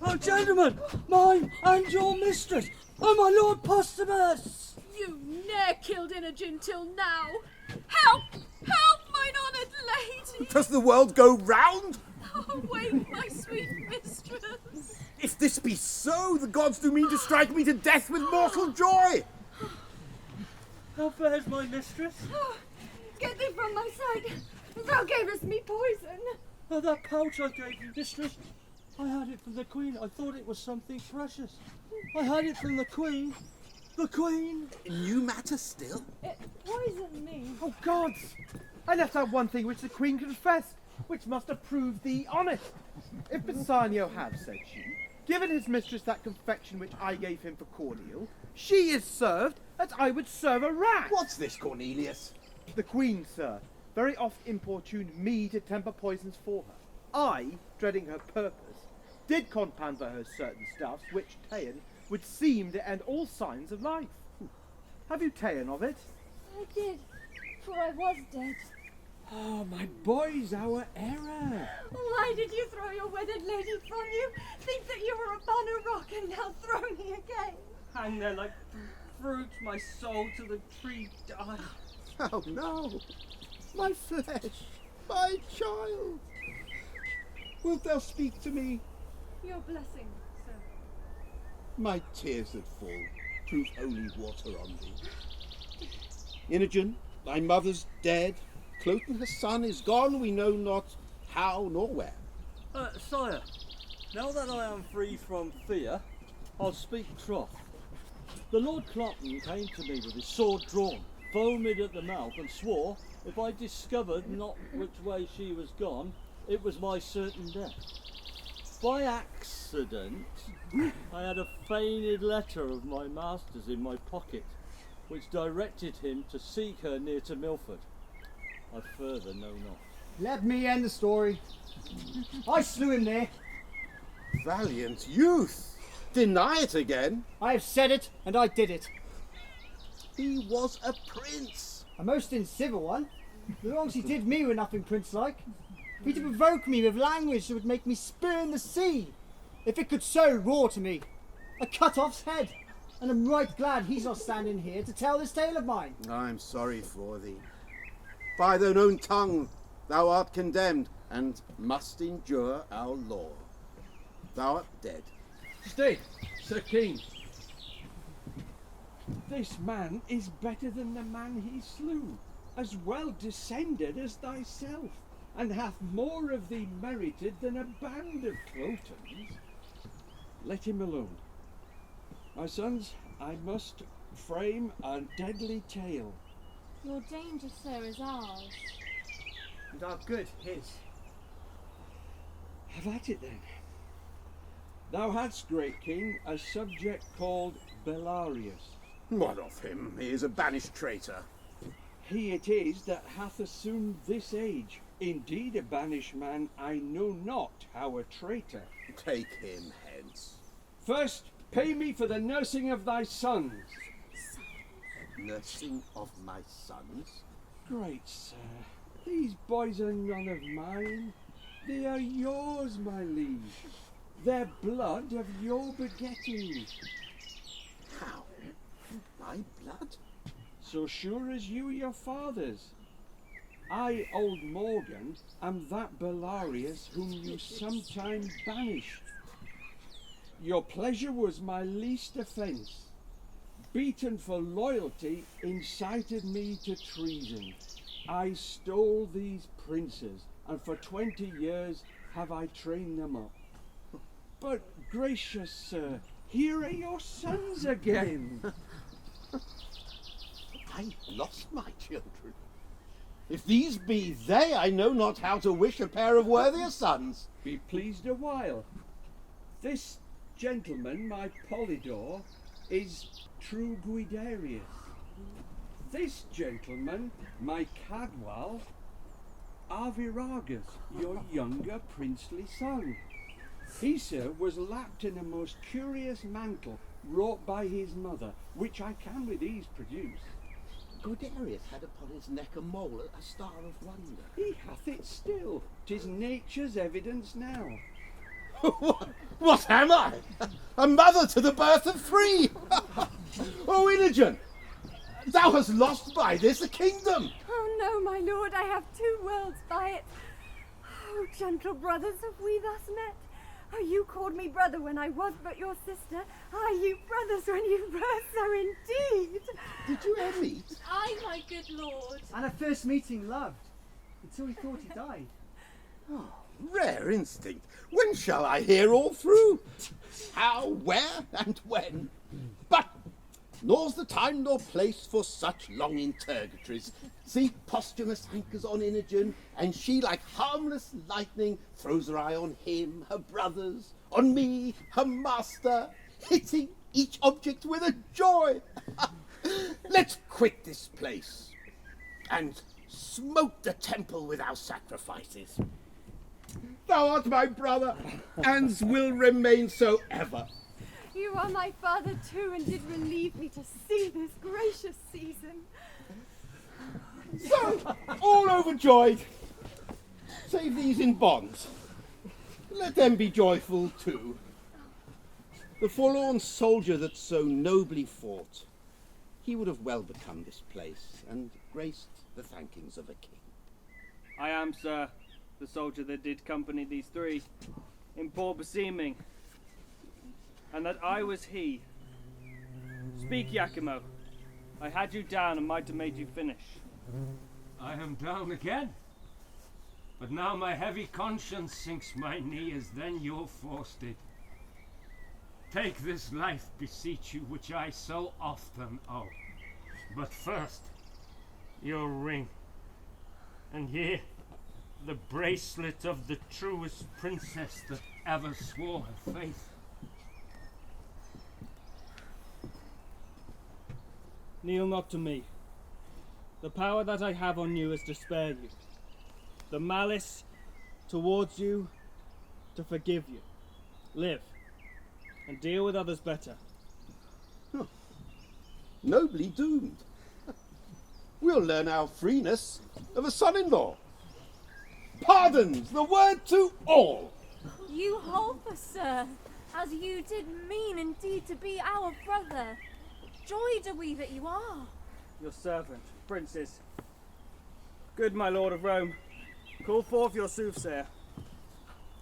Oh, gentlemen, mine and your mistress. Oh, my lord Posthumus. You ne'er killed Imogen till now. Help! Help, mine honoured lady! Does the world go round? Oh, wake my sweet mistress! If this be so, the gods do mean to strike me to death with mortal joy. How fares my mistress? Oh, get thee from my sight. Thou gavest me poison. Oh, that pouch I gave you, mistress. I had it from the Queen. I thought it was something precious. I had it from the Queen. The Queen! New matter still? It poisoned me. Oh, gods! I left out one thing which the Queen confessed, which must have proved thee honest. If Bassanio have, said she, given his mistress that confection which I gave him for cordial, she is served as I would serve a rat. What's this, Cornelius? The Queen, sir, very oft importuned me to temper poisons for her. I, dreading her purpose, did compound for her certain stuffs which, ta'en, would seem to end all signs of life. Have you ta'en of it? I did, for I was dead. Oh, my boys, our error. Why did you throw your wedded lady from you? Think that you were upon a rock and now throw me again? Hang there like fruit, my soul to the tree die. Oh no, my flesh, my child. Wilt thou speak to me? Your blessing, sir. My tears that fall prove holy water on thee. Imogen, thy mother's dead. Cloten, her son, is gone, we know not how nor where. Sire, now that I am free from fear, I'll speak troth. The Lord Cloten came to me with his sword drawn, foamed at the mouth, and swore if I discovered not which way she was gone, it was my certain death. By accident, I had a feigned letter of my master's in my pocket, which directed him to seek her near to Milford. I further know not. Let me end the story. I slew him there. Valiant youth! Deny it again. I have said it, and I did it. He was a prince. A most incivil one. The wrongs he did me were nothing prince-like. He to provoke me with language that would make me spurn the sea, if it could so roar to me. A cut-off's head, and I'm right glad he's not standing here to tell this tale of mine. I'm sorry for thee. By thine own tongue thou art condemned, and must endure our law. Thou art dead. Stay, Sir King. This man is better than the man he slew, as well descended as thyself, and hath more of thee merited than a band of Clotons. Let him alone. My sons, I must frame a deadly tale. Your danger, sir, is ours. And our good his. Have at it then. Thou hadst, great king, a subject called Belarius. What of him? He is a banished traitor. He it is that hath assumed this age. Indeed a banished man, I know not how a traitor. Take him hence. First, pay me for the nursing of thy sons. Nursing of my sons? Great sir, these boys are none of mine. They are yours, my liege. Their blood of your begetting. How? My blood? So sure as you your fathers. I, old Morgan, am that Belarius whom you sometime banished. Your pleasure was my least offence. Beaten for loyalty, incited me to treason. I stole these princes, and for 20 years have I trained them up. But, gracious sir, here are your sons again. I lost my children. If these be they, I know not how to wish a pair of worthier sons. Be pleased a while. This gentleman, my Polydor, is true Guiderius. This gentleman, my Cadwal, Arviragus, your younger princely son. He, sir, was lapped in a most curious mantle wrought by his mother, which I can with ease produce. Guiderius had upon his neck a mole, a star of wonder. He hath it still. 'Tis nature's evidence now. What am I? A mother to the birth of 3! Oh, Imogen! Thou hast lost by this a kingdom! Oh no, my lord, I have 2 worlds by it. Oh, gentle brothers, have we thus met? Oh, you called me brother when I was but your sister. Ah, you brothers when you were so indeed. Did you ever meet? my good lord. And a first meeting loved, until he thought he died. Oh, rare instinct. When shall I hear all through? How, where, and when? But nor's the time nor place for such long interrogatories. See, Posthumus hankers on Imogen, and she, like harmless lightning, throws her eye on him, her brothers, on me, her master, hitting each object with a joy. Let's quit this place and smoke the temple with our sacrifices. Thou art my brother, and will remain so ever. You are my father too, and did relieve me to see this gracious season. So, all overjoyed, save these in bonds. Let them be joyful too. The forlorn soldier that so nobly fought, he would have well become this place, and graced the thankings of a king. I am, sir, the soldier that did company these three, in poor beseeming, and that I was he. Speak, Iachimo. I had you down and might have made you finish. I am down again, but now my heavy conscience sinks my knee as then your force did. Take this life, beseech you, which I so often owe. But first, your ring, and here, the bracelet of the truest princess that ever swore her faith. Kneel not to me. The power that I have on you is to spare you. The malice towards you, to forgive you. Live, and deal with others better. Nobly doomed. We'll learn our freeness of a son-in-law. Pardons, the word to all. You hope us, sir, as you did mean indeed to be our brother. Joy do we that you are. Your servant, princes. Good my lord of Rome, call forth your soothsayer.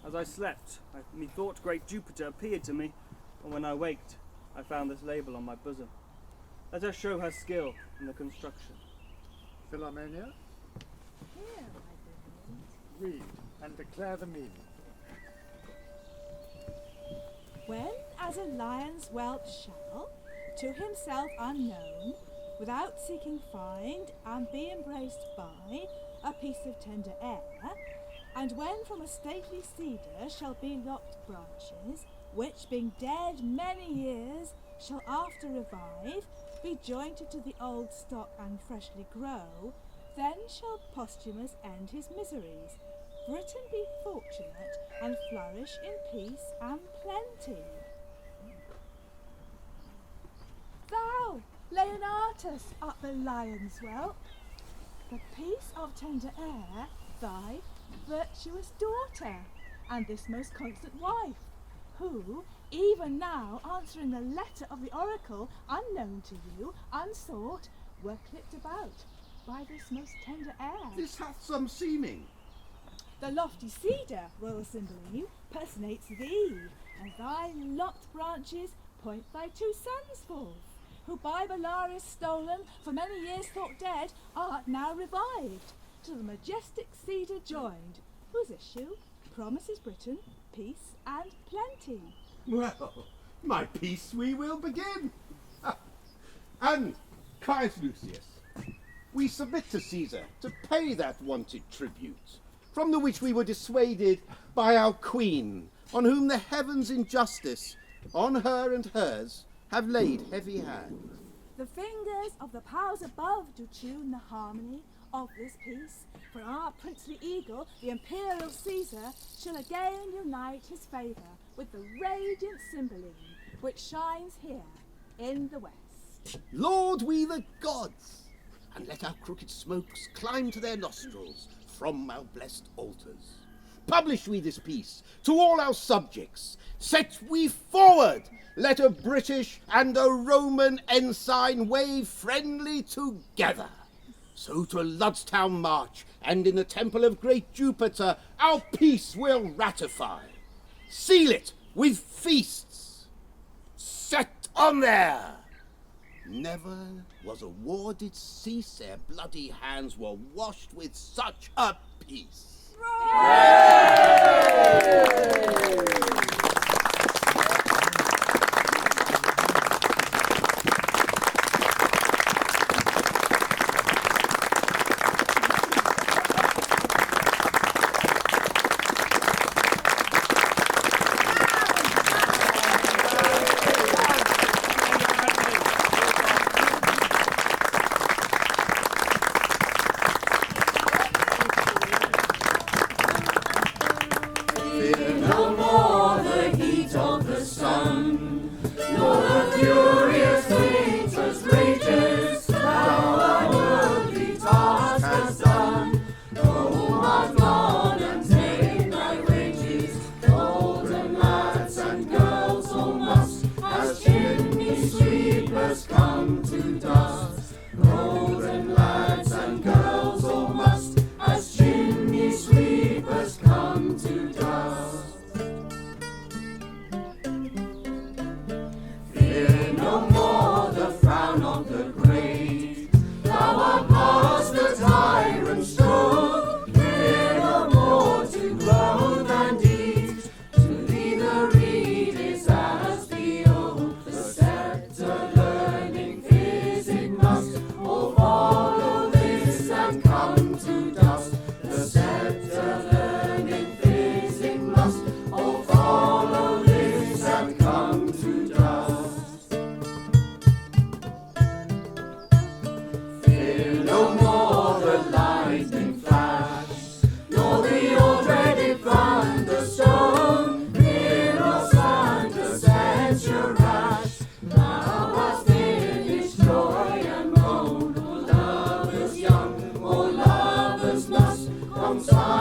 As I slept, methought great Jupiter appeared to me, and when I waked, I found this label on my bosom. Let her show her skill in the construction. Philomenia, Here, my read and declare the meaning. When as a lion's whelp shall, to himself unknown, without seeking find, and be embraced by a piece of tender air, and when from a stately cedar shall be lopped branches, which being dead many years, shall after revive, be jointed to the old stock and freshly grow, then shall Posthumus end his miseries, Britain be fortunate, and flourish in peace and plenty. Thou, Leonatus, art the lion's whelp, the piece of tender air, thy virtuous daughter, and this most constant wife, who, even now answering the letter of the oracle, unknown to you, unsought, were clipped about by this most tender air. This hath some seeming. The lofty cedar, royal Cymbeline, personates thee, and thy lopped branches point thy two sons forth, who by Bellaris stolen, for many years thought dead, art now revived, to the majestic cedar joined, whose issue promises Britain peace and plenty. Well, my peace we will begin. And, Caius Lucius, we submit to Caesar to pay that wonted tribute, from the which we were dissuaded by our queen, on whom the heavens in justice, on her and hers, have laid heavy hand. The fingers of the powers above do tune the harmony of this peace, for our princely eagle, the imperial Caesar, shall again unite his favour with the radiant Cymbeline, which shines here in the west. Laud we the gods, and let our crooked smokes climb to their nostrils from our blessed altars. Publish we this peace to all our subjects. Set we forward, let a British and a Roman ensign wave friendly together. So to Ludstown march, and in the temple of great Jupiter our peace will ratify. Seal it with feasts. Set on there! Never was a war did cease ere bloody hands were washed with such a peace. Come